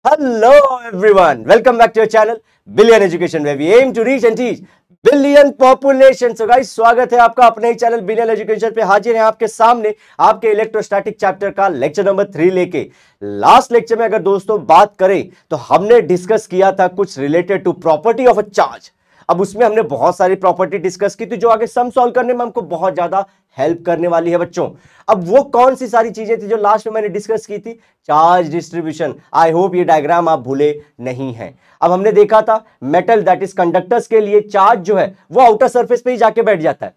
Hello everyone, welcome back to your channel Billion Education where we aim to reach and teach billion population. So guys, स्वागत है आपका अपने ही channel billion education पे। हाजिर है आपके सामने आपके इलेक्ट्रोस्टैटिक चैप्टर का लेक्चर नंबर 3 लेके। लास्ट लेक्चर में अगर दोस्तों बात करें तो हमने डिस्कस किया था कुछ related to property of a charge. अब उसमें हमने बहुत सारी प्रॉपर्टी डिस्कस की थी जो आगे सम सॉल्व करने में हमको बहुत ज्यादा हेल्प करने वाली है बच्चों। अब वो कौन सी सारी चीजें थी जो लास्ट में मैंने डिस्कस की थी? Charge distribution. आई होप ये डायग्राम आप भूले नहीं हैं। अब हमने देखा था मेटल दैट इज कंडक्टर्स के लिए चार्ज जो है वो आउटर सरफेस पे ही जाके बैठ जाता है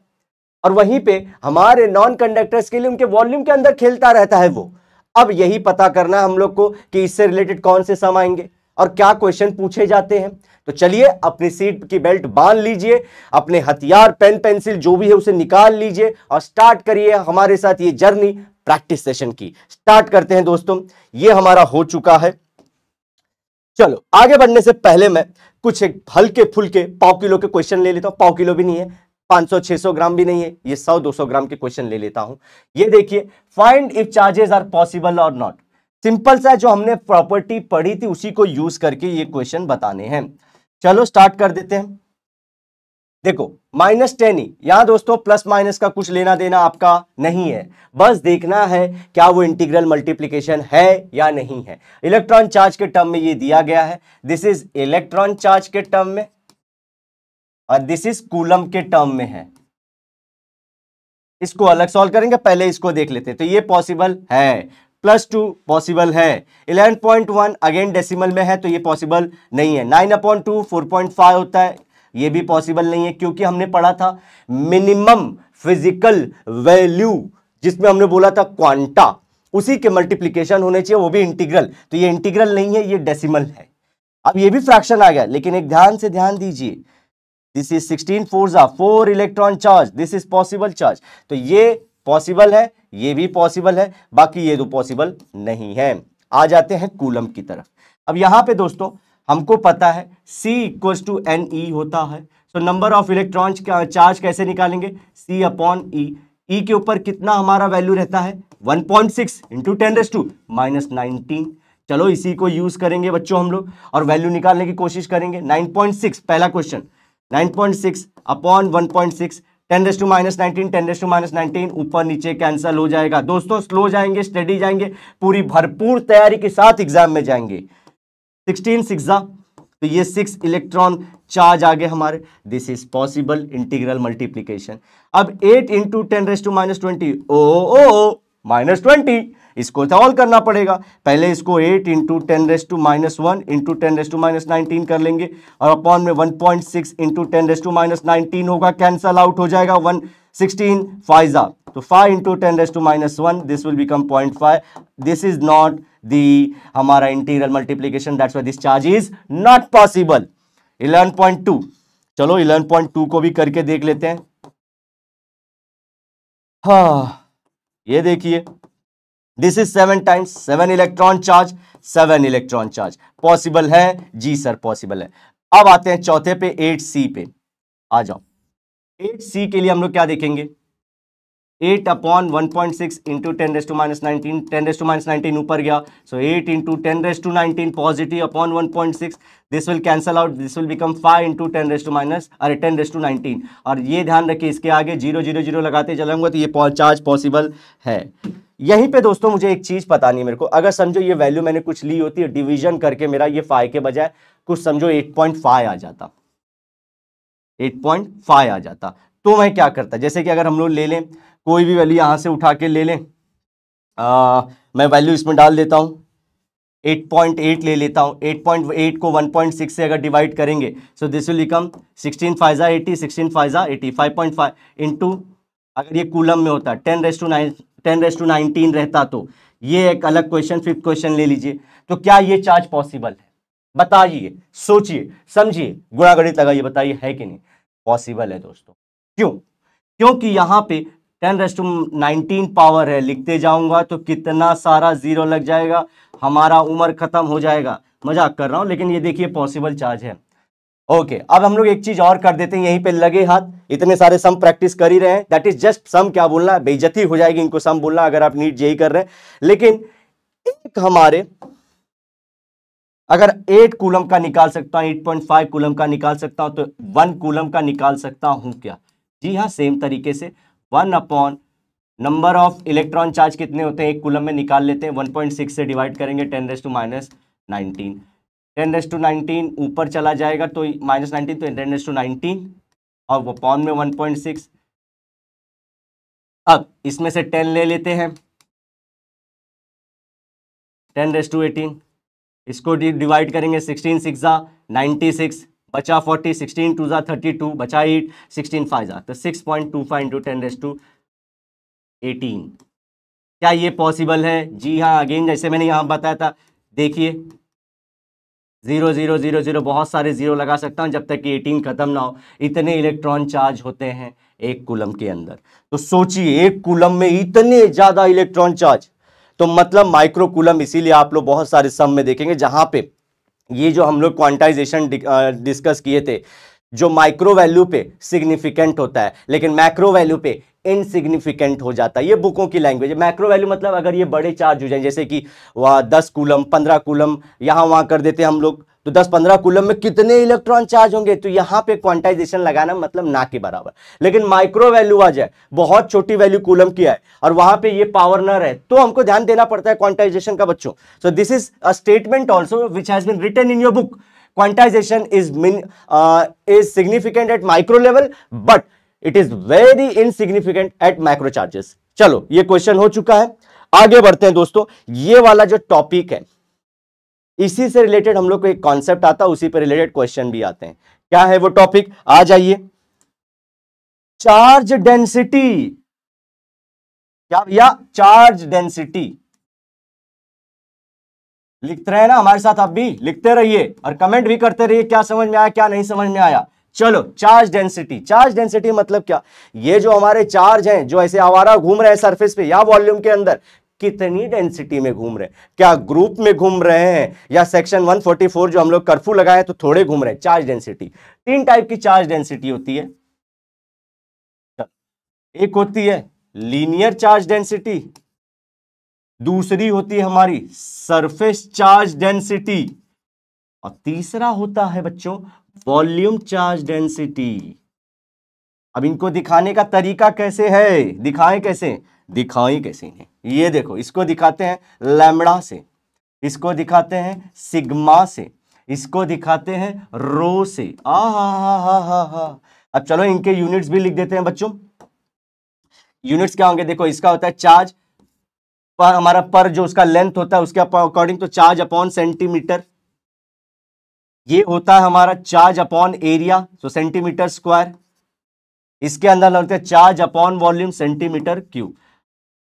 और वहीं पे हमारे नॉन कंडक्टर्स के लिए उनके वॉल्यूम के अंदर खेलता रहता है वो। अब यही पता करना हम लोग को कि इससे रिलेटेड कौन से सम आएंगे और क्या क्वेश्चन पूछे जाते हैं। तो चलिए अपनी सीट की बेल्ट बांध लीजिए, अपने हथियार पेन पेंसिल जो भी है उसे निकाल लीजिए और स्टार्ट करिए हमारे साथ ये जर्नी प्रैक्टिस सेशन की। स्टार्ट करते हैं दोस्तों, ये हमारा हो चुका है। चलो आगे बढ़ने से पहले मैं कुछ एक हल्के फुल्के पाव किलो के क्वेश्चन ले लेता हूं। पाव किलो भी नहीं है, 500-600 ग्राम भी नहीं है, ये 100-200 ग्राम के क्वेश्चन ले लेता हूं। ये देखिए, find if charges are possible और नॉट। सिंपल सा जो हमने प्रॉपर्टी पढ़ी थी उसी को यूज करके ये क्वेश्चन बताने हैं। चलो स्टार्ट कर देते हैं। देखो -10 ही, यहां दोस्तों प्लस माइनस का कुछ लेना देना आपका नहीं है, बस देखना है क्या वो इंटीग्रल मल्टीप्लीकेशन है या नहीं है। इलेक्ट्रॉन चार्ज के टर्म में ये दिया गया है, दिस इज इलेक्ट्रॉन चार्ज के टर्म में और दिस इज कूलम के टर्म में है। इसको अलग सॉल्व करेंगे, पहले इसको देख लेते हैं। तो ये पॉसिबल है, +2 पॉसिबल है, 11.1 अगेन डेसिमल में है तो ये पॉसिबल नहीं है। 9/2 4.5 होता है, ये भी पॉसिबल नहीं है क्योंकि हमने पढ़ा था मिनिमम फिजिकल वैल्यू जिसमें हमने बोला था क्वांटा, उसी के मल्टीप्लीकेशन होने चाहिए, वो भी इंटीग्रल। तो ये इंटीग्रल नहीं है, ये डेसिमल है। अब ये भी फ्रैक्शन आ गया, लेकिन एक ध्यान से ध्यान दीजिए, this is 16 4 electron charge, this is possible charge. तो ये पॉसिबल है, ये भी पॉसिबल है, बाकी ये दो पॉसिबल नहीं है। आ जाते हैं कूलम की तरफ। अब यहां पे दोस्तों हमको पता है C = NE होता है। तो नंबर ऑफ इलेक्ट्रॉन का चार्ज कैसे निकालेंगे? C/E। E के ऊपर कितना हमारा वैल्यू रहता है? 1.6 × 10⁻⁻19। चलो इसी को यूज करेंगे बच्चों हम लोग और वैल्यू निकालने की कोशिश करेंगे। 9.6 पहला क्वेश्चन, 9.6/1.6 10⁻19 10⁻19 ऊपर नीचे कैंसल हो जाएगा। दोस्तों स्लो जाएंगे, स्टडी जाएंगे, पूरी भरपूर तैयारी के साथ एग्जाम में जाएंगे। 16 6 तो ये 6 इलेक्ट्रॉन चार्ज आ गए हमारे, this is possible integral multiplication. अब 8 × 10⁻20 ओ -20, इसको सॉल्व करना पड़ेगा। पहले इसको 8 × 10⁻1 × 10⁻19 कर लेंगे और अपॉन में 1.6 × 10⁻19 होगा, कैंसल आउट हो जाएगा। 16 5 तो 5 × 10⁻1 this will become 0.5। This is not the हमारा integral multiplication, that's why this charge is not possible. 11.2, चलो 11.2 को भी करके देख लेते हैं। हाँ ये देखिए, this is 7 times 7 electron charge, 7 electron charge possible है जी सर, पॉसिबल है। अब आते हैं चौथे पे, 8C पे आ जाओ। 8C के लिए हम लोग क्या देखेंगे? 8/1.6 × 10⁻19 10⁻19 ऊपर गया, सो 8 × 10⁻19 positive upon 1.6, this will cancel out, this will become 5 × 10⁻19 और ये ध्यान रखिए इसके आगे 0 0 0 लगाते चलाऊंगा तो ये चार्ज पॉसिबल है। यहीं पे दोस्तों मुझे एक चीज पता नहीं मेरे को, अगर समझो ये वैल्यू मैंने कुछ ली होती है, डिवीजन करके मेरा ये 5 के बजाय कुछ समझो 8.5 आ जाता, 8.5 आ जाता तो मैं क्या करता? जैसे कि अगर हम लोग ले लें कोई भी वैल्यू यहां से उठा के ले लें, मैं वैल्यू इसमें डाल देता हूं, 8.8 ले लेता हूं। 8.8 को 1.6 से अगर डिवाइड करेंगे so this will become 16 5 80 16 5 80 5.5 into, अगर ये कूलम में होता 10⁻19 रहता तो ये एक अलग क्वेश्चन, 5th क्वेश्चन ले लीजिए। तो क्या ये चार्ज पॉसिबल है? बताइए, सोचिए, समझिए, गुणा गणित लगाइए, बताइए है कि नहीं? पॉसिबल है दोस्तों। क्यों? क्योंकि यहां पे 10⁻19 पावर है, लिखते जाऊंगा तो कितना सारा जीरो लग जाएगा, हमारा उम्र खत्म हो जाएगा। मजाक कर रहा हूं, लेकिन ये देखिए पॉसिबल चार्ज है। ओके, अब हम लोग एक चीज और कर देते हैं, यहीं पे लगे हाथ, इतने सारे सम प्रैक्टिस कर ही रहे हैं, दैट इज जस्ट सम। क्या बोलना है, बेइज्जती हो जाएगी इनको सम बोलना अगर आप नीट जेई कर रहे हैं। लेकिन एक हमारे अगर 8 कूलम का निकाल सकता हूं, 8.5 कूलम का निकाल सकता हूं, तो 1 कूलम का निकाल सकता हूं क्या? जी हाँ, सेम तरीके से 1 upon number of electron charge कितने होते हैं एक कूलम में, निकाल लेते हैं। 1.6 से डिवाइड करेंगे 10⁻⁹ 10⁻⁹ ऊपर चला जाएगा तो -19, तो 10⁻⁹, और वो अपॉन में 1.6। अब इसमें से 10 ले लेते हैं, 10⁻18, इसको डिवाइड करेंगे 16 6 96, बचा 40, 16 2 32, बचा 8, 16 5 तो 6.25 इंटू 10⁻18। क्या ये पॉसिबल है? जी हाँ, अगेन जैसे मैंने यहां बताया था, देखिए 0 0 0 0, बहुत सारे जीरो लगा सकता हूं जब तक कि 18 खत्म ना हो। इतने इलेक्ट्रॉन चार्ज होते हैं एक कूलम के अंदर। तो सोचिए, एक कूलम में इतने ज्यादा इलेक्ट्रॉन चार्ज, तो मतलब माइक्रो कूलम। इसीलिए आप लोग बहुत सारे सम में देखेंगे जहां पे ये जो हम लोग क्वांटाइजेशन डिस्कस किए थे, जो माइक्रो वैल्यू पे सिग्निफिकेंट होता है लेकिन मैक्रो वैल्यू पे इनसिग्निफिकेंट हो जाता है। ये बुकों की लैंग्वेज है। मैक्रो वैल्यू मतलब अगर ये बड़े चार्ज हो जाए, जैसे कि वह 10 कूलम 15 कूलम यहां वहां कर देते हैं हम लोग, तो 10-15 कूलम में कितने इलेक्ट्रॉन चार्ज होंगे, तो यहां पे क्वांटाइजेशन लगाना मतलब ना के बराबर। लेकिन माइक्रो वैल्यू आ जाए, बहुत छोटी वैल्यू कूलम की है और वहां पे ये पावर न रहे, तो हमको ध्यान देना पड़ता है क्वांटाइजेशन का बच्चों। So this is a statement also which has been written in your book. Quantization is significant at micro level, but it is very insignificant at macro charges. चलो, ये क्वेश्चन हो चुका है। आगे बढ़ते हैं दोस्तों। ये वाला जो टॉपिक है, इसी से रिलेटेड हम लोग को एक कॉन्सेप्ट आता है, उसी पर रिलेटेड क्वेश्चन भी आते हैं। क्या है वो टॉपिक? आ जाइए। Charge density. क्या भैया? Charge density. लिखते रहे ना हमारे साथ, आप भी लिखते रहिए और कमेंट भी करते रहिए, क्या समझ में आया क्या नहीं समझ में आया। चलो, चार्ज डेंसिटी। चार्ज डेंसिटी मतलब क्या? ये जो हमारे चार्ज हैं, जो ऐसे आवारा घूम रहे हैं सरफेस पे या वॉल्यूम के अंदर, कितनी डेंसिटी में घूम रहे हैं? क्या ग्रुप में घूम रहे हैं, या सेक्शन 144 जो हम लोग कर्फ्यू लगाए तो थोड़े घूम रहे हैं? चार्ज डेंसिटी 3 टाइप की चार्ज डेंसिटी होती है। एक होती है लीनियर चार्ज डेंसिटी, दूसरी होती है हमारी सरफेस चार्ज डेंसिटी, और तीसरा होता है बच्चों वॉल्यूम चार्ज डेंसिटी। अब इनको दिखाने का तरीका कैसे है? दिखाएं कैसे? दिखाएं कैसे है? ये देखो, इसको दिखाते हैं लैम्बडा से, इसको दिखाते हैं सिग्मा से, इसको दिखाते हैं रो से। हा। अब चलो इनके यूनिट्स भी लिख देते हैं बच्चों। यूनिट्स क्या होंगे? देखो, इसका होता है चार्ज पर, हमारा पर जो उसका लेंथ होता है उसके अकॉर्डिंग, तो चार्ज अपॉन सेंटीमीटर। ये होता है हमारा चार्ज अपॉन एरिया, तो सेंटीमीटर स्क्वायर। इसके अंदर होता है charge upon volume, centimetre cube.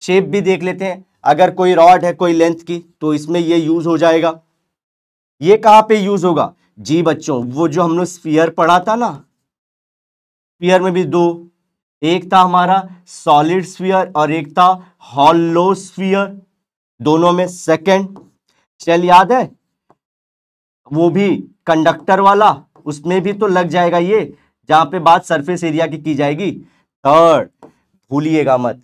Shape भी देख लेते हैं, अगर कोई रॉड है कोई लेंथ की तो इसमें ये यूज हो जाएगा। ये कहां पे यूज होगा? जी बच्चों, वो जो हमने स्फीयर पढ़ा था ना, स्फीयर में भी दो, एक था हमारा सॉलिड स्फीयर और एक था हॉलो स्फीयर, दोनों में सेकंड शेल याद है, वो भी कंडक्टर वाला, उसमें भी तो लग जाएगा ये, जहां पे बात सरफेस एरिया की जाएगी। थर्ड, भूलिएगा मत,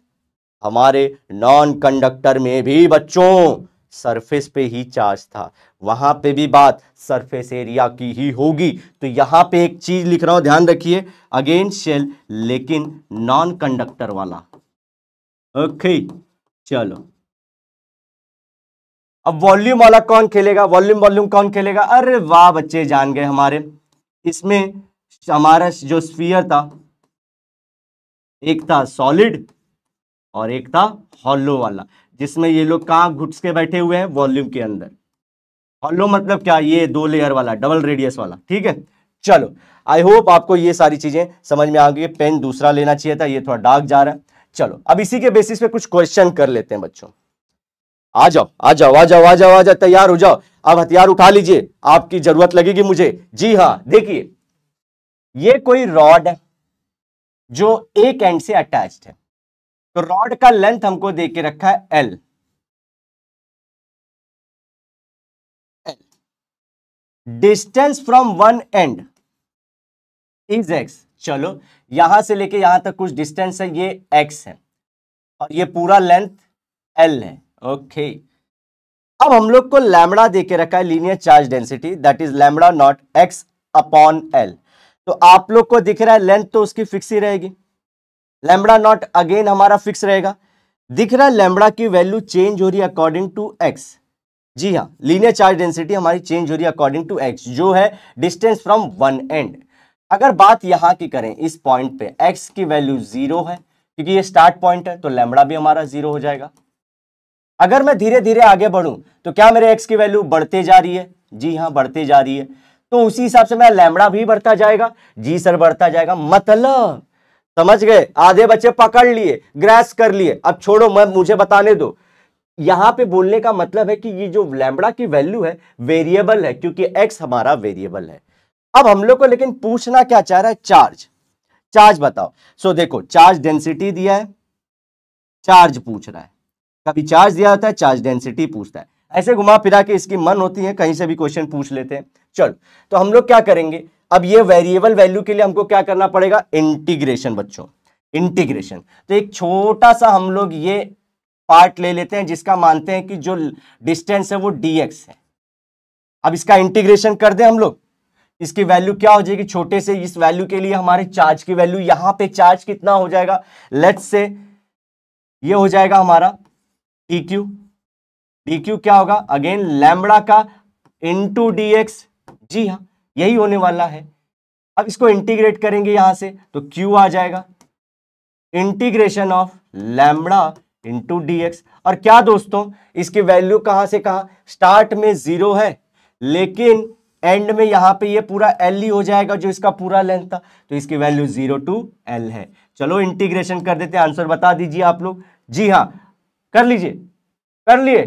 हमारे नॉन कंडक्टर में भी बच्चों सरफेस पे ही चार्ज था, वहां पे भी बात सरफेस एरिया की ही होगी। तो यहां पे एक चीज लिख रहा हूं, ध्यान रखिए, अगेन शेल लेकिन नॉन कंडक्टर वाला। ओके, चलो अब वॉल्यूम वाला कौन खेलेगा? वॉल्यूम वॉल्यूम कौन खेलेगा? अरे वाह बच्चे, जान गए हमारे। इसमें हमारा जो स्फीयर था, एक था सॉलिड और एक था हॉलो वाला, जिसमें ये लोग कहां घुस के बैठे हुए हैं? वॉल्यूम के अंदर। हॉलो मतलब क्या? ये 2 लेयर वाला, डबल रेडियस वाला। ठीक है, चलो, आई होप आपको ये सारी चीजें समझ में आ गई। पेन दूसरा लेना चाहिए था, ये थोड़ा डार्क जा रहा है। चलो, अब इसी के बेसिस पे कुछ क्वेश्चन कर लेते हैं बच्चों। आ जाओ आ जाओ आ जाओ आ जाओ आ जाओ, तैयार हो जाओ। अब हथियार उठा लीजिए, आपकी जरूरत लगेगी मुझे। जी हां, देखिए, ये कोई रॉड है जो एक एंड से अटैच्ड है, तो रॉड का लेंथ हमको दे के रखा है L. Distance from one and is x. चलो, यहां से लेके यहां तक कुछ डिस्टेंस है, ये एक्स है, और ये पूरा लेंथ एल है। ओके, अब हम लोग को लैम्बडा देके रखा है linear charge density, that is lambda naught x upon L. तो आप लोग को दिख रहा है लेंथ तो उसकी फिक्स ही रहेगी, लैम्बडा नॉट अगेन हमारा फिक्स रहेगा। दिख रहा है लैम्बडा की वैल्यू चेंज हो रही है अकॉर्डिंग टू एक्स। जी हाँ, लीनियर चार्ज डेंसिटी हमारी चेंज हो रही है अकॉर्डिंग टू एक्स, जो है डिस्टेंस फ्रॉम वन एंड। अगर बात यहां की करें इस पॉइंट पे एक्स की वैल्यू 0 है, क्योंकि ये स्टार्ट पॉइंट है, तो लैम्बडा भी हमारा 0 हो जाएगा। अगर मैं धीरे धीरे आगे बढ़ूं तो क्या मेरे एक्स की वैल्यू बढ़ते जा रही है? जी हाँ, बढ़ते जा रही है। तो उसी हिसाब से मेरा लैम्बडा भी बढ़ता जाएगा। जी सर, बढ़ता जाएगा। मतलब समझ गए? आधे बच्चे पकड़ लिए, ग्रैस कर लिए। अब छोड़ो, मैं मुझे बताने दो। यहां पे बोलने का मतलब है कि ये जो लैम्बडा की वैल्यू है वेरिएबल है, क्योंकि एक्स हमारा वेरिएबल है। अब हम लोग को लेकिन पूछना क्या चाह रहा है? चार्ज। चार्ज बताओ। सो देखो, चार्ज डेंसिटी दिया है, चार्ज पूछ रहा है। कभी चार्ज दिया होता है, चार्ज डेंसिटी पूछता है। ऐसे घुमा फिरा के इसकी मन होती है, कहीं से भी क्वेश्चन पूछ लेते हैं। चलो, तो हम लोग क्या करेंगे? अब ये वेरिएबल वैल्यू के लिए हमको क्या करना पड़ेगा? इंटीग्रेशन बच्चों, इंटीग्रेशन। तो एक छोटा सा हम लोग ये पार्ट ले लेते हैं जिसका मानते हैं कि जो डिस्टेंस है वो dx है। अब इसका इंटीग्रेशन कर दें हम लोग, इसकी वैल्यू क्या हो जाएगी? छोटे से इस वैल्यू के लिए हमारे चार्ज की वैल्यू, यहां पे चार्ज कितना हो जाएगा? लेट्स से ये हो जाएगा हमारा dq। dq क्या होगा? अगेन लैम्बडा का इंटू dx। जी हाँ, यही होने वाला है। अब इसको इंटीग्रेट करेंगे यहां से तो q आ जाएगा, integration of lambda into dx। और क्या दोस्तों, इसकी वैल्यू कहां से कहां? स्टार्ट में 0 है, लेकिन एंड में यहां पे ये पूरा l ही हो जाएगा जो इसका पूरा लेंथ था। तो इसकी वैल्यू 0 टू l है। चलो इंटीग्रेशन कर देते हैं, आंसर बता दीजिए आप लोग। जी हाँ, कर लीजिए। कर लिए?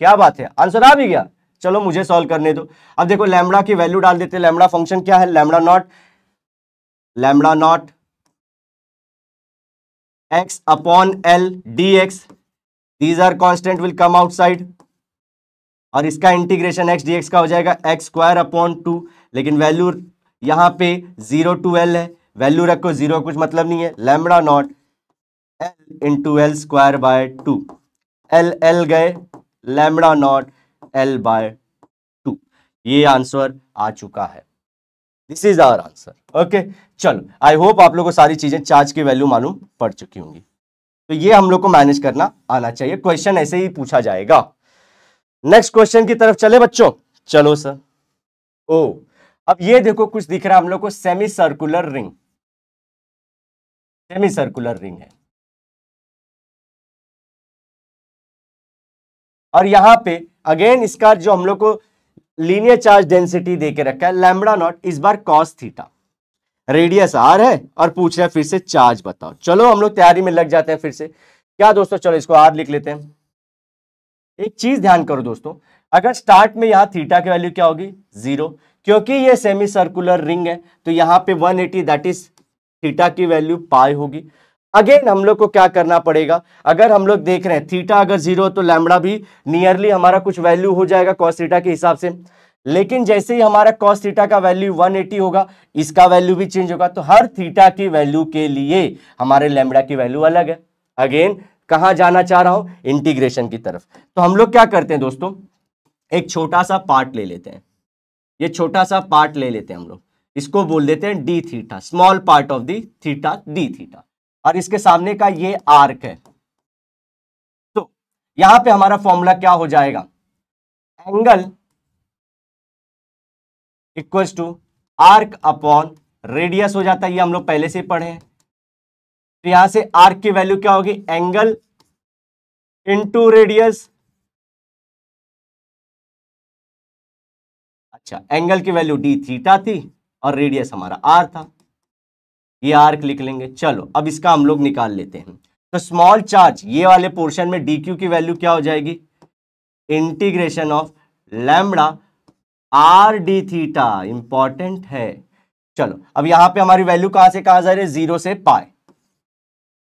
क्या बात है, आंसर आ भी गया। चलो मुझे सॉल्व करने दो। अब देखो, लैम्बडा की वैल्यू डाल देते हैं। लैम्बडा फंक्शन क्या है? Lambda not x upon l dx, these are constant will come outside। और इसका इंटीग्रेशन x dx का हो जाएगा x स्क्वायर अपॉन 2, लेकिन वैल्यू यहां पे 0 टू l है, वैल्यू रखो, 0 कुछ मतलब नहीं है। Lambda not l into L square by 2, L L गए, लैम्बडा नॉट l बाय 2। ये आंसर आ चुका है। This is our answer. Okay, चलो, आई होप आप लोगों को सारी चीजें, चार्ज की वैल्यू मालूम पड़ चुकी होंगी। तो ये हम लोग को मैनेज करना आना चाहिए, क्वेश्चन ऐसे ही पूछा जाएगा। नेक्स्ट क्वेश्चन की तरफ चले बच्चों। चलो सर। ओ, अब ये देखो, कुछ दिख रहा है हम लोग को, semi circular ring. Semi circular ring है, और यहां पे अगेन इसका जो हम लोग को लीनियर चार्ज डेंसिटी देके रखा है लैम्बडा नॉट, इस बार कॉस थीटा, रेडियस आर है, और पूछ रहा है फिर से चार्ज बताओ। चलो हम लोग तैयारी में लग जाते हैं फिर से। क्या दोस्तों, चलो इसको आर लिख लेते हैं। एक चीज ध्यान करो दोस्तों, अगर स्टार्ट में यहां थीटा की वैल्यू क्या होगी? 0, क्योंकि ये सेमी सर्कुलर रिंग है, तो यहां पे 180 दैट इज थीटा की वैल्यू पाई होगी। अगेन हम लोग को क्या करना पड़ेगा? अगर हम लोग देख रहे हैं थीटा अगर 0 तो लैम्बडा भी नियरली हमारा कुछ वैल्यू हो जाएगा कॉस थीटा के हिसाब से। लेकिन जैसे ही हमारा कॉस थीटा का वैल्यू 180 होगा, इसका वैल्यू भी चेंज होगा, तो हर थीटा की वैल्यू के लिए हमारे लैम्बडा की वैल्यू अलग है। अगेन कहां जाना चाह रहा हूं? इंटीग्रेशन की तरफ। तो हम लोग क्या करते हैं दोस्तों, एक छोटा सा पार्ट ले लेते हैं। ये छोटा सा पार्ट ले लेते हैं हम लोग, इसको बोल देते हैं D theta, small part of the theta, D theta. और इसके सामने का ये आर्क है। तो यहां पे हमारा फॉर्मूला क्या हो जाएगा? Angle equals to arc upon radius हो जाता है, ये हम लोग पहले से पढ़े हैं। तो यहां से आर्क की वैल्यू क्या होगी? Angle into radius. अच्छा, एंगल की वैल्यू डी थीटा थी और रेडियस हमारा आर था, ये आर्क लिख लेंगे। चलो अब इसका हम लोग निकाल लेते हैं। तो स्मॉल चार्ज ये वाले पोर्शन में डी क्यू की वैल्यू क्या हो जाएगी? Integration of lambda are D theta, important है। चलो अब यहां पे हमारी वैल्यू कहां से कहां जा रही है? 0 से पाई,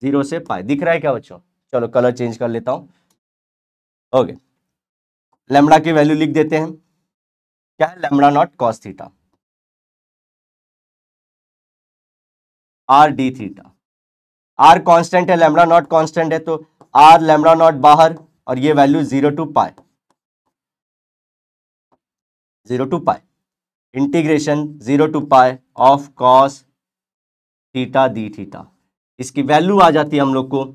0 से पाई। दिख रहा है क्या बच्चों? चलो कलर चेंज कर लेता हूं। ओके, लैम्बडा की वैल्यू लिख देते हैं, क्या है? Lambda not cos theta, R D theta. R constant है, लैम्बडा नॉट कांस्टेंट है, तो आर लैम्बडा नॉट बाहर, और ये value 0 to pi. 0 to pi, integration 0 to pi of cos theta D theta. इसकी वैल्यू आ जाती है हम लोग को,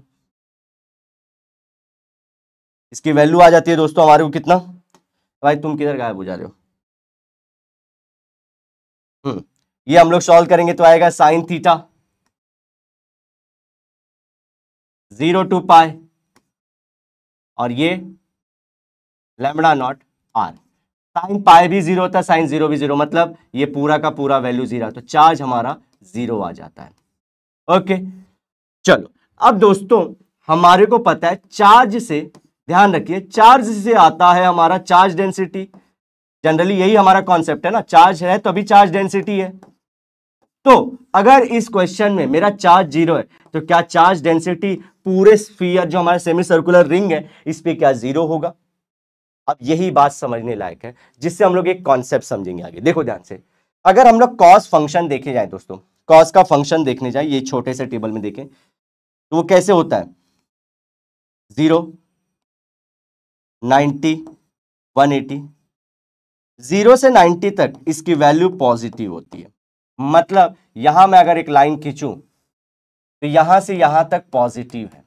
इसकी वैल्यू आ जाती है दोस्तों हमारे को कितना, भाई तुम किधर गायब हो जा रहे हो, ये हम लोग सॉल्व करेंगे तो आएगा साइन थीटा 0 to पाई और ये lambda not R. Sine pi भी 0 होता है, साइन 0 भी 0, मतलब ये पूरा का पूरा वैल्यू 0, तो चार्ज हमारा 0 आ जाता है। ओके चलो, अब दोस्तों हमारे को पता है चार्ज से, ध्यान रखिए चार्ज से आता है हमारा चार्ज डेंसिटी, जनरली यही हमारा कॉन्सेप्ट है ना, चार्ज है तो अभी चार्ज डेंसिटी है। तो अगर इस क्वेश्चन में मेरा चार्ज 0 है तो क्या चार्ज डेंसिटी पूरे स्फीयर जो हमारा सेमी सर्कुलर रिंग है इस पे क्या 0 होगा? अब यही बात समझने लायक है, जिससे हम लोग एक कॉन्सेप्ट समझेंगे आगे। देखो ध्यान से, अगर हम लोग कॉस फंक्शन देखे जाए दोस्तों, कॉस का फंक्शन देखने जाए, ये छोटे से टेबल में देखें तो वो कैसे होता है, 0, 90, 180, 0 से 90 तक इसकी वैल्यू पॉजिटिव होती है। मतलब यहां मैं अगर एक लाइन खींचूं तो यहां से यहां तक पॉजिटिव है।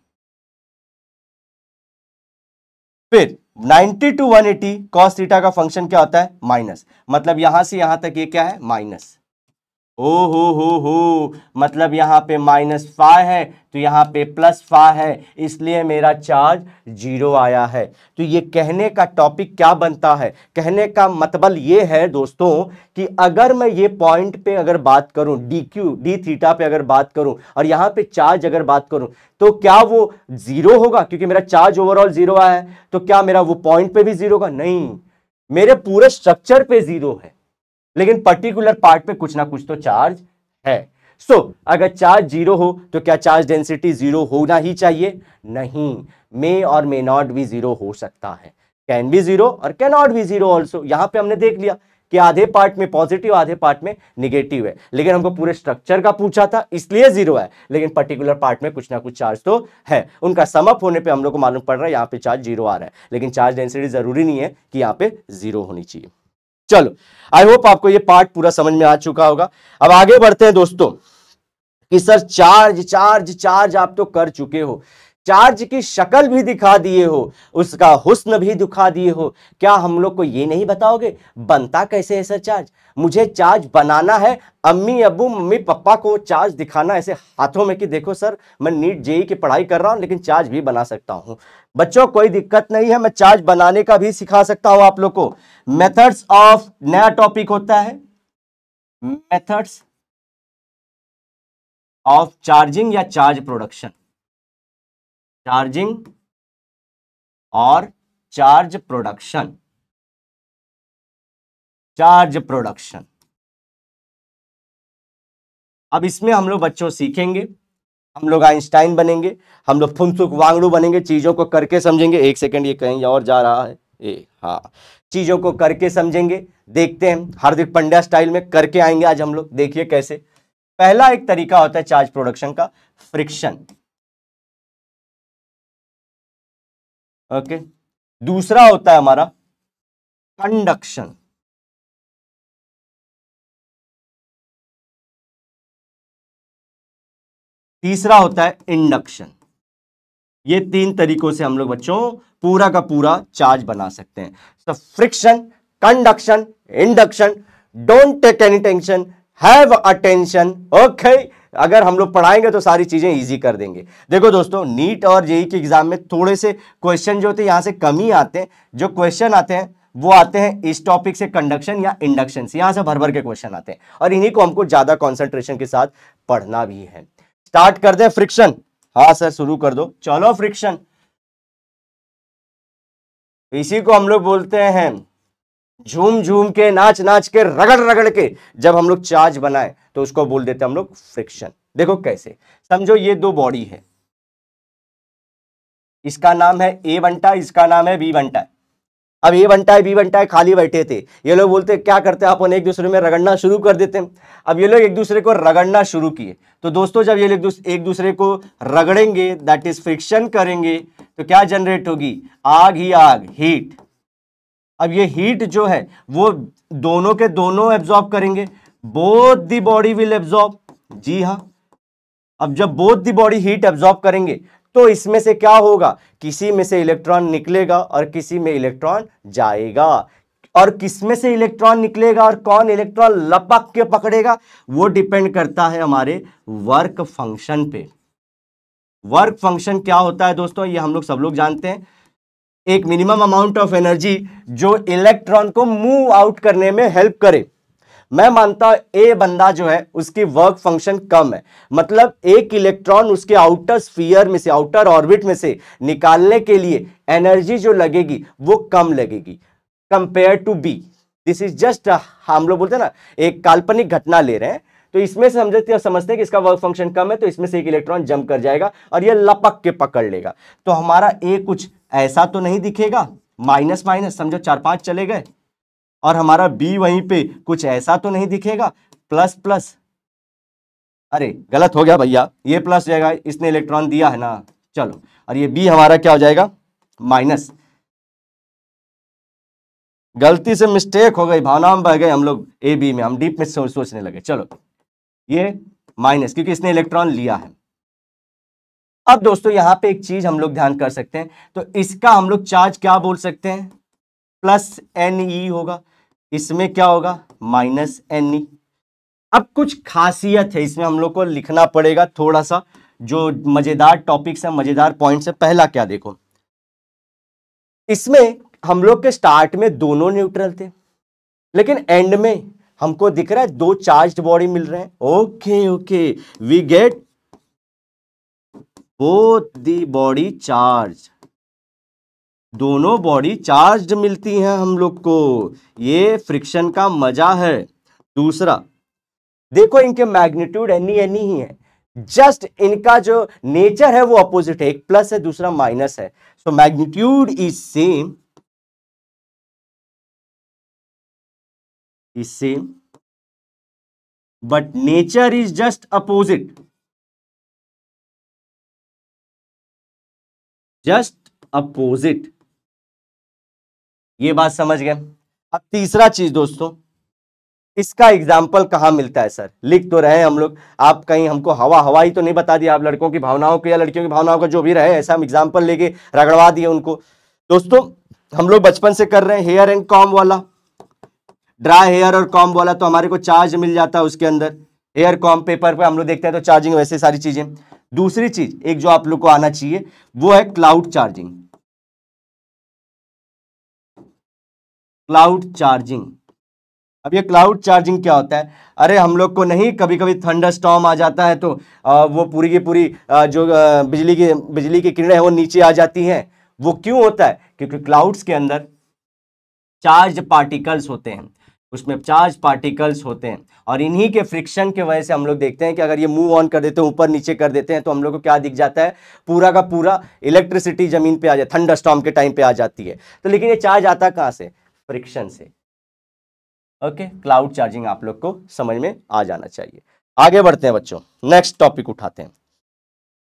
फिर 90 to 180 cos थीटा का फंक्शन क्या होता है, माइनस, मतलब यहां से यहां तक ये क्या है, माइनस। ओ हो, मतलब यहां पे -5 है तो यहां पे +5 है, इसलिए मेरा चार्ज 0 आया है। तो ये कहने का टॉपिक क्या बनता है, कहने का मतलब ये है दोस्तों कि अगर मैं ये पॉइंट पे अगर बात करूं, डी थीटा पे अगर बात करूं और यहां पे चार्ज अगर बात करूं तो क्या वो 0 होगा, क्योंकि मेरा चार्ज ओवरऑल 0 आया है, तो क्या मेरा वो पॉइंट पे भी 0 होगा? नहीं, मेरे पूरे स्ट्रक्चर पे 0 है, लेकिन पर्टिकुलर पार्ट पे कुछ ना कुछ तो चार्ज है। सो अगर चार्ज 0 हो तो क्या चार्ज डेंसिटी 0 होना ही चाहिए? नहीं, मे और मे नॉट भी 0 हो सकता है, कैन बी 0 और कैन नॉट बी 0 ऑल्सो। यहां पे हमने देख लिया कि आधे पार्ट में पॉजिटिव आधे पार्ट में निगेटिव है, लेकिन हमको पूरे स्ट्रक्चर का पूछा था इसलिए 0 है, लेकिन पर्टिकुलर पार्ट में कुछ ना कुछ चार्ज तो है। उनका समअप होने पे हम लोग को मालूम पड़ रहा है यहां पे चार्ज 0 आ रहा है, लेकिन चार्ज डेंसिटी जरूरी नहीं है कि यहां पे 0 होनी चाहिए। चलो, आई होप आपको ये पार्ट पूरा समझ में आ चुका होगा। अब आगे बढ़ते हैं दोस्तों कि सर चार्ज चार्ज चार्ज आप तो कर चुके हो, चार्ज की शक्ल भी दिखा दिए हो, उसका हुस्न भी दिखा दिए हो, क्या हम लोग को ये नहीं बताओगे बनता कैसे है सर चार्ज? मुझे चार्ज बनाना है, अम्मी अब्बू मम्मी पापा को चार्ज दिखाना ऐसे हाथों में कि देखो सर मैं नीट जेई की पढ़ाई कर रहा हूं लेकिन चार्ज भी बना सकता हूं। बच्चों कोई दिक्कत नहीं है, मैं चार्ज बनाने का भी सिखा सकता हूं आप लोग को। मेथड्स ऑफ, नया टॉपिक होता है मेथड्स ऑफ चार्जिंग या चार्ज प्रोडक्शन, चार्जिंग और चार्ज प्रोडक्शन, चार्ज प्रोडक्शन। अब इसमें हम लोग बच्चों सीखेंगे, हम लोग आइंस्टाइन बनेंगे, हम लोग फुनसुक वांगडू बनेंगे, चीजों को करके समझेंगे। एक सेकंड, ये कहीं और जा रहा है, हाँ, चीजों को करके समझेंगे। देखते हैं हार्दिक पांड्या स्टाइल में करके आएंगे आज हम लोग। देखिए कैसे, पहला एक तरीका होता है चार्ज प्रोडक्शन का, फ्रिक्शन, ओके। दूसरा होता है हमारा कंडक्शन, तीसरा होता है इंडक्शन। ये 3 तरीकों से हम लोग बच्चों पूरा का पूरा चार्ज बना सकते हैं। तो friction, conduction, induction, don't take any tension, have attention, okay. अगर हम लोग पढ़ाएंगे तो सारी चीजें इजी कर देंगे। देखो दोस्तों, नीट और जेई के एग्जाम में थोड़े से क्वेश्चन जो होते हैं यहां से कम ही आते हैं। जो क्वेश्चन आते हैं वो आते हैं इस टॉपिक से, कंडक्शन या इंडक्शन से, यहां से भर भर के क्वेश्चन आते हैं और इन्हीं को हमको ज्यादा कॉन्सेंट्रेशन के साथ पढ़ना भी है। स्टार्ट कर दे फ्रिक्शन, हाँ सर शुरू कर दो। चलो फ्रिक्शन, इसी को हम लोग बोलते हैं झूम झूम के, नाच नाच के, रगड़ रगड़ के जब हम लोग चार्ज बनाए तो उसको बोल देते हैं हम लोग फ्रिक्शन। देखो कैसे, समझो ये 2 बॉडी है, इसका नाम है ए बनता, इसका नाम है बी बनता। अब ए बनता है बी बनता है खाली बैठे थे, ये लोग बोलते क्या करते हैं अपन एक दूसरे में रगड़ना शुरू कर देते हैं। अब ये लोग एक दूसरे को रगड़ना शुरू किए, तो दोस्तों जब ये लोग एक दूसरे को रगड़ेंगे, दैट इज फ्रिक्शन करेंगे, तो क्या जनरेट होगी, आग ही आग, हीट। अब ये हीट जो है वो दोनों के दोनों एब्जॉर्ब करेंगे, both the body will absorb. जी हाँ, अब जब both the body heat absorb करेंगे तो इसमें से क्या होगा, किसी में से इलेक्ट्रॉन निकलेगा और किसी में इलेक्ट्रॉन जाएगा। और किसमें से इलेक्ट्रॉन निकलेगा और कौन इलेक्ट्रॉन लपक के पकड़ेगा, वो डिपेंड करता है हमारे वर्क फंक्शन पे। वर्क फंक्शन क्या होता है दोस्तों, ये हम लोग सब लोग जानते हैं, एक मिनिमम अमाउंट ऑफ एनर्जी जो इलेक्ट्रॉन को मूव आउट करने में हेल्प करे। मैं मानता हूं ए बंदा जो है उसकी वर्क फंक्शन कम है, मतलब एक इलेक्ट्रॉन उसके आउटर स्फीयर में से, आउटर ऑर्बिट में से निकालने के लिए एनर्जी जो लगेगी वो कम लगेगी compare to B. This is just, हम लोग बोलते हैं ना, एक काल्पनिक घटना ले रहे हैं, तो इसमें से समझते हैं कि इसका वर्क फंक्शन कम है, तो इसमें से एक इलेक्ट्रॉन जंप कर जाएगा और ये लपक के पकड़ लेगा। तो हमारा ए कुछ ऐसा तो नहीं दिखेगा, माइनस माइनस समझो 4-5 चले गए, और हमारा बी वहीं पे कुछ ऐसा तो नहीं दिखेगा, प्लस प्लस, अरे गलत हो गया भैया, ये प्लस जाएगा, इसने इलेक्ट्रॉन दिया है ना, चलो, और ये बी हमारा क्या हो जाएगा, माइनस। गलती से मिस्टेक हो गई, भावना में बह गए हम लोग, ए बी में हम डीप में सोचने लगे, चलो ये माइनस क्योंकि इसने इलेक्ट्रॉन लिया है। अब दोस्तों यहां पे एक चीज हम लोग ध्यान कर सकते हैं, तो इसका हम लोग चार्ज क्या बोल सकते हैं, प्लस एन ई होगा, इसमें क्या होगा, माइनस एन ई। अब कुछ खासियत है इसमें, हम लोग को लिखना पड़ेगा थोड़ा सा, जो मजेदार टॉपिक्स है, मजेदार पॉइंट्स है। पहला क्या देखो, इसमें हम लोग के स्टार्ट में दोनों न्यूट्रल थे, लेकिन एंड में हमको दिख रहा है दो चार्ज्ड बॉडी मिल रहे हैं। Okay okay, we get both the body charge, दोनों बॉडी चार्ज्ड मिलती हैं हम लोग को, ये फ्रिक्शन का मजा है। दूसरा देखो, इनके मैग्नीट्यूड एनी एनी ही है, जस्ट इनका जो नेचर है वो अपोजिट है, एक प्लस है दूसरा माइनस है, so magnitude is same, but nature is just opposite, just opposite। ये बात समझ गए। अब तीसरा चीज दोस्तों, इसका एग्जाम्पल कहां मिलता है सर, लिख तो रहे हैं हम लोग, आप कहीं हमको हवाई तो नहीं बता दिया, आप लड़कों की भावनाओं को या लड़कियों की भावनाओं को जो भी रहे ऐसा हम एग्जाम्पल लेके रगड़वा दिए उनको। दोस्तों हम लोग बचपन से कर रहे हैं हेयर एंड कॉम्ब वाला, ड्राई हेयर और कॉम्ब वाला, तो हमारे को चार्ज मिल जाता है उसके अंदर, हेयर कॉम्ब पेपर पे हम लोग देखते हैं तो चार्जिंग, वैसे सारी चीजें। दूसरी चीज एक जो आप लोग को आना चाहिए वो है क्लाउड चार्जिंग। क्लाउड चार्जिंग, अब ये क्लाउड चार्जिंग क्या होता है, अरे हम लोग को नहीं, कभी कभी थंडर स्टॉर्म आ जाता है तो वो पूरी की पूरी जो बिजली की किरणें हैं वो नीचे आ जाती हैं। वो क्यों होता है, क्योंकि क्लाउड्स के अंदर चार्ज पार्टिकल्स होते हैं, उसमें चार्ज पार्टिकल्स होते हैं, और इन्हीं के फ्रिक्शन के वजह से हम लोग देखते हैं कि अगर ये मूव ऑन कर देते हैं, ऊपर नीचे कर देते हैं, तो हम लोग को क्या दिख जाता है, पूरा का पूरा इलेक्ट्रिसिटी जमीन पे आ जाए, थंडर स्टॉर्म के टाइम पे आ जाती है। तो लेकिन ये चार्ज आता कहां से, फ्रिक्शन से। ओके, क्लाउड चार्जिंग आप लोग को समझ में आ जाना चाहिए। आगे बढ़ते हैं बच्चों, नेक्स्ट टॉपिक उठाते हैं,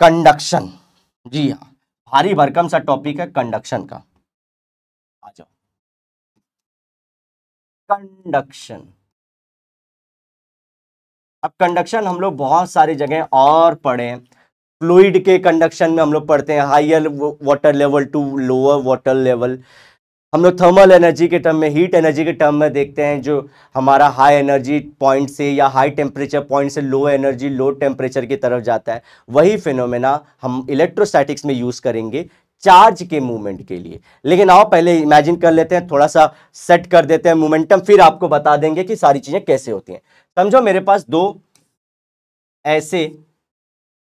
कंडक्शन। जी हाँ, भारी भरकम सा टॉपिक है कंडक्शन का, आ जाओ। कंडक्शन, अब कंडक्शन हम लोग बहुत सारी जगह और पढ़े हैं, फ्लूइड के कंडक्शन में हम लोग पढ़ते हैं higher water level to lower water level, हम लोग थर्मल एनर्जी के टर्म में, हीट एनर्जी के टर्म में देखते हैं, जो हमारा हाई एनर्जी पॉइंट से या हाई टेम्परेचर पॉइंट से लो एनर्जी लो टेम्परेचर की तरफ जाता है। वही फिनोमेना हम इलेक्ट्रोस्टैटिक्स में यूज करेंगे चार्ज के मूवमेंट के लिए। लेकिन आओ पहले इमेजिन कर लेते हैं, थोड़ा सा सेट कर देते हैं मोमेंटम, फिर आपको बता देंगे कि सारी चीजें कैसे होती हैं। समझो मेरे पास दो ऐसे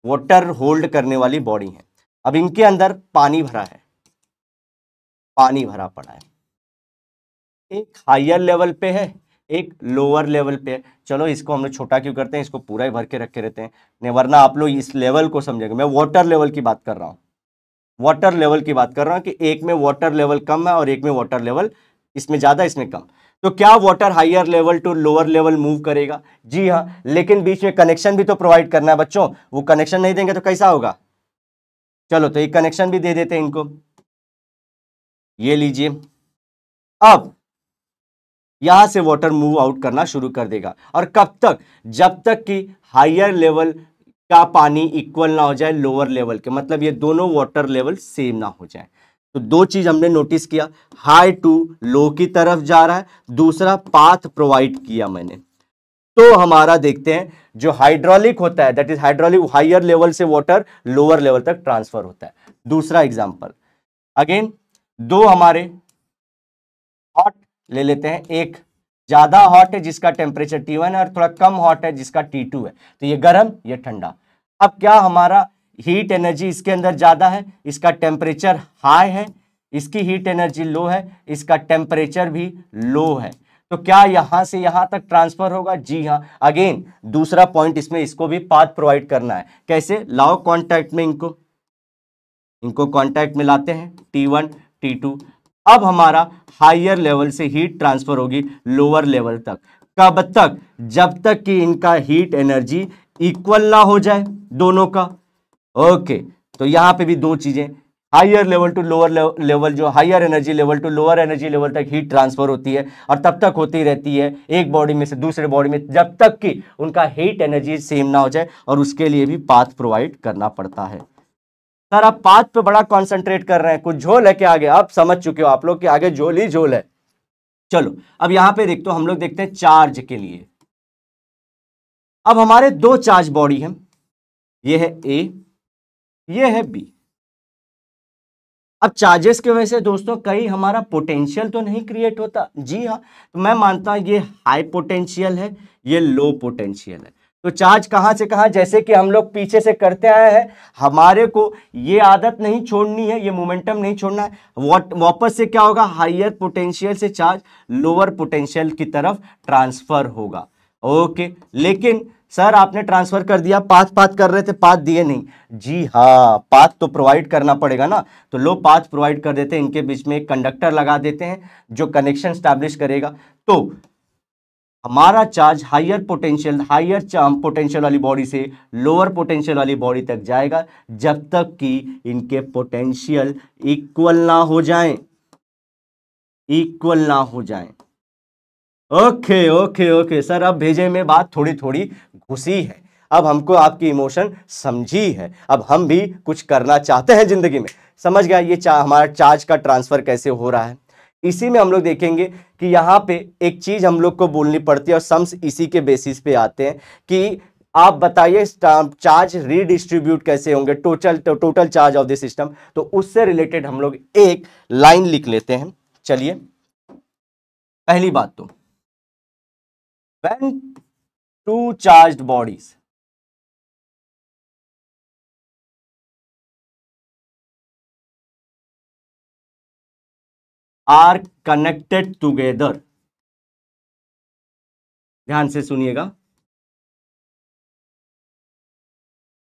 वाटर होल्ड करने वाली बॉडी है, अब इनके अंदर पानी भरा है, पानी भरा पड़ा है, एक हायर लेवल पे है एक लोअर लेवल पे है। चलो इसको हम लोग छोटा क्यों करते हैं, इसको पूरा ही भर के रखे रहते हैं, नहीं वरना आप लोग इस लेवल को समझेंगे। मैं वाटर लेवल की बात कर रहा हूँ, वाटर लेवल की बात कर रहा हूँ कि एक में वाटर लेवल कम है और एक में वाटर लेवल इसमें ज्यादा इसमें कम। तो क्या water higher level to lower level move करेगा? जी हाँ, लेकिन बीच में कनेक्शन भी तो प्रोवाइड करना है बच्चों, वो कनेक्शन नहीं देंगे तो कैसा होगा। चलो तो एक कनेक्शन भी दे देते हैं इनको, ये लीजिए, अब यहां से वाटर मूव आउट करना शुरू कर देगा, और कब तक? जब तक कि हायर लेवल का पानी इक्वल ना हो जाए लोअर लेवल के, मतलब ये दोनों वाटर लेवल सेम ना हो जाए। तो दो चीज हमने नोटिस किया, हाई टू लो की तरफ जा रहा है, दूसरा पाथ प्रोवाइड किया मैंने। तो हमारा देखते हैं जो हाइड्रोलिक होता है, that is hydraulic, higher level से वाटर लोअर लेवल तक ट्रांसफर होता है। दूसरा एग्जांपल, अगेन दो हमारे हॉट ले लेते हैं, एक ज्यादा हॉट है जिसका टेम्परेचर T1 है और थोड़ा कम हॉट है जिसका T2 है, तो ये गर्म ये ठंडा। अब क्या हमारा हीट एनर्जी इसके अंदर ज्यादा है, इसका टेम्परेचर हाई है, इसकी हीट एनर्जी लो है, इसका टेम्परेचर भी लो है, तो क्या यहां से यहां तक ट्रांसफर होगा? जी हां। अगेन दूसरा पॉइंट इसमें, इसको भी पाथ प्रोवाइड करना है। कैसे? लाओ कांटेक्ट में इनको कांटेक्ट में लाते हैं, T1 T2। अब हमारा हायर लेवल से हीट ट्रांसफर होगी लोअर लेवल तक। कब तक? जब तक कि इनका हीट एनर्जी इक्वल ना हो जाए दोनों का। ओके, तो यहां पे भी दो चीजें, higher level to lower level, जो higher energy level to lower energy level तक हीट ट्रांसफर होती है, और तब तक होती रहती है एक बॉडी में से दूसरे बॉडी में, जब तक कि उनका हीट एनर्जी सेम ना हो जाए, और उसके लिए भी पाथ प्रोवाइड करना पड़ता है। सर आप पाथ पे बड़ा कॉन्सेंट्रेट कर रहे हैं, कुछ झोल है क्या आगे? आप समझ चुके हो आप लोग कि आगे झोल ही झोल है। चलो अब यहां पे देखते हो, हम लोग देखते हैं चार्ज के लिए। अब हमारे दो चार्ज बॉडी हैं, ये है ए, ये है बी। अब चार्जेस की वजह से दोस्तों कहीं हमारा पोटेंशियल तो नहीं क्रिएट होता? जी हाँ, तो मैं मानता हूं ये हाई पोटेंशियल है, ये लो पोटेंशियल है। तो चार्ज कहां से कहां, जैसे कि हम लोग पीछे से करते आए हैं, हमारे को ये आदत नहीं छोड़नी है, ये मोमेंटम नहीं छोड़ना है। वापस से क्या होगा? हायर पोटेंशियल से चार्ज लोअर पोटेंशियल की तरफ ट्रांसफर होगा। ओके, लेकिन सर आपने ट्रांसफर कर दिया, पाथ कर रहे थे, पाथ दिए नहीं। जी हाँ, पाथ तो प्रोवाइड करना पड़ेगा ना, तो लो पाथ प्रोवाइड कर देते हैं, इनके बीच में एक कंडक्टर लगा देते हैं जो कनेक्शन स्टैब्लिश करेगा। तो हमारा चार्ज हायर पोटेंशियल वाली बॉडी से लोअर पोटेंशियल वाली बॉडी तक जाएगा, जब तक कि इनके पोटेंशियल इक्वल ना हो जाएं, इक्वल ना हो जाएं। ओके ओके ओके सर, अब भेजे में बात थोड़ी थोड़ी घुसी है, अब हमको आपकी इमोशन समझी है, अब हम भी कुछ करना चाहते हैं जिंदगी में। समझ गया ये हमारा चार्ज का ट्रांसफर कैसे हो रहा है। इसी में हम लोग देखेंगे कि यहाँ पे एक चीज हम लोग को बोलनी पड़ती है, और सम्स इसी के बेसिस पे आते हैं कि आप बताइए चार्ज रीडिस्ट्रीब्यूट कैसे होंगे, total charge of the system. तो उससे रिलेटेड हम लोग एक लाइन लिख लेते हैं। चलिए, पहली बात तो when two charged bodies are connected together, ध्यान से सुनिएगा,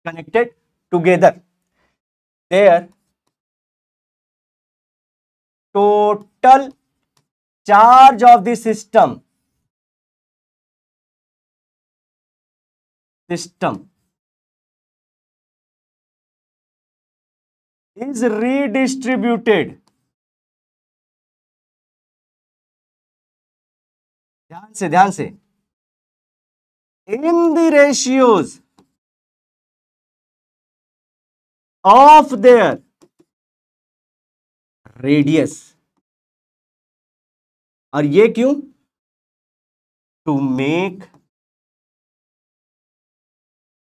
connected together, their total charge of the system is redistributed, ध्यान से in the ratios of their radius। और ये क्यों? To make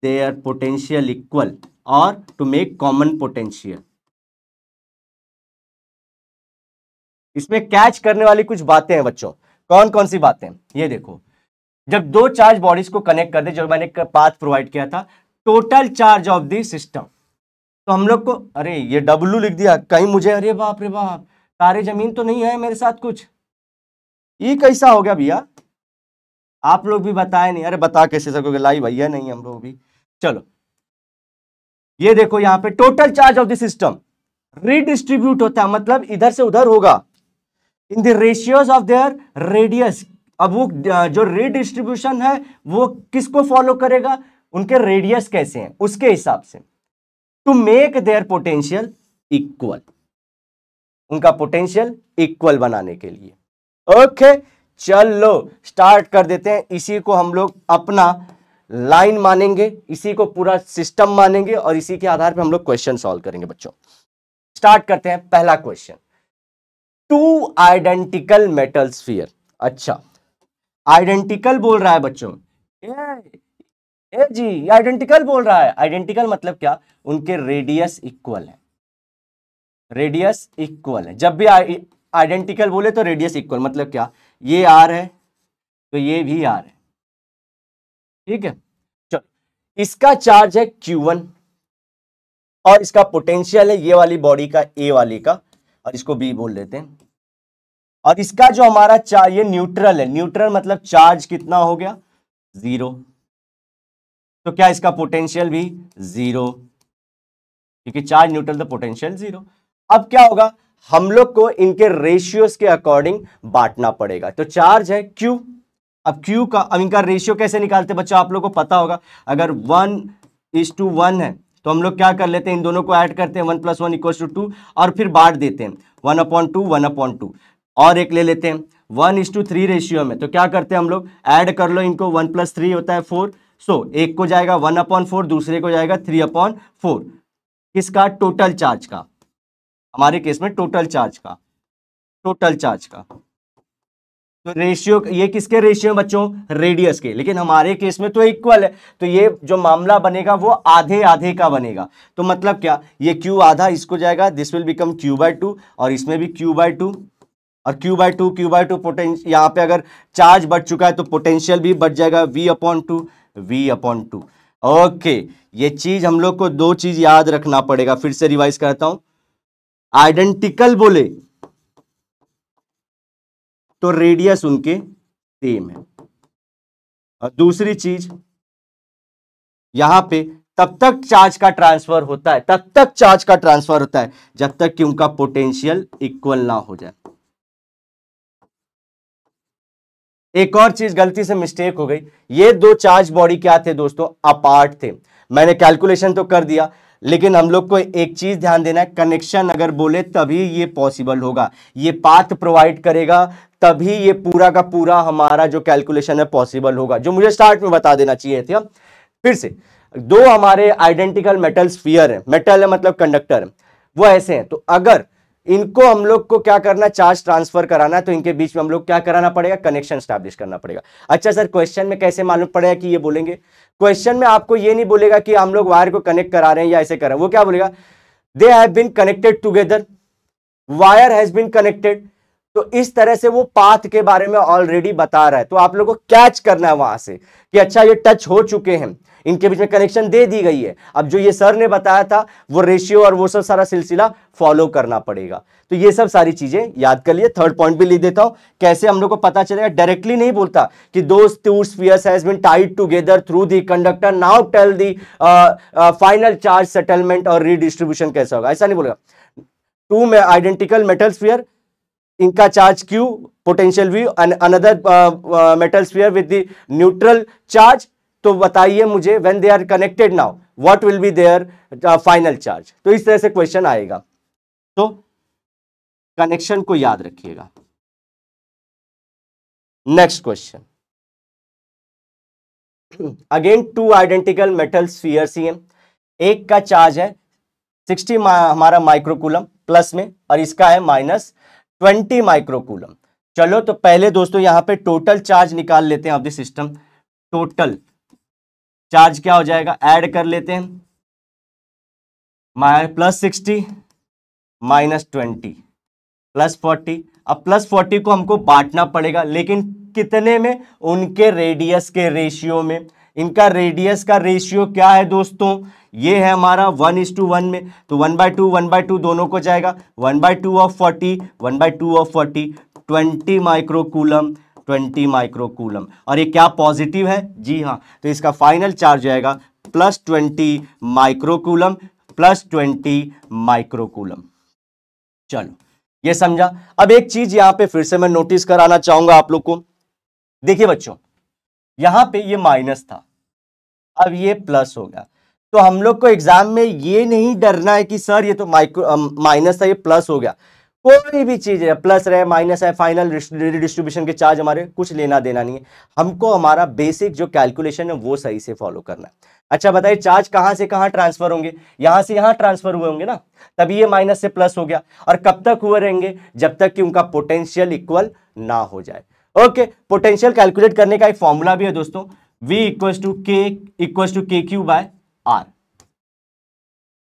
their potential equal और टू मेक कॉमन पोटेंशियल। इसमें कैच करने वाली कुछ बातें हैं बच्चों। कौन कौन सी बातें? ये देखो, जब दो चार्ज बॉडीज को कनेक्ट कर दे, जो मैंने पाथ प्रोवाइड किया था, total charge of the system, तो हम लोग को, अरे ये W लिख दिया कहीं मुझे, अरे बाप रे बाप, तारे जमीन तो नहीं है मेरे साथ कुछ, ये कैसा हो गया भैया? आप लोग भी बताए नहीं, अरे बता कैसे सकोगे, लाइव भैया नहीं हम लोग भी। चलो ये देखो, यहां पे total charge of the system redistribute होता है, मतलब इधर से उधर होगा, in the ratios of their radius. अब वो जो रीडिस्ट्रीब्यूशन है वो किसको फॉलो करेगा? उनके रेडियस कैसे हैं उसके हिसाब से, to make their potential equal, उनका पोटेंशियल इक्वल बनाने के लिए। ओके चलो स्टार्ट कर देते हैं। इसी को हम लोग अपना लाइन मानेंगे, इसी को पूरा सिस्टम मानेंगे और इसी के आधार पर हम लोग क्वेश्चन सॉल्व करेंगे बच्चों। स्टार्ट करते हैं पहला question. To identical metal sphere. अच्छा आइडेंटिकल बोल रहा है बच्चों, ए जी आइडेंटिकल बोल रहा है। आइडेंटिकल मतलब क्या, उनके रेडियस इक्वल है, रेडियस इक्वल है। जब भी आइडेंटिकल बोले तो रेडियस इक्वल मतलब क्या, ये आर है तो ये भी आर है, ठीक है। चलो इसका चार्ज है Q1 और इसका पोटेंशियल है ये वाली बॉडी का, ए वाली का, और इसको बी बोल लेते हैं। और इसका जो हमारा चार्ज, ये न्यूट्रल है, न्यूट्रल मतलब चार्ज कितना हो गया, 0। तो क्या इसका पोटेंशियल भी 0, क्योंकि चार्ज न्यूट्रल तो पोटेंशियल 0। अब क्या होगा, हम लोग को इनके रेशियोज के अकॉर्डिंग बांटना पड़ेगा। तो चार्ज है Q, अब Q का, अब इनका रेशियो कैसे निकालते बच्चों, आप लोग को पता होगा। अगर 1:1 है तो हम लोग क्या कर लेते हैं, इन दोनों को ऐड करते हैं, 1 + 1 = 2 और फिर बांट देते हैं 1/2 1/2। और एक ले लेते हैं 1:3 रेशियो में, तो क्या करते हैं हम लोग, ऐड कर लो इनको, 1 + 3 होता है 4। सो एक को जाएगा 1/4, दूसरे को जाएगा 3/4। किसका, टोटल चार्ज का, हमारे केस में टोटल चार्ज का, टोटल चार्ज का। तो रेशियो, ये किसके रेशियो में बच्चों, रेडियस के, लेकिन हमारे केस में तो इक्वल है, तो ये जो मामला बनेगा वो आधे आधे का बनेगा। तो मतलब क्या, ये Q आधा इसको जाएगा, दिस विल बिकम Q/2 और इसमें भी Q/2 और Q/2 पोटेंशियल, यहाँ पे अगर चार्ज बढ़ चुका है तो पोटेंशियल भी बढ़ जाएगा, V/2। ओके ये चीज हम लोग को दो चीज याद रखना पड़ेगा, फिर से रिवाइज करता हूं। आइडेंटिकल बोले तो रेडियस उनके सेम है, और दूसरी चीज यहां पे तब तक चार्ज का ट्रांसफर होता है, तब तक चार्ज का ट्रांसफर होता है जब तक कि उनका पोटेंशियल इक्वल ना हो जाए। एक और चीज गलती से मिस्टेक हो गई, ये दो चार्ज बॉडी क्या थे दोस्तों, अपार्ट थे। मैंने कैलकुलेशन तो कर दिया, लेकिन हम लोग को एक चीज ध्यान देना है, कनेक्शन अगर बोले तभी ये पॉसिबल होगा, ये पाथ प्रोवाइड करेगा तभी ये पूरा का पूरा हमारा जो कैलकुलेशन है पॉसिबल होगा, जो मुझे स्टार्ट में बता देना चाहिए था। फिर से दो हमारे आइडेंटिकल मेटल स्फीयर है, मेटल है मतलब कंडक्टर है, वो ऐसे हैं। तो अगर इनको हम लोग को क्या करना है, चार्ज ट्रांसफर कराना है, तो इनके बीच में हम लोग क्या कराना पड़ेगा, कनेक्शन स्टैब्लिश करना पड़ेगा। अच्छा सर क्वेश्चन में कैसे मालूम पड़ेगा कि ये बोलेंगे, क्वेश्चन में आपको ये नहीं बोलेगा कि हम लोग वायर को कनेक्ट करा रहे हैं या ऐसे कर रहे हैं, वो क्या बोलेगा, they have been connected together, wire has been connected. तो इस तरह से वो पाथ के बारे में ऑलरेडी बता रहा है, तो आप लोगों को कैच करना है वहां से कि अच्छा ये टच हो चुके हैं, इनके बीच में कनेक्शन दे दी गई है। अब जो ये सर ने बताया था वो रेशियो और वो सब सारा सिलसिला फॉलो करना पड़ेगा। तो ये सब सारी चीजें याद कर लिए। थर्ड पॉइंट भी लिख देता हूं, कैसे हम लोग को पता चलेगा, डायरेक्टली नहीं बोलता कि those two spheres has been tied together through the conductor, now tell the final charge settlement और रीडिस्ट्रीब्यूशन कैसा होगा, ऐसा नहीं बोलेगा। टू में आइडेंटिकल मेटल स्फीयर, इनका charge Q, potential V, another metal sphere with the neutral charge. तो बताइए मुझे when they are connected now what will be their final charge. तो इस तरह से क्वेश्चन आएगा, तो कनेक्शन को याद रखिएगा। Next question, again two identical metal spheres ही हैं, एक का चार्ज है 60 हमारा माइक्रोकूलम प्लस में, और इसका है -20 माइक्रोकूलम। चलो तो पहले दोस्तों यहां पे टोटल चार्ज निकाल लेते हैं of the system. Total charge क्या हो जाएगा, ऐड कर लेते हैं, +60 -20 +40। अब +40 को हमको बांटना पड़ेगा, लेकिन कितने में, उनके रेडियस के रेशियो में। इनका रेडियस का रेशियो क्या है दोस्तों, ये है हमारा 1:1 में, तो 1/2 दोनों को जाएगा, 1/2 ऑफ 40 1/2 ऑफ 40, 20 माइक्रोकूलम 20 माइक्रोकूलम। और ये क्या पॉजिटिव है, जी हाँ, तो इसका फाइनल चार्ज आएगा +20 माइक्रोकूलम +20 माइक्रोकूलम। चलो ये समझा। अब एक चीज यहां पे फिर से मैं नोटिस कराना चाहूंगा आप लोग को, देखिए बच्चों यहां पे ये माइनस था, अब ये प्लस हो गया। तो हम लोग को एग्जाम में ये नहीं डरना है कि सर ये तो माइनस था ये प्लस हो गया, कोई भी चीज है, प्लस रहे माइनस है, फाइनल डिस्ट्रीब्यूशन के चार्ज हमारे कुछ लेना देना नहीं है, हमको हमारा बेसिक जो कैलकुलेशन है वो सही से फॉलो करना है। अच्छा बताइए, चार्ज कहां से कहां ट्रांसफर होंगे? यहां से यहां ट्रांसफर हुए होंगे ना, तभी ये माइनस से प्लस हो गया। और कब तक हुए रहेंगे? जब तक कि उनका पोटेंशियल इक्वल ना हो जाए। ओके, पोटेंशियल कैलकुलेट करने का एक फॉर्मूला भी है दोस्तों, V इक्वल टू के क्यू बाय आर।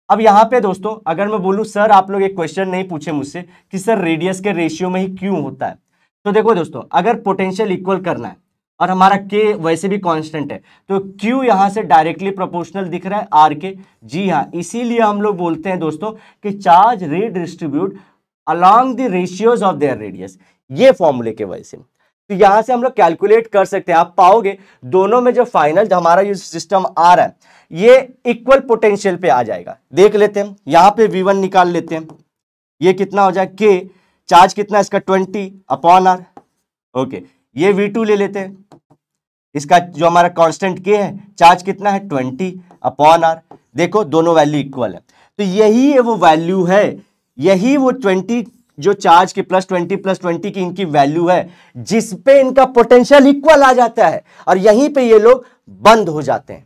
अब यहां पे दोस्तों अगर मैं बोलूं सर, आप लोग एक क्वेश्चन नहीं पूछे मुझसे कि सर रेडियस के रेशियो में ही क्यों होता है, तो देखो दोस्तों, अगर पोटेंशियल इक्वल करना है और हमारा के वैसे भी कांस्टेंट है, तो क्यू यहां से डायरेक्टली प्रोपोर्शनल दिख रहा है आर के। जी हाँ, इसीलिए हम लोग बोलते हैं दोस्तों कि charge redistribute along the ratios of their radius, ये फॉर्मूले के वजह से। तो यहां से हम लोग कैलकुलेट कर सकते हैं, आप पाओगे दोनों में जो फाइनल हमारा ये सिस्टम आ रहा है ये इक्वल पोटेंशियल पे आ जाएगा। देख लेते हैं, यहां पे V1 निकाल लेते हैं, ये कितना हो जाए के, चार्ज कितना इसका 20 अपॉन आर। ओके, ये V2 ले लेते हैं, इसका जो हमारा कांस्टेंट के है, चार्ज कितना है 20 अपॉन आर। देखो दोनों वैल्यू इक्वल है, तो यही है वो वैल्यू है, यही वो 20 जो चार्ज के प्लस 20 की इनकी वैल्यू है, जिसपे इनका पोटेंशियल इक्वल आ जाता है, और यहीं पे ये लोग बंद हो जाते हैं,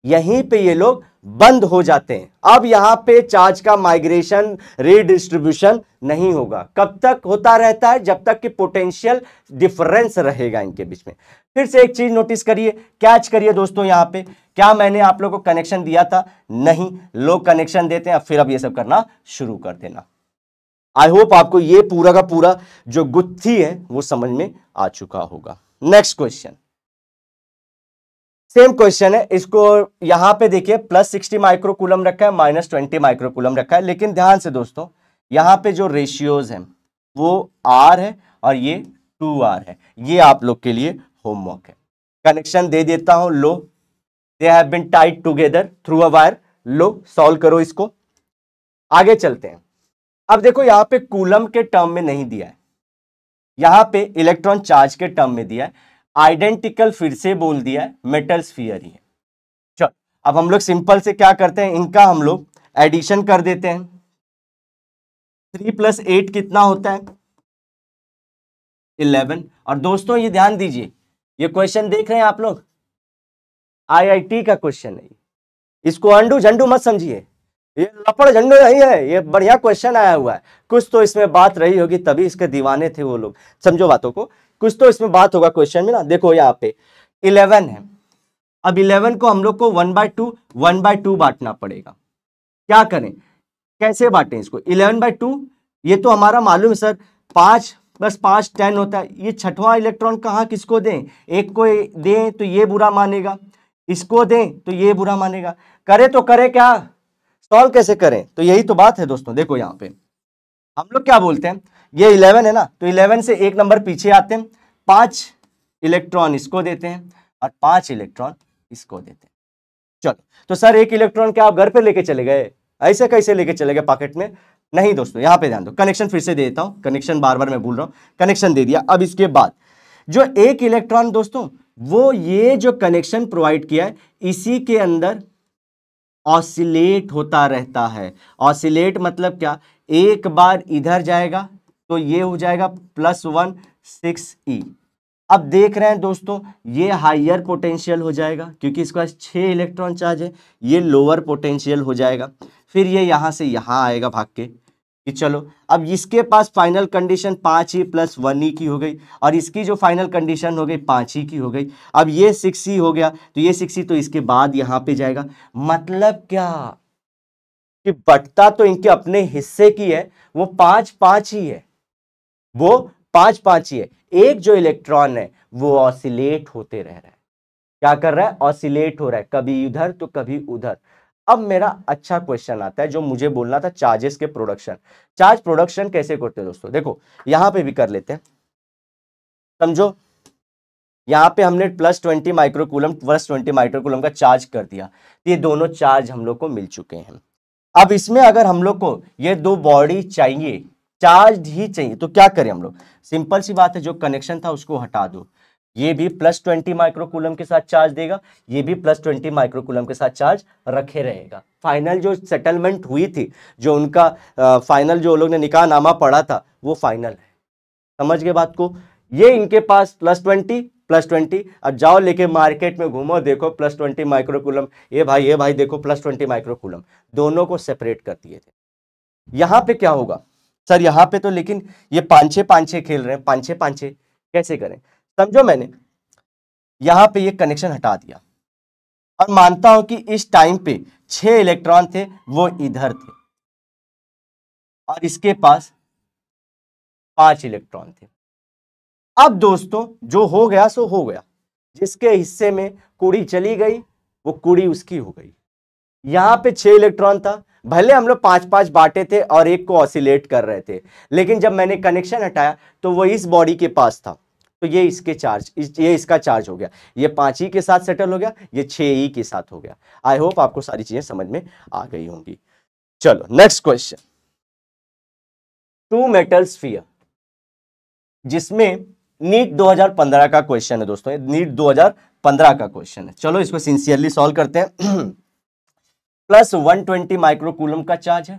यहीं पे ये लोग बंद हो जाते हैं। अब यहां पे चार्ज का माइग्रेशन रीडिस्ट्रीब्यूशन नहीं होगा। कब तक होता रहता है? जब तक कि पोटेंशियल डिफरेंस रहेगा इनके बीच में। फिर से एक चीज नोटिस करिए, कैच करिए दोस्तों, यहां पे क्या मैंने आप लोगों को कनेक्शन दिया था? नहीं, लोग कनेक्शन देते हैं, फिर अब ये सब करना शुरू कर देना। आई होप आपको ये पूरा का पूरा जो गुत्थी है वो समझ में आ चुका होगा। नेक्स्ट क्वेश्चन, सेम क्वेश्चन है, इसको यहां पे देखिए प्लस 60 माइक्रोकूलम रखा है, माइनस 20 माइक्रोकूलम रखा है, लेकिन ध्यान से दोस्तों यहां पे जो रेशियोज हैं वो R है और ये 2R है। ये आप लोग के लिए होमवर्क है। कनेक्शन दे देता हूं, लो, they have been tied together through a wire, लो सॉल्व करो इसको। आगे चलते हैं। अब देखो यहां पे कूलम के टर्म में नहीं दिया है, यहां पे इलेक्ट्रॉन चार्ज के टर्म में दिया है, आइडेंटिकल फिर से बोल दिया है, मेटल स्फीयर ही है। चलो अब हम लोग सिंपल से क्या करते हैं, इनका हम लोग एडिशन कर देते हैं। 3 + 8 कितना होता है? 11। और दोस्तों ये ध्यान दीजिए, ये क्वेश्चन देख रहे हैं आप लोग, IIT का क्वेश्चन है, इसको अंडू झंडू मत समझिए, ये लपड़ झंडू नहीं है, ये बढ़िया क्वेश्चन आया हुआ है। कुछ तो इसमें बात रही होगी, तभी इसके दीवाने थे वो लोग, समझो बातों को, कुछ तो इसमें बात होगा क्वेश्चन में ना। देखो यहाँ पे 11 है, अब 11 को हम लोग को 1/2 बांटना पड़ेगा। क्या करें, कैसे बांटें इसको? 11/2, ये तो हमारा मालूम है सर, 5 + 5 10 होता है। ये छठवां इलेक्ट्रॉन कहाँ किसको दें? एक को दें तो ये बुरा मानेगा, इसको दें तो ये बुरा मानेगा, करे तो करे क्या, सॉल्व कैसे करें? तो यही तो बात है दोस्तों। देखो यहाँ पे हम लोग क्या बोलते हैं, ये 11 है ना, तो 11 से एक नंबर पीछे आते हैं, 5 इलेक्ट्रॉन इसको देते हैं और 5 इलेक्ट्रॉन इसको देते हैं। चलो, तो सर एक इलेक्ट्रॉन क्या आप घर पे लेके चले गए? ऐसे कैसे लेके चले गए पॉकेट में? नहीं दोस्तों, यहां पे ध्यान दो, कनेक्शन फिर से दे देता हूं, कनेक्शन बार बार मैं भूल रहा हूं, कनेक्शन दे दिया। अब इसके बाद जो एक इलेक्ट्रॉन दोस्तों, वो ये जो कनेक्शन प्रोवाइड किया है, इसी के अंदर ऑसिलेट होता रहता है। ऑसिलेट मतलब क्या, एक बार इधर जाएगा तो ये हो जाएगा +1 6e। अब देख रहे हैं दोस्तों, ये हायर पोटेंशियल हो जाएगा क्योंकि इसके पास 6 इलेक्ट्रॉन चार्ज है, ये लोअर पोटेंशियल हो जाएगा। फिर ये यहां से यहां आएगा भाग के कि चलो, अब इसके पास फाइनल कंडीशन 5e + 1e की हो गई, और इसकी जो फाइनल कंडीशन हो गई 5e की हो गई। अब ये 6e हो गया, तो ये 6e तो इसके बाद यहां पे जाएगा। मतलब क्या कि बटता तो इनके अपने हिस्से की है, वो 5-5 ही है, वो 5-5 ही है। एक जो इलेक्ट्रॉन है वो ऑसिलेट होते रह रहा है। क्या कर रहा है? ऑसिलेट हो रहा है, कभी इधर तो कभी उधर। अब मेरा अच्छा क्वेश्चन आता है जो मुझे बोलना था, चार्जेस के प्रोडक्शन। चार्ज प्रोडक्शन कैसे करते हैं दोस्तों? देखो यहां पे भी कर लेते हैं, समझो, यहां पे हमने +20 माइक्रोकूलम का चार्ज कर दिया, ये दोनों चार्ज हम लोग को मिल चुके हैं। अब इसमें अगर हम लोग को ये दो बॉडी चाहिए, चार्ज ही चाहिए, तो क्या करें हम लोग? सिंपल सी बात है, जो कनेक्शन था उसको हटा दो, ये भी +20 माइक्रोकूलम के साथ चार्ज देगा, ये भी +20 माइक्रोकूलम के साथ चार्ज रखे रहेगा। फाइनल जो सेटलमेंट हुई थी, जो उनका फाइनल जो लोग ने निकाहनामा पढ़ा था, वो फाइनल है। समझ गए बात को? ये इनके पास +20 अब जाओ लेके मार्केट में घूमो, देखो +20 माइक्रोकूलम, ये भाई देखो +20 माइक्रोकूलम, दोनों को सेपरेट कर दिए थे। यहां पे क्या होगा सर? यहां पे तो लेकिन ये 5-6 खेल रहे हैं, 5-6 कैसे करें? समझो, मैंने यहां पे ये कनेक्शन हटा दिया और मानता हूं कि इस टाइम पे 6 इलेक्ट्रॉन थे, वो इधर थे, और इसके पास 5 इलेक्ट्रॉन थे। अब दोस्तों जो हो गया सो हो गया, जिसके हिस्से में कुड़ी चली गई वो कुड़ी उसकी हो गई। यहां पे 6 इलेक्ट्रॉन था, भले हम लोग 5-5 बांटे थे और एक को ऑसिलेट कर रहे थे, लेकिन जब मैंने कनेक्शन हटाया तो वो इस बॉडी के पास था, तो ये इसके चार्ज, ये इसका चार्ज हो गया, ये 5 ही के साथ सेटल हो गया, ये 6 ही के साथ हो गया। आई होप आपको सारी चीजें समझ में आ गई होंगी। चलो नेक्स्ट क्वेश्चन, 2 मेटल स्फीयर, जिसमें नीट 2015 का क्वेश्चन है दोस्तों, नीट 2015 का क्वेश्चन है। चलो इसको सिंसियरली सॉल्व करते हैं। +120 माइक्रोकूलम का चार्ज है,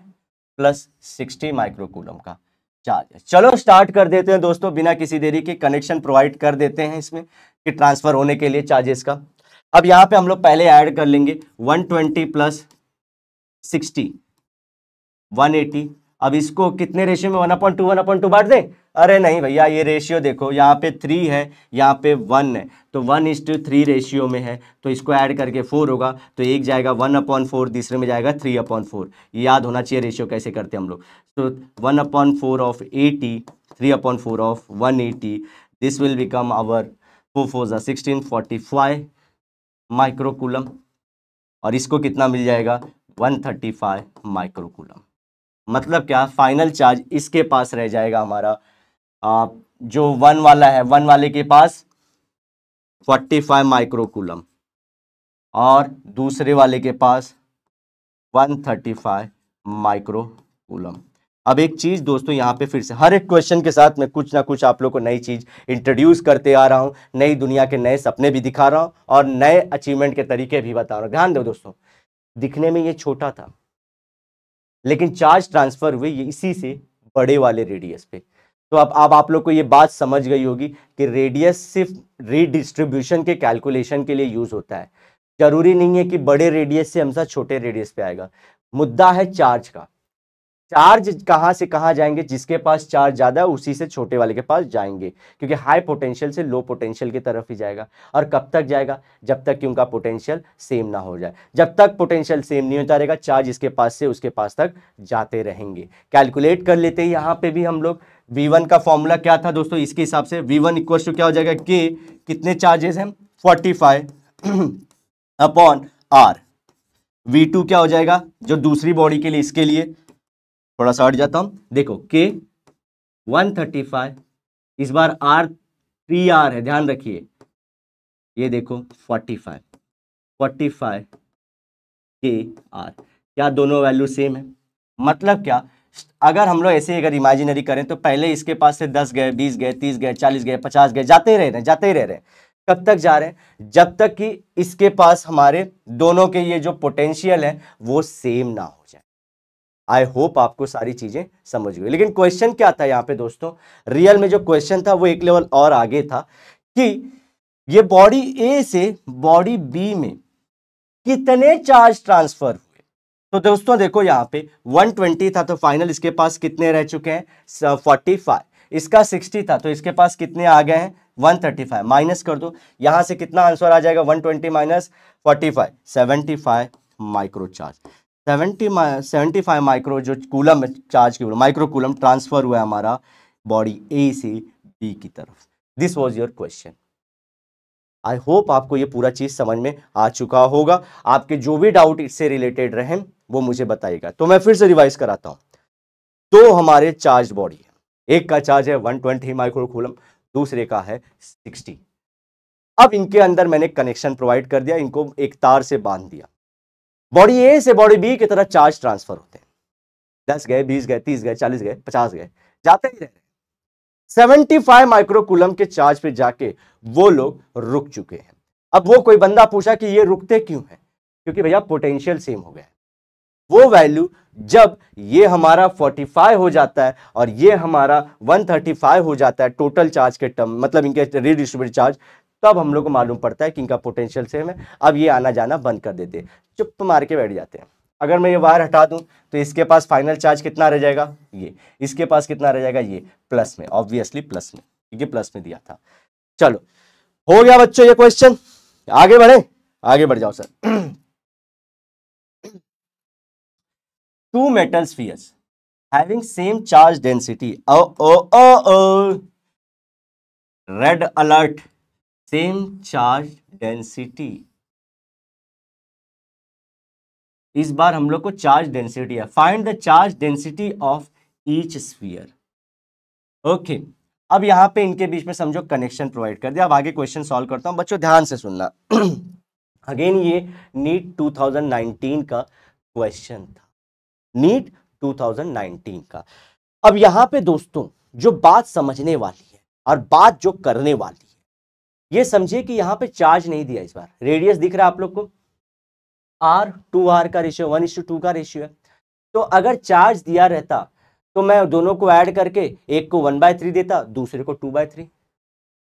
+60 माइक्रोकूलम का चार्ज है। चलो स्टार्ट कर देते हैं दोस्तों, बिना किसी देरी के कनेक्शन प्रोवाइड कर देते हैं इसमें कि ट्रांसफर होने के लिए चार्जेस का। अब यहां पे हम लोग पहले ऐड कर लेंगे 120 + 60 180। अब इसको कितने रेशियो में 1/2 बांट दें? अरे नहीं भैया, ये रेशियो देखो, यहाँ पे 3 है, यहाँ पे 1 है, तो 1:3 रेशियो में है, तो इसको ऐड करके 4 होगा, तो एक जाएगा 1/4, दूसरे में जाएगा 3/4। याद होना चाहिए रेशियो कैसे करते हैं हम लोग। तो 1/4 of 80, 3/4 of 180, this will become our 4 4 16 45 microcoulomb, और इसको कितना मिल जाएगा? 135 माइक्रोकूलम। मतलब क्या? फाइनल चार्ज इसके पास रह जाएगा हमारा, जो 1 वाला है, 1 वाले के पास 45 माइक्रोकूलम, और दूसरे वाले के पास 135 माइक्रोकूलम। अब एक चीज दोस्तों, यहाँ पे फिर से हर एक क्वेश्चन के साथ मैं कुछ ना कुछ आप लोग को नई चीज इंट्रोड्यूस करते आ रहा हूँ, नई दुनिया के नए सपने भी दिखा रहा हूँ और नए अचीवमेंट के तरीके भी बता रहा हूँ। ध्यान दो दोस्तों, दिखने में ये छोटा था, लेकिन चार्ज ट्रांसफर हुई इसी से बड़े वाले रेडियस पे। तो अब आप लोग को ये बात समझ गई होगी कि रेडियस सिर्फ रीडिस्ट्रीब्यूशन के कैलकुलेशन के लिए यूज होता है, जरूरी नहीं है कि बड़े रेडियस से हमेशा छोटे रेडियस पे आएगा। मुद्दा है चार्ज का, चार्ज कहां से कहां जाएंगे, जिसके पास चार्ज ज्यादा है उसी से छोटे वाले के पास जाएंगे, क्योंकि हाई पोटेंशियल से लो पोटेंशियल की तरफ ही जाएगा। और कब तक जाएगा? जब तक कि उनका पोटेंशियल सेम ना हो जाए। जब तक पोटेंशियल सेम नहीं होता रहेगा, चार्ज इसके पास से उसके पास तक जाते रहेंगे। कैलकुलेट कर लेते हैं यहां पे भी हम लोग। V1 का फॉर्मूला क्या था दोस्तों? इसके हिसाब से V1 इक्वल टू क्या हो जाएगा? K, कितने चार्जेस हैं? 45 अपॉन R। V2 क्या हो जाएगा जो दूसरी बॉडी के लिए, इसके लिए थोड़ा सा हट जाता हूं, देखो K 135, इस बार R 3R है, ध्यान रखिए, ये देखो 45 KR। क्या दोनों वैल्यू सेम है? मतलब क्या, अगर हम लोग ऐसे अगर इमेजिनरी करें तो पहले इसके पास से 10 गए, 20 गए, 30 गए, 40 गए, 50 गए, जाते ही रह रहे हैं। कब तक जा रहे हैं? जब तक कि इसके पास हमारे दोनों के ये जो पोटेंशियल है वो सेम ना हो जाए। आई होप आपको सारी चीजें समझ गई। लेकिन क्वेश्चन क्या था यहाँ पे दोस्तों? रियल में जो क्वेश्चन था वो एक लेवल और आगे था कि ये बॉडी ए से बॉडी बी में कितने चार्ज ट्रांसफर हुए। तो दोस्तों देखो यहाँ पे 120 था, तो फाइनल इसके पास कितने रह चुके हैं? 45। इसका 60 था, तो इसके पास कितने आ गए हैं? 135। माइनस कर दो, यहां से कितना आंसर आ जाएगा? 120 माइनस 45, 75 माइक्रो चार्ज। 75 माइक्रो जो कूलम चार्ज की माइक्रो कूलम ट्रांसफर हुआ है हमारा बॉडी ए से बी की तरफ। This was your question. I hope आपको ये पूरा चीज समझ में आ चुका होगा। आपके जो भी डाउट इससे रिलेटेड रहे वो मुझे बताइएगा। तो मैं फिर से रिवाइज कराता हूं। तो हमारे चार्ज बॉडी है, एक का चार्ज है 120 माइक्रोकूलम, दूसरे का है 60। अब इनके अंदर मैंने कनेक्शन प्रोवाइड कर दिया, इनको एक तार से बांध दिया। बॉडी ए से बॉडी बी की तरह चार्ज ट्रांसफर होते हैं, 10 गए, 20 गए, 30 गए, 40 गए, 50 गए, जाते ही रह रहे। 75 माइक्रोकूलम के चार्ज पे जाके वो लोग रुक चुके हैं। अब वो कोई बंदा पूछा कि ये रुकते क्यों हैं, क्योंकि भैया पोटेंशियल सेम हो गया है। वो वैल्यू जब ये हमारा 45 हो जाता है और ये हमारा 135 हो जाता है टोटल चार्ज के टर्म, मतलब इनके रीडिस्ट्रीब्यूटेड चार्ज, तब हम लोग को मालूम पड़ता है कि इनका पोटेंशियल सेम है। अब ये आना जाना बंद कर देते हैं, चुप मार के बैठ जाते हैं। अगर मैं ये वायर हटा दूं तो इसके पास फाइनल चार्ज कितना रह जाएगा, ये, इसके पास कितना रह जाएगा, ये, प्लस में, ऑब्वियसली प्लस में, क्योंकि प्लस में दिया था। चलो हो गया बच्चों ये क्वेश्चन, आगे बढ़े, आगे बढ़ जाओ sir. Two metal spheres having same charge density. Red alert. Same charge density. इस बार हम लोग को चार्ज डेंसिटी है। Find the charge density of each sphere. Okay, अब यहां पे इनके बीच में समझो कनेक्शन प्रोवाइड कर दिया। अब आगे क्वेश्चन सॉल्व करता हूं, बच्चों ध्यान से सुनना। अगेन ये नीट 2019 का क्वेश्चन था, नीट 2019 का। अब यहां पे दोस्तों जो बात समझने वाली है और बात जो करने वाली है, ये समझिए कि यहां पे चार्ज नहीं दिया इस बार। रेडियस दिख रहा है आप लोग को, R 2R का रेशियो 1:2 का रेशियो है। तो अगर चार्ज दिया रहता तो मैं दोनों को ऐड करके एक को 1/3 देता, दूसरे को 2/3।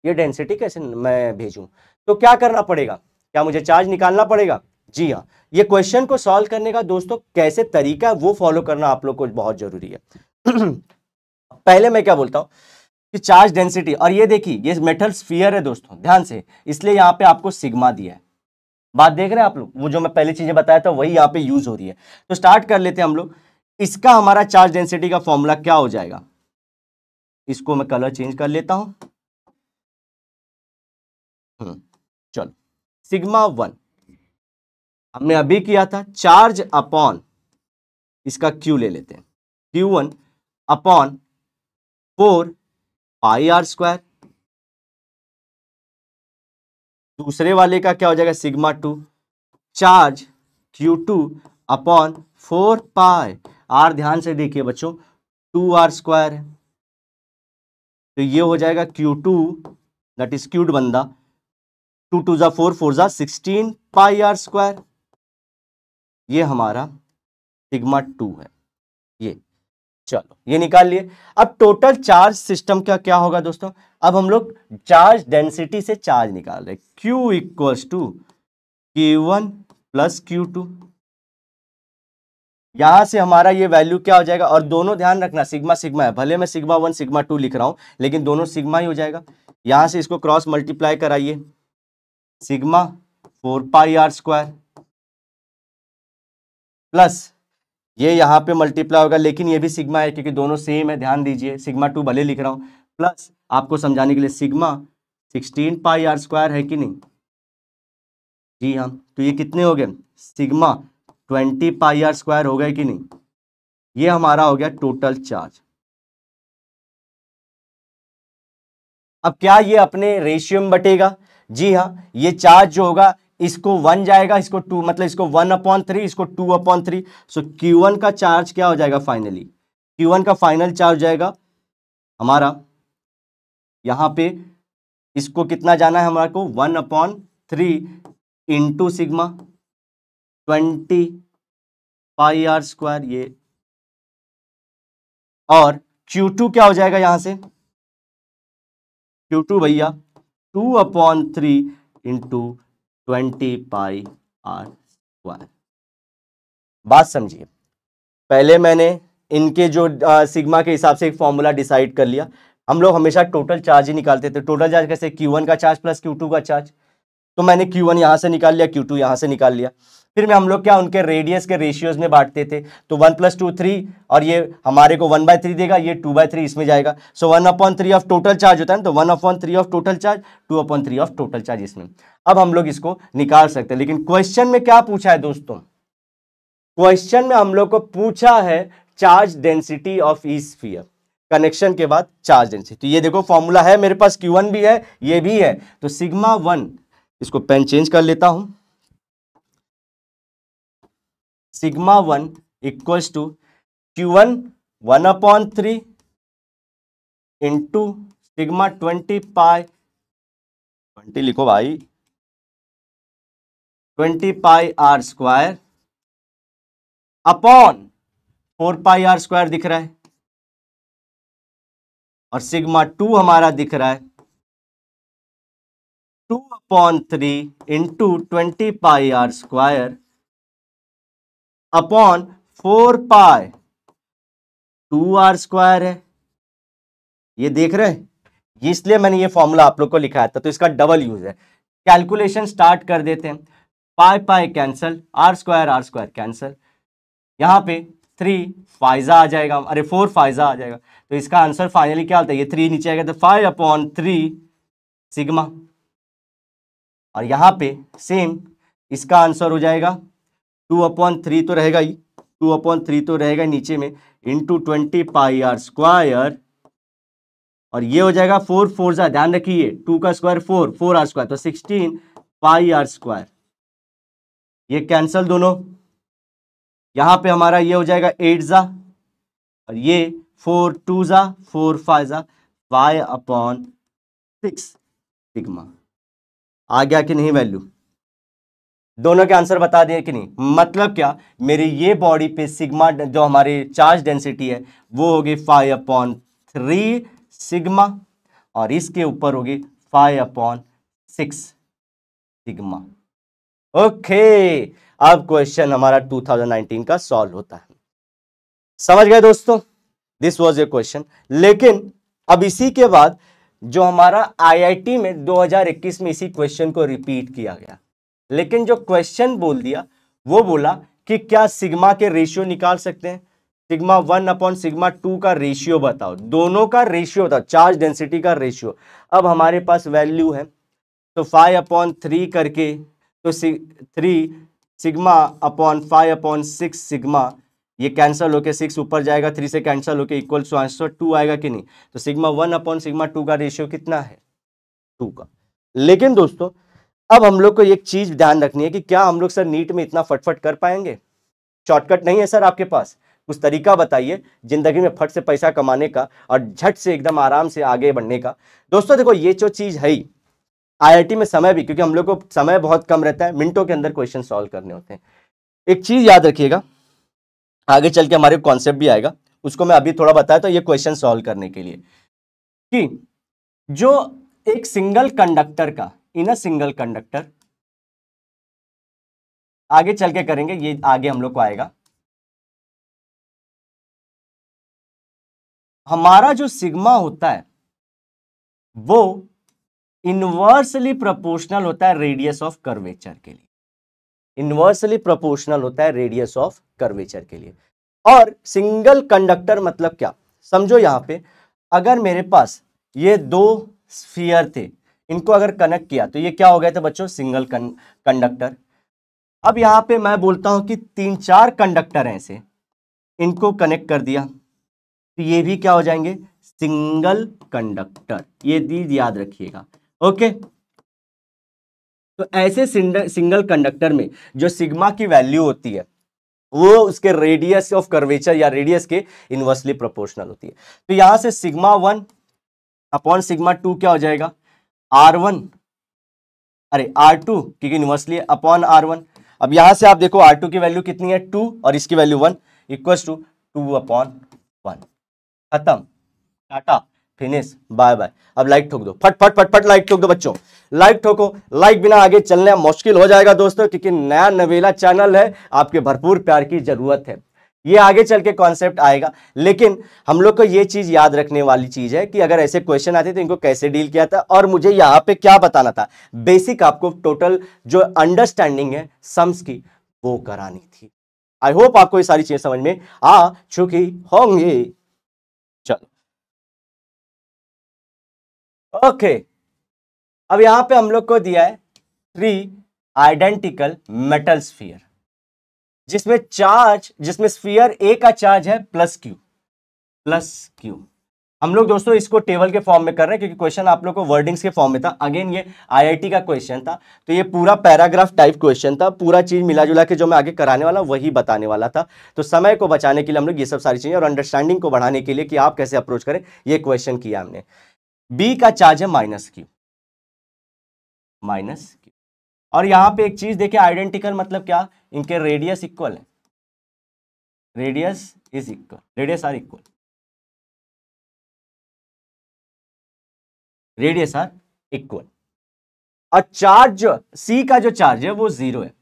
ये डेंसिटी कैसे मैं भेजूं? तो क्या करना पड़ेगा, क्या मुझे चार्ज निकालना पड़ेगा? जी हाँ, ये क्वेश्चन को सॉल्व करने का दोस्तों कैसे तरीका है वो फॉलो करना आप लोग को बहुत जरूरी है। पहले मैं क्या बोलता हूं कि चार्ज डेंसिटी, और ये देखिए ये मेटल स्फीयर है दोस्तों, ध्यान से, इसलिए यहां पे आपको सिग्मा दिया है। बात देख रहे हैं आप लोग, वो जो मैं पहले चीजें बताया था वही यहां पे यूज हो रही है। तो स्टार्ट कर लेते हैं हम लोग। इसका हमारा चार्ज डेंसिटी का फॉर्मूला क्या हो जाएगा, इसको मैं कलर चेंज कर लेता हूं। चलो, सिग्मा 1 हमने अभी किया था, चार्ज अपॉन इसका Q ले लेते हैं, Q1 अपॉन 4πr²। दूसरे वाले का क्या हो जाएगा, sigma 2 charge Q2 upon 4π, R ध्यान से देखिए बच्चों 2r² है, तो ये हो जाएगा Q2 दैट इज क्यूड बंदा, 2 2 जा 4 4 जा 16πr²। ये हमारा सिग्मा 2 है, ये, चलो ये निकाल लिए। अब टोटल चार्ज सिस्टम का क्या होगा दोस्तों, अब हम लोग चार्ज डेंसिटी से चार्ज निकाल रहे हैं। Q equals to Q1 plus Q2, यहां से हमारा ये वैल्यू क्या हो जाएगा, और दोनों ध्यान रखना सिग्मा सिग्मा है, भले मैं सिग्मा 1 सिग्मा 2 लिख रहा हूं लेकिन दोनों सिग्मा ही हो जाएगा। यहां से इसको क्रॉस मल्टीप्लाई कराइए, सिग्मा 4πr² प्लस ये यहां पे मल्टीप्लाई होगा, लेकिन ये भी सिग्मा है क्योंकि दोनों सेम है, ध्यान दीजिए, सिग्मा 2 भले लिख रहा हूं, प्लस आपको समझाने के लिए सिग्मा 16πr² है कि नहीं, जी हाँ, तो ये कितने हो गए, सिग्मा 20πr² हो गए कि नहीं। ये हमारा हो गया टोटल चार्ज। अब क्या ये अपने रेशियो में बटेगा, जी हाँ, ये चार्ज जो होगा इसको 1 जाएगा, इसको 2, मतलब इसको 1/3, इसको 2/3। सो Q1 का चार्ज क्या हो जाएगा फाइनली, Q1 का फाइनल चार्ज जाएगा हमारा, यहां पे इसको कितना जाना है हमारे को, 1/3 इंटू सिग्मा 20πr², ये, और Q2 क्या हो जाएगा यहां से, Q2 भैया 2/3 इंटू 20πr²। बात समझिए, पहले मैंने इनके जो सिग्मा के हिसाब से एक फॉर्मूला डिसाइड कर लिया। हम लोग हमेशा टोटल चार्ज ही निकालते थे। टोटल चार्ज कैसे, Q1 का चार्ज प्लस Q2 का चार्ज, तो मैंने Q1 यहां से निकाल लिया, Q2 यहां से निकाल लिया। फिर में हम लोग क्या उनके रेडियस के रेशियोज में बांटते थे, तो 1 + 2 3, और ये हमारे को 1/3 देगा, ये 2/3 इसमें जाएगा। सो 1/3 ऑफ टोटल चार्ज होता है ना, तो 1/3 of total charge, 2/3 of total charge इसमें। अब हम लोग इसको निकाल सकते हैं, लेकिन क्वेश्चन में क्या पूछा है दोस्तों, क्वेश्चन में हम लोग को पूछा है charge density of each sphere, connection के बाद चार्ज डेंसिटी। तो ये देखो फॉर्मूला है मेरे पास, Q1 भी है, ये भी है, तो सिग्मा 1, इसको पेन चेंज कर लेता हूं, sigma 1 equals to Q1 1/3 into sigma 20 pi, 20 लिखो भाई, 20 pi r square upon 4 pi r square दिख रहा है, और सिग्मा 2 हमारा दिख रहा है 2/3 into 20 pi r square upon 4 pi 2 r square है। ये देख रहे हैं, इसलिए मैंने ये फॉर्मूला आप लोग को लिखाया था, तो इसका डबल यूज है। कैलकुलेशन स्टार्ट कर देते हैं। Pi pi cancel, r square cancel, यहां पे 3 फाइजा आ जाएगा, अरे 4 फाइजा आ जाएगा, तो इसका आंसर फाइनली क्या होता है, ये 3 नीचे आएगा तो 5/3 सिग्मा, और यहां पे सेम इसका आंसर हो जाएगा 2/3 तो रहेगा ही, 2/3 तो रहेगा नीचे में, इंटू 20 पाई आर स्क्वायर, और ये हो जाएगा 4 4 जा, ध्यान रखिए 2 का स्क्वायर 4, 4 आर स्क्वायर, तो 16 पाई आर स्क्वायर, ये कैंसल दोनों, यहां पे हमारा ये हो जाएगा 8 जा, और ये 4 2 जा 4 5 जा, 5/6 सिग्मा। आ गया कि नहीं वैल्यू, दोनों के आंसर बता दिए कि नहीं। मतलब क्या, मेरे ये बॉडी पे सिग्मा जो हमारे चार्ज डेंसिटी है वो होगी 5/3 सिग्मा, और इसके ऊपर होगी 5/6 सिग्मा। ओके, अब क्वेश्चन हमारा 2019 का सॉल्व होता है। समझ गए दोस्तों, दिस वाज ए क्वेश्चन। लेकिन अब इसी के बाद जो हमारा आईआईटी में 2021 में इसी क्वेश्चन को रिपीट किया गया, लेकिन जो क्वेश्चन बोल दिया वो बोला कि क्या सिग्मा के रेशियो निकाल सकते हैं, सिग्मा 1/सिग्मा 2 का रेशियो बताओ, दोनों का रेशियो बताओ, चार्ज डेंसिटी का रेशियो। अब हमारे पास वैल्यू है तो 5/3 करके, तो 3 सिग्मा अपॉन 5/6 सिग्मा, ये कैंसल होके 6 ऊपर जाएगा, 3 से कैंसल होके इक्वल टू आंसर 2 आएगा कि नहीं। तो सिग्मा 1/सिग्मा 2 का रेशियो कितना है, 2 का। लेकिन दोस्तों अब हम लोग को एक चीज ध्यान रखनी है कि क्या हम लोग सर नीट में इतना फटफट कर पाएंगे, शॉर्टकट नहीं है सर आपके पास, कुछ तरीका बताइए जिंदगी में फट से पैसा कमाने का और झट से एकदम आराम से आगे बढ़ने का। दोस्तों देखो ये जो चीज है आईआईटी में समय भी, क्योंकि हम लोग को समय बहुत कम रहता है, मिनटों के अंदर क्वेश्चन सॉल्व करने होते हैं। एक चीज याद रखिएगा, आगे चल के हमारे कॉन्सेप्ट भी आएगा, उसको मैं अभी थोड़ा बताया तो ये क्वेश्चन सॉल्व करने के लिए, कि जो एक सिंगल कंडक्टर का, इन अ सिंगल कंडक्टर, आगे चल के करेंगे, ये आगे हम लोग को आएगा, हमारा जो सिग्मा होता है वो इनवर्सली प्रोपोर्शनल होता है रेडियस ऑफ कर्वेचर के लिए, इनवर्सली प्रोपोर्शनल होता है रेडियस ऑफ कर्वेचर के लिए। और सिंगल कंडक्टर मतलब क्या, समझो यहां पे अगर मेरे पास ये 2 स्फीयर थे, इनको अगर कनेक्ट किया तो ये क्या हो गया था बच्चों, सिंगल कंडक्टर। अब यहां पे मैं बोलता हूं कि 3-4 कंडक्टर हैं ऐसे, इनको कनेक्ट कर दिया तो ये भी क्या हो जाएंगे, सिंगल कंडक्टर, ये चीज याद रखिएगा। ओके, तो ऐसे सिंगल कंडक्टर में जो सिग्मा की वैल्यू होती है वो उसके रेडियस ऑफ कर्वेचर या रेडियस के इनवर्सली प्रोपोर्शनल होती है। तो यहां से सिग्मा 1/सिग्मा 2 क्या हो जाएगा, R1, अरे R2, क्योंकि इनवर्सली अपॉन R1। अब यहां से आप देखो R2 की वैल्यू कितनी है 2 और इसकी वैल्यू 1, इक्वल टू 2/1। खत्म, टाटा, फिनिश, बाय बाय। अब लाइक ठोक दो, फट फट फट फट लाइक ठोक दो बच्चों, लाइक ठोको, लाइक बिना आगे चलने मुश्किल हो जाएगा दोस्तों, क्योंकि नया नवेला चैनल है, आपके भरपूर प्यार की जरूरत है। ये आगे चल के कॉन्सेप्ट आएगा, लेकिन हम लोग को ये चीज याद रखने वाली चीज है कि अगर ऐसे क्वेश्चन आते तो इनको कैसे डील किया था, और मुझे यहां पे क्या बताना था, बेसिक आपको टोटल जो अंडरस्टैंडिंग है सम्स की वो करानी थी। आई होप आपको ये सारी चीजें समझ में आ चुकी होंगी। चलो ओके, अब यहां पे हम लोग को दिया है 3 आइडेंटिकल मेटल स्फीयर, जिसमें स्फीयर ए का चार्ज है +Q, हम लोग दोस्तों इसको टेबल के फॉर्म में कर रहे हैं क्योंकि क्वेश्चन आप लोग को वर्डिंग्स के फॉर्म में था। अगेन ये आईआईटी का क्वेश्चन था, तो ये पूरा पैराग्राफ टाइप क्वेश्चन था, पूरा चीज मिला जुला के जो मैं आगे कराने वाला वही बताने वाला था। तो समय को बचाने के लिए हम लोग ये सब सारी चीजें और अंडरस्टैंडिंग को बढ़ाने के लिए कि आप कैसे अप्रोच करें ये क्वेश्चन किया हमने। बी का चार्ज है -q, और यहां पे एक चीज देखिए आइडेंटिकल मतलब क्या, इनके रेडियस इक्वल है, radius is equal, radius are equal, radius are equal. और चार्ज सी का जो चार्ज है वो 0 है।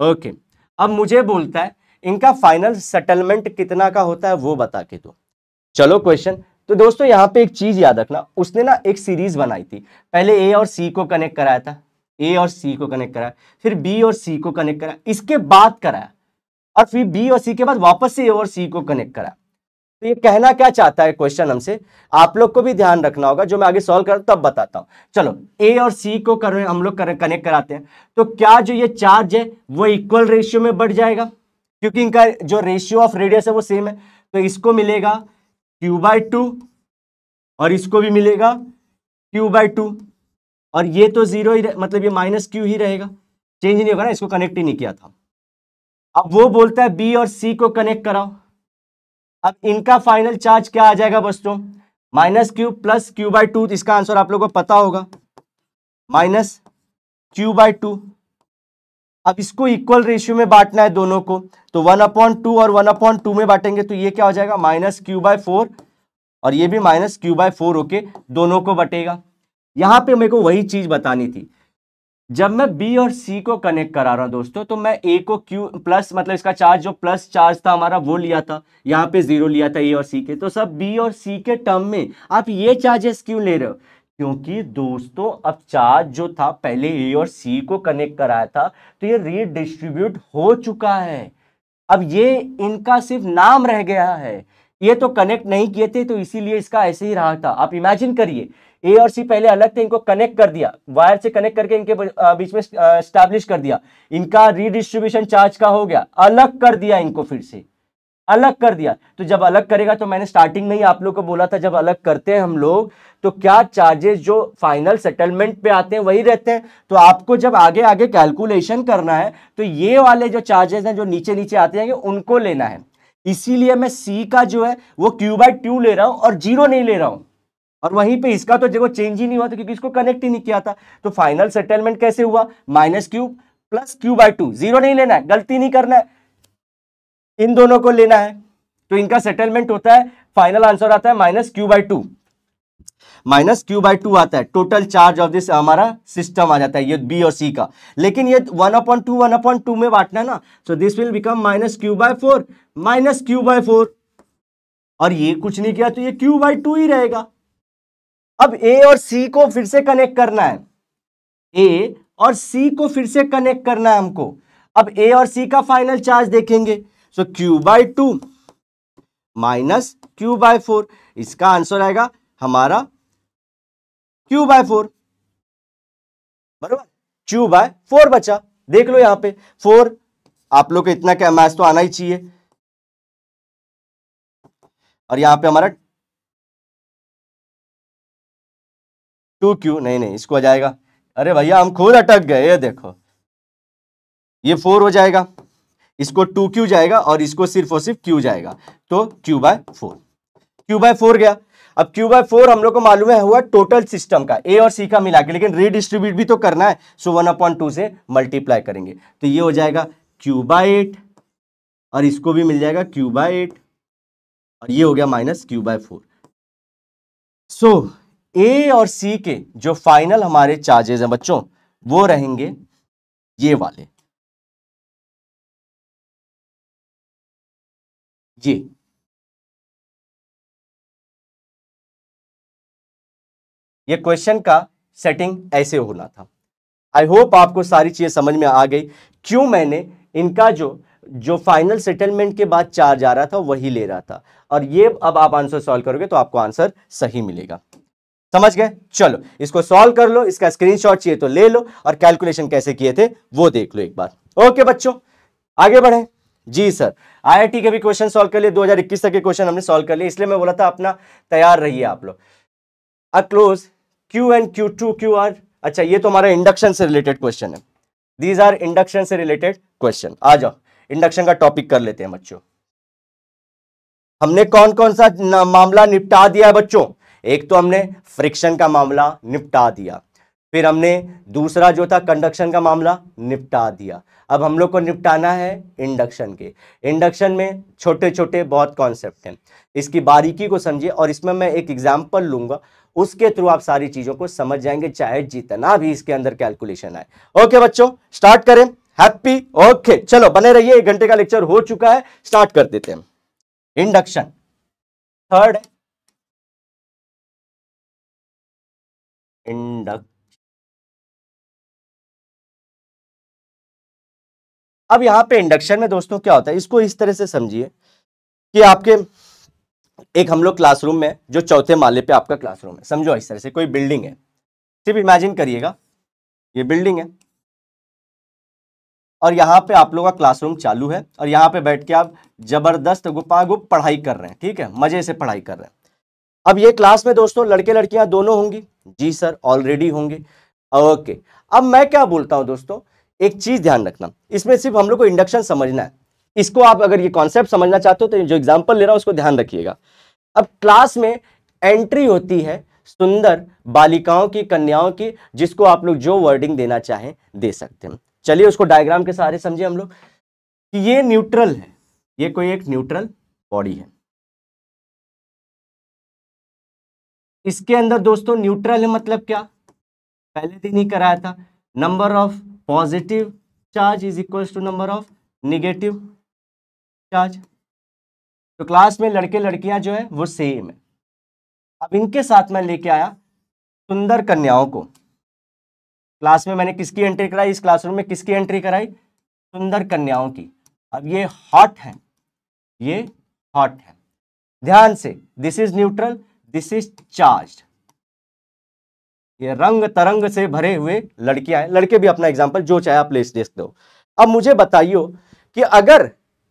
ओके, अब मुझे बोलता है इनका फाइनल सेटलमेंट कितना का होता है वो बता के दो। चलो क्वेश्चन, तो दोस्तों यहां पे एक चीज याद रखना, उसने ना एक सीरीज बनाई थी, पहले ए और सी को कनेक्ट कराया था, ए और सी को कनेक्ट कराया, फिर बी और सी को कनेक्ट कराया, इसके बाद कराया, और फिर बी और सी के बाद वापस से ए और सी को कनेक्ट कराया। तो ये कहना क्या चाहता है क्वेश्चन हमसे, आप लोग को भी ध्यान रखना होगा, जो मैं आगे सॉल्व कर तब बताता हूं। चलो ए और सी को हम लोग कनेक्ट कराते हैं, तो क्या जो ये चार्ज है वो इक्वल रेशियो में बढ़ जाएगा, क्योंकि इनका जो रेशियो ऑफ रेडियस है वो सेम है। तो इसको मिलेगा q/2 और इसको भी मिलेगा q/2, और ये तो 0 ही मतलब ये -q ही रहेगा, चेंज नहीं होगा ना, इसको कनेक्ट ही नहीं किया था। अब वो बोलता है बी और सी को कनेक्ट कराओ, अब इनका फाइनल चार्ज क्या आ जाएगा दोस्तों, -q प्लस q/2, इसका आंसर आप लोगों को पता होगा, -q/2। अब इसको इक्वल रेशियो में बांटना है दोनों को, तो 1/2 और 1/2 में बांटेंगे तो ये क्या हो जाएगा -q/4, और ये भी -q/4 होके दोनों को बटेगा। यहां पे मेरे को वही चीज बतानी थी, जब मैं बी और सी को कनेक्ट करा रहा हूं दोस्तों, तो मैं ए को क्यू प्लस, मतलब इसका चार्ज जो प्लस चार्ज था हमारा वो लिया था, यहां पे 0 लिया था ए और सी के, तो सब बी और सी के टर्म में आप ये चार्जेस क्यों ले रहे हो, क्योंकि दोस्तों अब चार्ज जो था पहले ए और सी को कनेक्ट कराया था, तो ये रीडिस्ट्रीब्यूट हो चुका है, अब ये इनका सिर्फ नाम रह गया है, ये तो कनेक्ट नहीं किए थे, तो इसीलिए इसका ऐसे ही रहा था। आप इमेजिन करिए ए और सी पहले अलग थे, इनको कनेक्ट कर दिया, वायर से कनेक्ट करके इनके बीच में स्टैब्लिश कर दिया, इनका रीडिस्ट्रीब्यूशन चार्ज का हो गया, अलग कर दिया इनको, फिर से अलग कर दिया। तो जब अलग करेगा, तो मैंने स्टार्टिंग में ही आप लोग को बोला था, जब अलग करते हैं हम लोग तो क्या चार्जेस जो फाइनल सेटलमेंट पे आते हैं वही रहते हैं। तो आपको जब आगे आगे कैलकुलेशन करना है तो ये वाले जो चार्जेस हैं जो नीचे नीचे आते हैं उनको लेना है, इसीलिए मैं सी का जो है वो q/2 ले रहा हूं और 0 नहीं ले रहा हूं, और वहीं पे इसका तो देखो चेंज ही नहीं हुआ था क्योंकि इसको कनेक्ट ही नहीं किया था। तो फाइनल सेटलमेंट कैसे हुआ, -q प्लस q/2, 0 नहीं लेना है, गलती नहीं करना है, इन दोनों को लेना है। तो इनका सेटलमेंट होता है, फाइनल आंसर आता है -q/2, -q/2 आता है, टोटल चार्ज ऑफ दिस हमारा सिस्टम आ जाता है ये बी और सी का। लेकिन ये 1/2 में बांटना है ना, so this will become -q/4, -q/4, और ये कुछ नहीं किया तो ये q/2 ही रहेगा। अब ए और सी को फिर से कनेक्ट करना है, ए और सी को फिर से कनेक्ट करना है हमको। अब ए और सी का फाइनल चार्ज देखेंगे, सो q/2 माइनस q/4, इसका आंसर आएगा हमारा q/4, बराबर, q/4 बचा। देख लो यहां पे 4, आप लोग को इतना क्या मैथ तो आना ही चाहिए, और यहां पे हमारा 2q, नहीं इसको आ जाएगा, अरे भैया हम खुद अटक गए, ये देखो ये 4 हो जाएगा, इसको 2q जाएगा और इसको सिर्फ और सिर्फ q जाएगा, तो q/4 गया। अब q/4 हम लोग को मालूम है हुआ टोटल सिस्टम का, ए और सी का मिला के, लेकिन रीडिस्ट्रीब्यूट भी तो करना है, सो 1/2 से मल्टीप्लाई करेंगे तो ये हो जाएगा q/8, और इसको भी मिल जाएगा q/8, और ये हो गया -q/4। सो ए और सी के जो फाइनल हमारे चार्जेस हैं बच्चों वो रहेंगे ये वाले, ये क्वेश्चन का सेटिंग ऐसे होना था। आई होप आपको सारी चीजें समझ में आ गई, क्यों मैंने इनका जो फाइनल सेटलमेंट के बाद चार्ज आ रहा था वही ले रहा था, और ये अब आप आंसर सॉल्व करोगे तो आपको आंसर सही मिलेगा। समझ गए? चलो इसको सॉल्व कर लो, इसका स्क्रीनशॉट चाहिए तो ले लो, और कैलकुलेशन कैसे किए थे वो देख लो एक बार। ओके बच्चों आगे बढ़े। जी सर, आईआईटी के भी क्वेश्चन सॉल्व कर लिए, 2021 तक के क्वेश्चन हमने सॉल्व कर लिए, इसलिए मैं बोला था अपना तैयार रहिए आप लोग। A close Q and Q2 Q R, अच्छा ये तो हमारा इंडक्शन से रिलेटेड क्वेश्चन है, दीज आर इंडक्शन से रिलेटेड क्वेश्चन। आ जाओ इंडक्शन का टॉपिक कर लेते हैं बच्चों। हमने कौन कौन सा मामला निपटा दिया है बच्चों? एक तो हमने फ्रिक्शन का मामला निपटा दिया, फिर हमने दूसरा जो था कंडक्शन का मामला निपटा दिया। अब हम लोग को निपटाना है इंडक्शन के। इंडक्शन में छोटे छोटे बहुत कॉन्सेप्ट हैं, इसकी बारीकी को समझिए, और इसमें मैं एक एग्जाम्पल लूंगा, उसके थ्रू आप सारी चीजों को समझ जाएंगे, चाहे जितना भी इसके अंदर कैलकुलेशन आए। ओके बच्चों, स्टार्ट करें। हैप्पी? ओके चलो बने रहिए, 1 घंटे का लेक्चर हो चुका है, स्टार्ट कर देते हैं। इंडक्शन थर्ड है, इंडक्शन। अब यहां पे इंडक्शन में दोस्तों क्या होता है, इसको इस तरह से समझिए कि आपके एक हम लोग क्लासरूम में, जो चौथे माले पे आपका क्लासरूम है, समझो इस तरह से कोई बिल्डिंग है, सिर्फ इमेजिन करिएगा ये बिल्डिंग है, और यहाँ पे आप लोगों का क्लासरूम चालू है, और यहाँ पे बैठ के आप जबरदस्त गुप्पागुप पढ़ाई कर रहे हैं, ठीक है, मजे से पढ़ाई कर रहे हैं। अब ये क्लास में दोस्तों लड़के लड़कियां दोनों होंगी? जी सर, ऑलरेडी होंगे। ओके, अब मैं क्या बोलता हूं दोस्तों, एक चीज ध्यान रखना, इसमें सिर्फ हम लोग को इंडक्शन समझना है, इसको आप अगर ये कॉन्सेप्ट समझना चाहते हो तो जो एग्जांपल ले रहा हूं उसको ध्यान रखिएगा। अब क्लास में एंट्री होती है सुंदर बालिकाओं की, कन्याओं की, जिसको आप लोग जो वर्डिंग देना चाहें दे सकते हैं। चलिए उसको डायग्राम के सहारे समझिए हम लोग कि ये न्यूट्रल है, ये कोई एक न्यूट्रल बॉडी है, इसके अंदर दोस्तों न्यूट्रल है मतलब क्या, पहले दिन ही कराया था, number of positive charge is equals to number of negative charge. तो क्लास में लड़के लड़कियां जो है वो सेम है। अब इनके साथ मैं लेके आया सुंदर कन्याओं को, क्लास में मैंने किसकी एंट्री कराई, इस क्लासरूम में किसकी एंट्री कराई, सुंदर कन्याओं की। अब ये हॉट है, ये हॉट है, ध्यान से, this is neutral, this is charge, ये रंग तरंग से भरे हुए लड़कियां हैं, लड़के भी अपना एग्जांपल जो चाहे आप ले सकते हो। अब मुझे बताइए कि अगर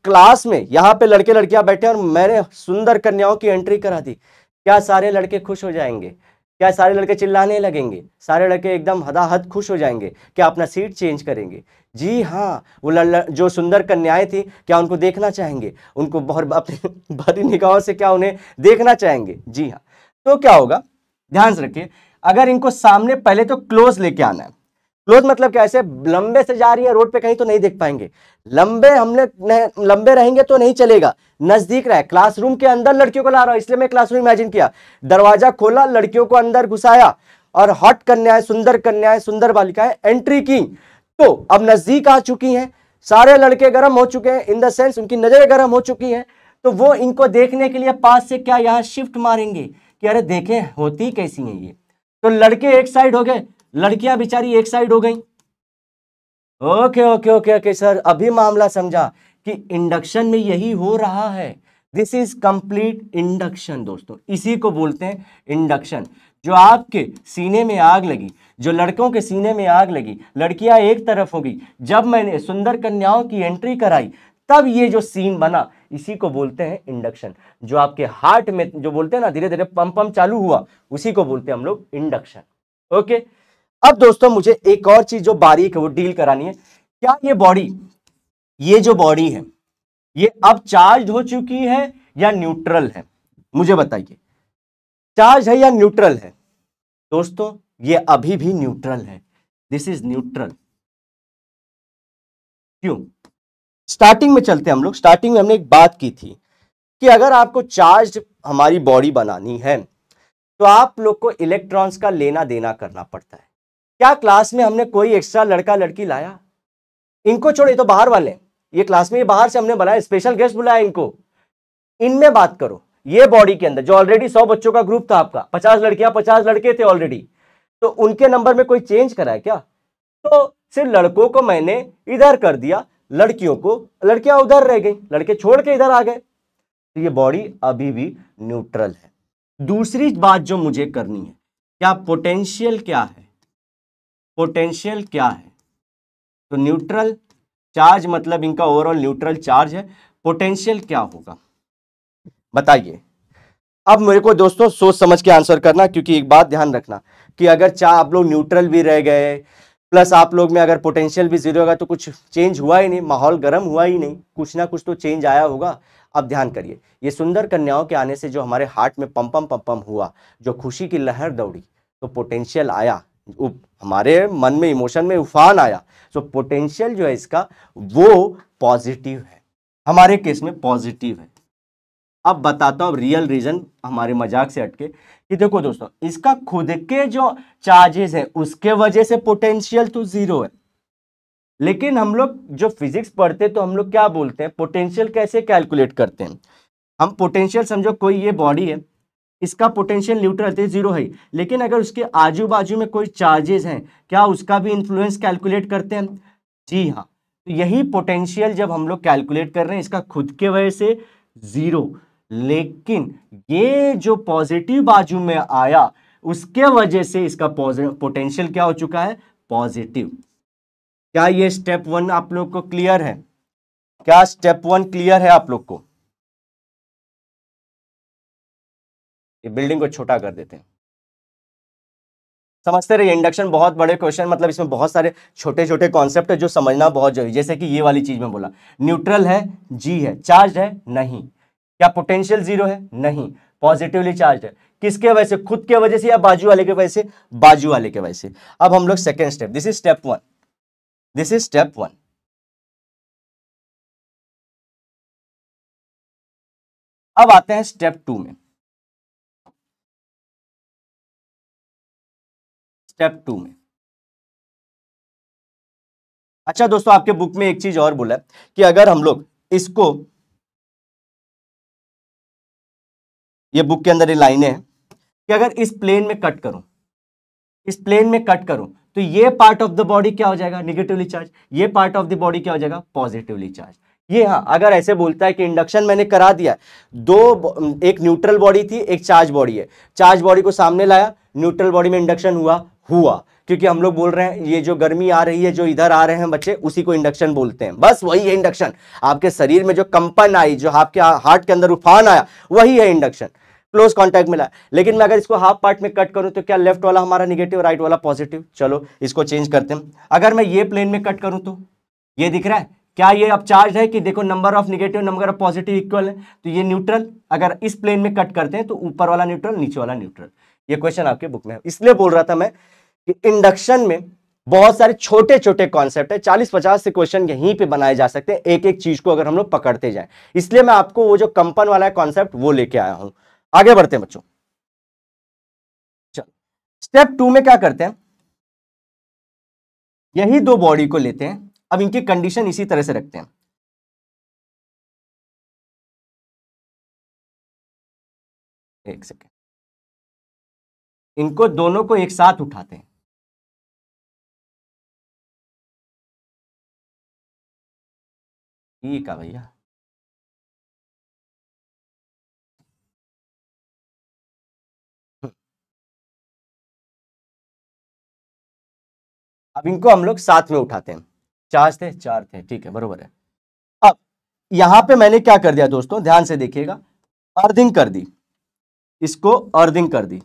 क्लास में यहां पे लड़के लड़कियां बैठे और मैंने सुंदर कन्याओं की एंट्री करा दी, क्या सारे लड़के खुश हो जाएंगे? क्या सारे लड़के चिल्लाने लगेंगे? सारे लड़के एकदम हदाहद खुश हो जाएंगे? क्या अपना सीट चेंज करेंगे? जी हाँ, वो जो सुंदर कन्याएं थी, क्या उनको देखना चाहेंगे? उनको बहुत अपनी भरी निगाहों से क्या उन्हें देखना चाहेंगे? जी हाँ। तो क्या होगा, ध्यान से रखिए, अगर इनको सामने पहले तो क्लोज लेके आना है। क्लोज मतलब क्या, ऐसे लंबे से जा रही है रोड पे कहीं तो नहीं देख पाएंगे, लंबे रहेंगे तो नहीं चलेगा, नजदीक रहे। क्लासरूम के अंदर लड़कियों को ला रहा हूं, इसलिए मैं क्लासरूम इमेजिन किया, दरवाजा खोला, लड़कियों को अंदर घुसाया, और हॉट कन्याएं, सुंदर बालिकाएं एंट्री की। तो अब नजदीक आ चुकी हैं, सारे लड़के गर्म हो चुके हैं, इन द सेंस उनकी नजरें गर्म हो चुकी हैं, तो वो इनको देखने के लिए पास से क्या यहां शिफ्ट मारेंगे कि अरे देखें होती कैसी है ये। तो लड़के एक साइड हो गए, लड़कियां बेचारी एक साइड हो गई। Okay okay okay okay sir, अभी मामला समझा कि इंडक्शन में यही हो रहा है। दिस इज कंप्लीट इंडक्शन दोस्तों, इसी को बोलते हैं इंडक्शन। जो आपके सीने में आग लगी, जो लड़कों के सीने में आग लगी, लड़कियां एक तरफ हो गई, जब मैंने सुंदर कन्याओं की एंट्री कराई तब ये जो सीन बना, इसी को बोलते हैं इंडक्शन। जो आपके हार्ट में जो बोलते हैं ना, धीरे धीरे पंप चालू हुआ, उसी को बोलते हैं हम लोग इंडक्शन। ओके, अब दोस्तों मुझे एक और चीज जो बारीक है वो डील करानी है। क्या ये बॉडी, ये जो बॉडी है, ये अब चार्ज हो चुकी है या न्यूट्रल है? मुझे बताइए, चार्ज है या न्यूट्रल है? दोस्तों ये अभी भी न्यूट्रल है, दिस इज न्यूट्रल। क्यों? स्टार्टिंग में चलते हैं हम लोग, स्टार्टिंग में हमने एक बात की थी कि अगर आपको चार्ज हमारी बॉडी बनानी है तो आप लोग को इलेक्ट्रॉन्स का लेना देना करना पड़ता है। क्या क्लास में हमने कोई एक्स्ट्रा लड़का लड़की लाया? इनको छोड़े तो बाहर वाले, ये क्लास में ये बाहर से हमने बुलाया, स्पेशल गेस्ट बुलाया इनको। इनमें बात करो, ये बॉडी के अंदर जो ऑलरेडी 100 बच्चों का ग्रुप था आपका, 50 लड़कियां 50 लड़के थे ऑलरेडी, तो उनके नंबर में कोई चेंज करा है क्या? तो सिर्फ लड़कों को मैंने इधर कर दिया, लड़कियों को, लड़कियां उधर रह गई, लड़के छोड़ के इधर आ गए, तो ये बॉडी अभी भी न्यूट्रल है। दूसरी बात जो मुझे करनी है, क्या पोटेंशियल क्या है? पोटेंशियल क्या है? तो न्यूट्रल चार्ज मतलब इनका ओवरऑल न्यूट्रल चार्ज है। पोटेंशियल क्या होगा बताइए। अब मेरे को दोस्तों सोच समझ के आंसर करना, क्योंकि एक बात ध्यान रखना कि अगर आप लोग न्यूट्रल भी रह गए प्लस आप लोग में अगर पोटेंशियल भी जीरो होगा तो कुछ चेंज हुआ ही नहीं, माहौल गर्म हुआ ही नहीं, कुछ ना कुछ तो चेंज आया होगा। अब ध्यान करिए, ये सुंदर कन्याओं के आने से जो हमारे हार्ट में पंपम पंपम हुआ, जो खुशी की लहर दौड़ी, तो पोटेंशियल आया, हमारे मन में इमोशन में उफान आया। तो पोटेंशियल जो है इसका वो पॉजिटिव है, हमारे केस में पॉजिटिव है। अब बताता हूं रियल रीजन हमारे मजाक से हटके कि देखो दोस्तों, इसका खुद के जो चार्जेस है उसके वजह से पोटेंशियल तो जीरो है, लेकिन हम लोग जो फिजिक्स पढ़ते तो हम लोग क्या बोलते हैं, पोटेंशियल कैसे कैलकुलेट करते हैं। हम पोटेंशियल समझो कोई ये बॉडी है, इसका पोटेंशियल न्यूट्रल है, जीरो है, लेकिन अगर उसके आजू बाजू में कोई चार्जेस हैं, क्या उसका भी इंफ्लुएंस कैलकुलेट करते हैं? जी हाँ। तो यही पोटेंशियल जब हम लोग कैलकुलेट कर रहे हैं, इसका खुद के वजह से जीरो, लेकिन ये जो पॉजिटिव बाजू में आया उसके वजह से इसका पोटेंशियल क्या हो चुका है, पॉजिटिव। क्या ये स्टेप 1 आप लोग को क्लियर है? क्या स्टेप 1 क्लियर है आप लोग को? ये बिल्डिंग को छोटा कर देते हैं, समझते रहिए। इंडक्शन बहुत बड़े क्वेश्चन, मतलब इसमें बहुत सारे छोटे छोटे कॉन्सेप्ट है जो समझना बहुत जरूरी। जैसे कि ये वाली चीज में बोला, न्यूट्रल है, जी है, चार्ज है, नहीं। क्या पोटेंशियल जीरो है? नहीं, पॉजिटिवली चार्ज है। किसके वजह से? खुद के वजह से या बाजू वाले के वजह से? बाजू वाले के वजह से। अब हम लोग second step, this is step 1, this is step 1। अब आते हैं स्टेप 2 में। स्टेप 2 में, अच्छा दोस्तों, आपके बुक में एक चीज और बोला है कि अगर हम लोग इसको, ये बुक के अंदर ये लाइनें हैं कि अगर इस प्लेन में कट करूं, इस प्लेन में कट करूं, तो ये पार्ट ऑफ द बॉडी क्या हो जाएगा, निगेटिवली चार्ज। ये पार्ट ऑफ द बॉडी क्या हो जाएगा, पॉजिटिवली चार्ज। ये हाँ, अगर ऐसे बोलता है कि इंडक्शन मैंने करा दिया, एक न्यूट्रल बॉडी थी, एक चार्ज बॉडी है, चार्ज बॉडी को सामने लाया, न्यूट्रल बॉडी में इंडक्शन हुआ, क्योंकि हम लोग बोल रहे हैं ये जो गर्मी आ रही है, जो इधर आ रहे हैं बच्चे, उसी को इंडक्शन बोलते हैं। बस वही है इंडक्शन। आपके शरीर में जो कंपन आई, जो आपके हार्ट के अंदर उफान आया, वही है इंडक्शन, क्लोज कांटेक्ट मिला। लेकिन मैं अगर इसको हाफ पार्ट में कट करूं तो क्या लेफ्ट वाला हमारा निगेटिव, राइट वाला पॉजिटिव। चलो इसको चेंज करते हैं। अगर मैं ये प्लेन में कट करूं तो ये दिख रहा है, क्या ये अब चार्ज है? कि देखो number of negative number of positive equal है, तो ये न्यूट्रल। अगर इस प्लेन में कट करते हैं तो ऊपर वाला न्यूट्रल, नीचे वाला न्यूट्रल। ये क्वेश्चन आपके बुक में है। इसलिए बोल रहा था मैं कि इंडक्शन में बहुत सारे छोटे छोटे कॉन्सेप्ट है, 40-50 से क्वेश्चन यहीं पे बनाए जा सकते हैं, एक एक चीज को अगर हम लोग पकड़ते जाएं। इसलिए मैं आपको वो जो कंपन वाला है कॉन्सेप्ट वो लेके आया हूं। आगे बढ़ते हैं बच्चों। चलो स्टेप 2 में क्या करते हैं, यही दो बॉडी को लेते हैं। अब इनकी कंडीशन इसी तरह से रखते हैं। एक सेकेंड, इनको दोनों को एक साथ उठाते हैं। ठीक है भैया, अब इनको हम लोग साथ में उठाते हैं। चार थे, ठीक है, बरोबर है। अब यहां पे मैंने क्या कर दिया दोस्तों, ध्यान से देखिएगा, अर्थिंग कर दी, इसको अर्थिंग कर दी।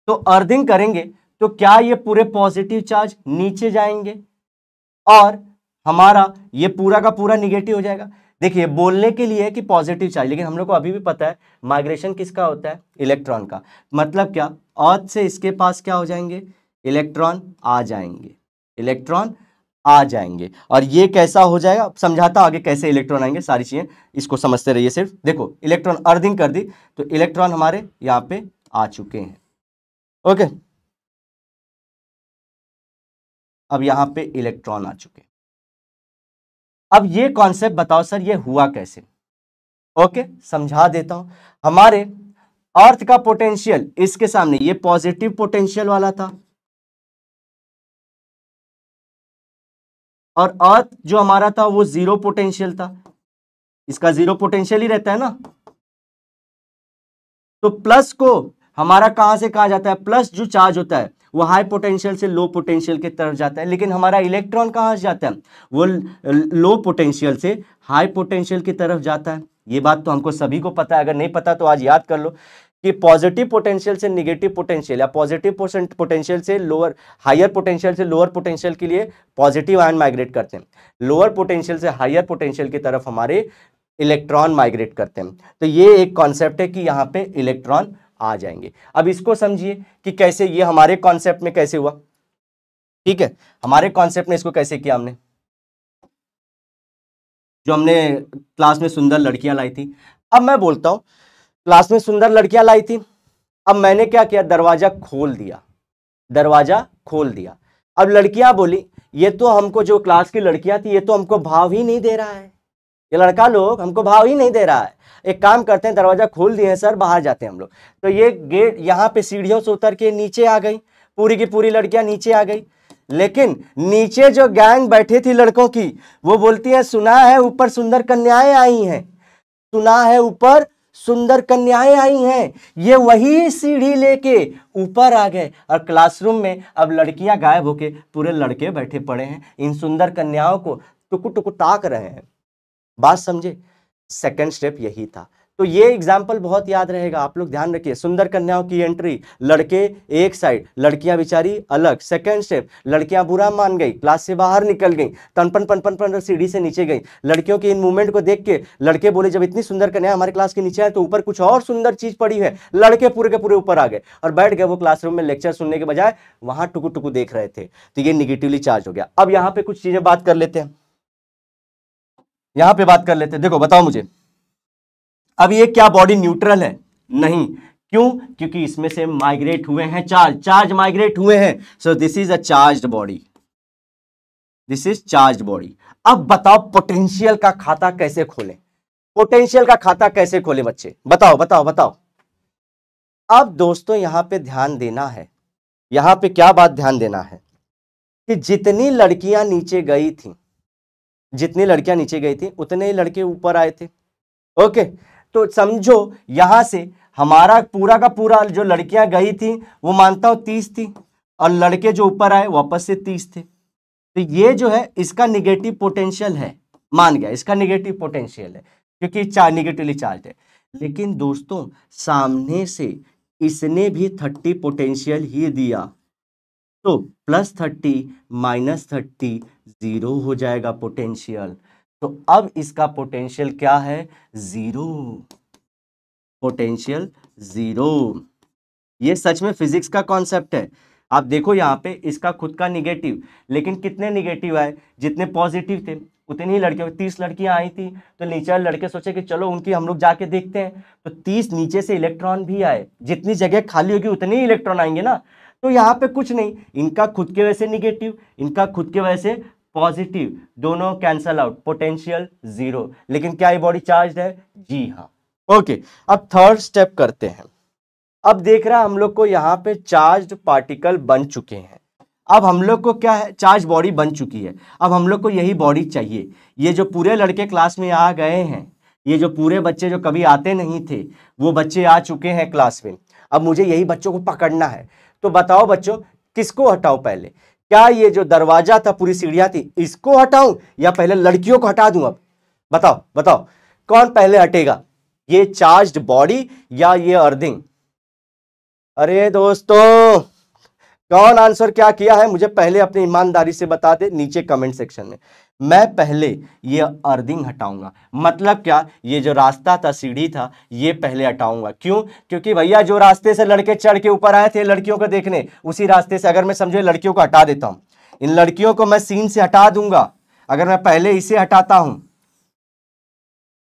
तो अर्थिंग करेंगे तो क्या ये पूरे पॉजिटिव चार्ज नीचे जाएंगे और हमारा ये पूरा का पूरा निगेटिव हो जाएगा। देखिए बोलने के लिए है कि पॉजिटिव चार्ज, लेकिन हम लोग को अभी भी पता है माइग्रेशन किसका होता है, इलेक्ट्रॉन का। मतलब क्या, अर्थ से इसके पास क्या हो जाएंगे, इलेक्ट्रॉन आ जाएंगे, इलेक्ट्रॉन आ जाएंगे। और ये कैसा हो जाएगा, समझाता आगे कैसे इलेक्ट्रॉन आएंगे, सारी चीजें इसको समझते रहिए। सिर्फ देखो, इलेक्ट्रॉन अर्थिंग कर दी तो इलेक्ट्रॉन हमारे यहाँ पे आ चुके हैं। ओके, अब यहां पे इलेक्ट्रॉन आ चुके। अब ये कॉन्सेप्ट बताओ सर ये हुआ कैसे। ओके, समझा देता हूं। हमारे अर्थ का पोटेंशियल इसके सामने ये पॉजिटिव पोटेंशियल वाला था, और अर्थ जो हमारा था वो जीरो पोटेंशियल था। इसका जीरो पोटेंशियल ही रहता है ना। तो प्लस को हमारा कहां से कहां जाता है, प्लस जो चार्ज होता है वो हाई पोटेंशियल से लो पोटेंशियल की तरफ जाता है, लेकिन हमारा इलेक्ट्रॉन कहां से जाता है, वो लो पोटेंशियल से हाई पोटेंशियल की तरफ जाता है। ये बात तो हमको सभी को पता है, अगर नहीं पता तो आज याद कर लो कि पॉजिटिव पोटेंशियल से नेगेटिव पोटेंशियल या पॉजिटिव पोटेंशियल से लोअर, हायर पोटेंशियल से लोअर पोटेंशियल के लिए पॉजिटिव आयन माइग्रेट करते हैं, लोअर पोटेंशियल से हायर पोटेंशियल की तरफ हमारे इलेक्ट्रॉन माइग्रेट करते हैं। तो ये एक कॉन्सेप्ट है कि यहाँ पे इलेक्ट्रॉन आ जाएंगे। अब इसको समझिए कि कैसे ये हमारे कॉन्सेप्ट में कैसे हुआ। ठीक है, हमारे कॉन्सेप्ट में इसको कैसे किया हमने, जो हमने क्लास में सुंदर लड़कियां लाई थी। अब मैं बोलता हूं क्लास में सुंदर लड़कियां लाई थी, अब मैंने क्या किया, दरवाजा खोल दिया, दरवाजा खोल दिया। अब लड़कियां बोली ये तो हमको, जो क्लास की लड़कियां थी, ये तो हमको भाव ही नहीं दे रहा है, ये लड़का लोग हमको भाव ही नहीं दे रहा है, एक काम करते हैं दरवाजा खोल दिए हैं सर, बाहर जाते हैं हम लोग। तो ये गेट यहाँ पे सीढ़ियों से उतर के नीचे आ गई, पूरी की पूरी लड़कियां नीचे आ गई, लेकिन नीचे जो गैंग बैठी थी लड़कों की, वो बोलती है सुना है ऊपर सुंदर कन्याएं आई हैं, सुना है ऊपर सुंदर कन्याएं आई हैं। ये वही सीढ़ी लेके ऊपर आ गए और क्लासरूम में अब लड़कियां गायब होके पूरे लड़के बैठे पड़े हैं, इन सुंदर कन्याओं को टुकु टुकु ताक रहे हैं। बात समझे, सेकंड स्टेप यही था। तो ये एग्जाम्पल बहुत याद रहेगा, आप लोग ध्यान रखिए। सुंदर कन्याओं की एंट्री, लड़के एक साइड, लड़कियां बेचारी अलग। सेकंड स्टेप, लड़कियां बुरा मान गई, क्लास से बाहर निकल गई, तनपन पनपन पन सीढ़ी से नीचे गई। लड़कियों के इन मूवमेंट को देख के लड़के बोले जब इतनी सुंदर कन्या हमारे क्लास के नीचे है तो ऊपर कुछ और सुंदर चीज पड़ी है। लड़के पूरे के पूरे ऊपर आ गए और बैठ गए, वो क्लासरूम में लेक्चर सुनने के बजाय वहां टुकु टुकु देख रहे थे। तो ये निगेटिवली चार्ज हो गया। अब यहाँ पे कुछ चीजें बात कर लेते हैं, यहां पे बात कर लेते हैं। देखो बताओ मुझे, अब ये क्या बॉडी न्यूट्रल है? नहीं। क्यों? क्योंकि इसमें से माइग्रेट हुए हैं चार्ज माइग्रेट हुए हैं। सो this is a charged body, this is charged body. अब बताओ पोटेंशियल का खाता कैसे खोलें, पोटेंशियल का खाता कैसे खोलें बच्चे, बताओ बताओ बताओ। अब दोस्तों यहां पे ध्यान देना है, यहां पे क्या बात ध्यान देना है कि जितनी लड़कियां नीचे गई थी, जितनी लड़कियां नीचे गई थी उतने ही लड़के ऊपर आए थे। ओके, तो समझो यहां से हमारा पूरा का पूरा जो लड़कियां गई थी वो मानता हूं 30 थी और लड़के जो ऊपर आए वापस से 30 थे। तो ये जो है इसका निगेटिव पोटेंशियल है, मान गया इसका निगेटिव पोटेंशियल है क्योंकि निगेटिवली चार्ज है। लेकिन दोस्तों सामने से इसने भी 30 पोटेंशियल ही दिया, तो +30 -30 0 हो जाएगा पोटेंशियल। तो अब इसका पोटेंशियल क्या है? 0, पोटेंशियल 0। ये सच में फिजिक्स का कॉन्सेप्ट है। आप देखो यहाँ पे इसका खुद का निगेटिव, लेकिन कितने निगेटिव आए? जितने पॉजिटिव थे उतनी ही लड़कियों, 30 लड़कियां आई थी तो नीचे लड़के सोचे कि चलो उनकी हम लोग जाके देखते हैं, तो 30 नीचे से इलेक्ट्रॉन भी आए, जितनी जगह खाली होगी उतने ही इलेक्ट्रॉन आएंगे ना। तो यहाँ पे कुछ नहीं, इनका खुद के वजह से निगेटिव, इनका खुद के वजह से पॉजिटिव, दोनों कैंसल आउट, पोटेंशियल 0। लेकिन क्या ये बॉडी चार्ज है? जी हाँ। ओके, अब थर्ड स्टेप करते हैं। अब देख रहा हम लोग को यहाँ पे चार्ज्ड पार्टिकल बन चुके हैं। अब हम लोग को क्या है? चार्ज बॉडी बन चुकी है। अब हम लोग को यही बॉडी चाहिए। ये जो पूरे लड़के क्लास में आ गए हैं, ये जो पूरे बच्चे जो कभी आते नहीं थे वो बच्चे आ चुके हैं क्लास में। अब मुझे यही बच्चों को पकड़ना है। तो बताओ बच्चों किसको हटाओ पहले? क्या ये जो दरवाजा था, पूरी सीढ़ियां थी, इसको हटाऊं या पहले लड़कियों को हटा दूं? अब बताओ बताओ कौन पहले हटेगा, ये चार्ज्ड बॉडी या ये अर्थिंग? अरे दोस्तों कौन आंसर क्या किया है मुझे पहले अपनी ईमानदारी से बता दे नीचे कमेंट सेक्शन में। मैं पहले ये अर्थिंग हटाऊंगा। मतलब क्या? ये जो रास्ता था, सीढ़ी था, ये पहले हटाऊंगा। क्यों? क्योंकि भैया जो रास्ते से लड़के चढ़ के ऊपर आए थे लड़कियों को देखने, उसी रास्ते से अगर मैं समझो लड़कियों को हटा देता हूं, इन लड़कियों को मैं सीन से हटा दूंगा। अगर मैं पहले इसे हटाता हूं,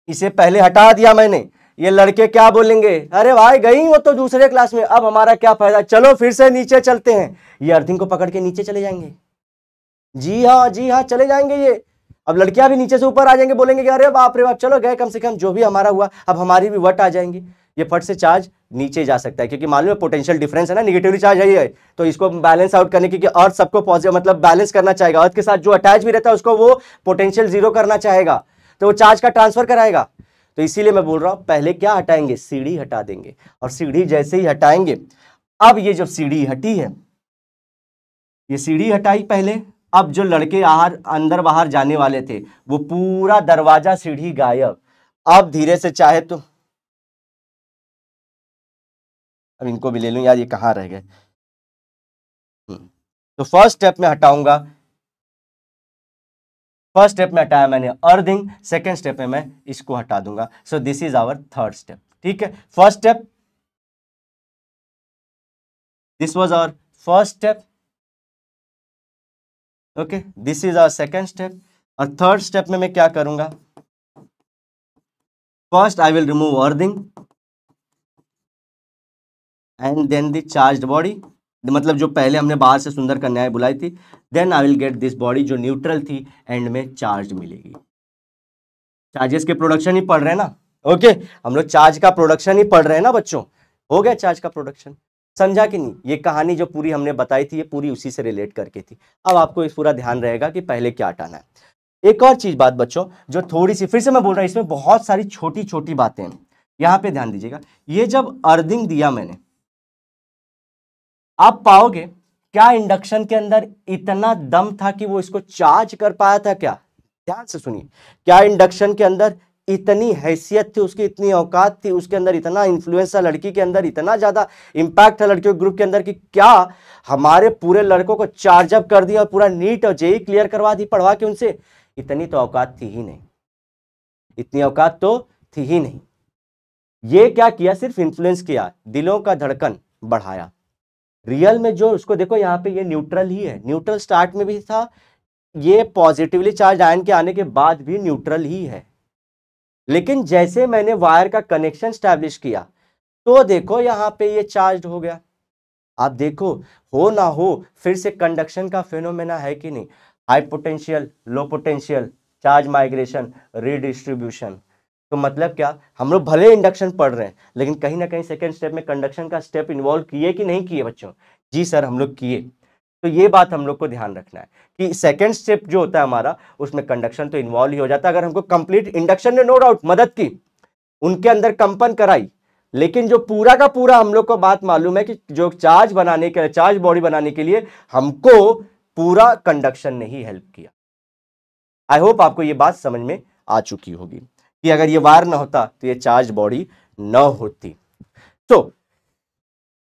इसे पहले हटा दिया मैंने, ये लड़के क्या बोलेंगे? अरे भाई गई वो तो दूसरे क्लास में, अब हमारा क्या फायदा, चलो फिर से नीचे चलते हैं। ये अर्थिंग को पकड़ के नीचे चले जाएंगे। जी हाँ चले जाएंगे ये। अब लड़कियां भी नीचे से ऊपर आ जाएंगे, बोलेंगे कि अरे बाप रे बाप, चलो गए, कम से कम जो भी हमारा हुआ, अब हमारी भी वट आ जाएंगी। ये फट से चार्ज नीचे जा सकता है क्योंकि मालूम है पोटेंशियल डिफरेंस है ना, निगेटिवली चार्ज है, तो इसको बैलेंस आउट करने की, अर्थ सबको पॉजिटिव मतलब बैलेंस करना चाहेगा, अर्थ के साथ जो अटैच भी रहता है उसको वो पोटेंशियल 0 करना चाहेगा, तो वो चार्ज का ट्रांसफर कराएगा। तो इसीलिए मैं बोल रहा हूं पहले क्या हटाएंगे, सीढ़ी हटा देंगे, और सीढ़ी जैसे ही हटाएंगे, अब ये जब सीढ़ी हटी है, ये सीढ़ी हटाई पहले, अब जो लड़के अंदर बाहर जाने वाले थे वो पूरा दरवाजा सीढ़ी गायब। अब धीरे से चाहे तो, अब इनको भी ले लूं यार, ये कहां रह गए। तो फर्स्ट स्टेप में हटाऊंगा, फर्स्ट स्टेप में हटाया मैंने अर्थिंग, सेकेंड स्टेप में मैं इसको हटा दूंगा। So this is our third step. ठीक है, first step, this was our first step, okay, this is our second step. और थर्ड स्टेप में मैं क्या करूंगा, first I will remove earthing and then the charged body, मतलब जो पहले हमने बाहर से सुंदर कन्याएं बुलाई थी, then I will get this body जो न्यूट्रल थी, एंड में चार्ज मिलेगी। चार्जेस के प्रोडक्शन ही पढ़ रहे हैं ना, ओके, हम लोग चार्ज का प्रोडक्शन ही पढ़ रहे हैं ना बच्चों, हो गया चार्ज का प्रोडक्शन, समझा कि नहीं। ये कहानी जो पूरी हमने बताई थी, ये पूरी उसी से रिलेट करके थी। अब आपको इस पूरा ध्यान रहेगा कि पहले क्या हटाना है। एक और चीज बात बच्चों, जो थोड़ी सी फिर से मैं बोल रहा हूं, इसमें बहुत सारी छोटी छोटी बातें हैं, यहां पे ध्यान दीजिएगा। ये जब अर्थिंग दिया मैंने, आप पाओगे क्या इंडक्शन के अंदर इतना दम था कि वो इसको चार्ज कर पाया था क्या? ध्यान से सुनिए, क्या इंडक्शन के अंदर इतनी हैसियत थी, उसकी इतनी औकात थी, उसके अंदर इतना इन्फ्लुएंस था, लड़की के अंदर इतना ज्यादा इंपैक्ट था लड़कियों के ग्रुप के अंदर, कि क्या हमारे पूरे लड़कों को चार्ज अप कर दिया और पूरा नीट और जेई क्लियर करवा दी पढ़वा के उनसे? इतनी तो औकात थी ही नहीं, इतनी औकात तो थी ही नहीं। ये क्या किया, सिर्फ इन्फ्लुएंस किया, दिलों का धड़कन बढ़ाया। रियल में जो उसको देखो, यहाँ पे ये न्यूट्रल ही है, न्यूट्रल स्टार्ट में भी था, ये पॉजिटिवली चार्ज आयन के आने के बाद भी न्यूट्रल ही है। लेकिन जैसे मैंने वायर का कनेक्शन स्टैब्लिश किया, तो देखो यहां पे ये चार्ज हो गया। आप देखो, हो ना हो, फिर से कंडक्शन का फेनोमेना है कि नहीं, high potential, low potential, charge migration, redistribution. तो मतलब क्या, हम लोग भले इंडक्शन पढ़ रहे हैं, लेकिन कहीं ना कहीं सेकेंड स्टेप में कंडक्शन का स्टेप इन्वॉल्व किए कि नहीं किए बच्चों? जी सर, हम लोग किए। तो ये बात हम लोग को ध्यान रखना है कि सेकेंड स्टेप जो होता है हमारा, उसमें कंडक्शन तो इन्वॉल्व ही हो जाता है। अगर हमको कंप्लीट इंडक्शन ने नो डाउट मदद की, उनके अंदर कंपन कराई, लेकिन जो पूरा का पूरा हम लोग को बात मालूम है कि जो चार्ज बनाने के, चार्ज बॉडी बनाने के लिए हमको पूरा कंडक्शन ने ही हेल्प किया। आई होप आपको ये बात समझ में आ चुकी होगी कि अगर ये वायर ना होता तो ये चार्ज बॉडी न होती। तो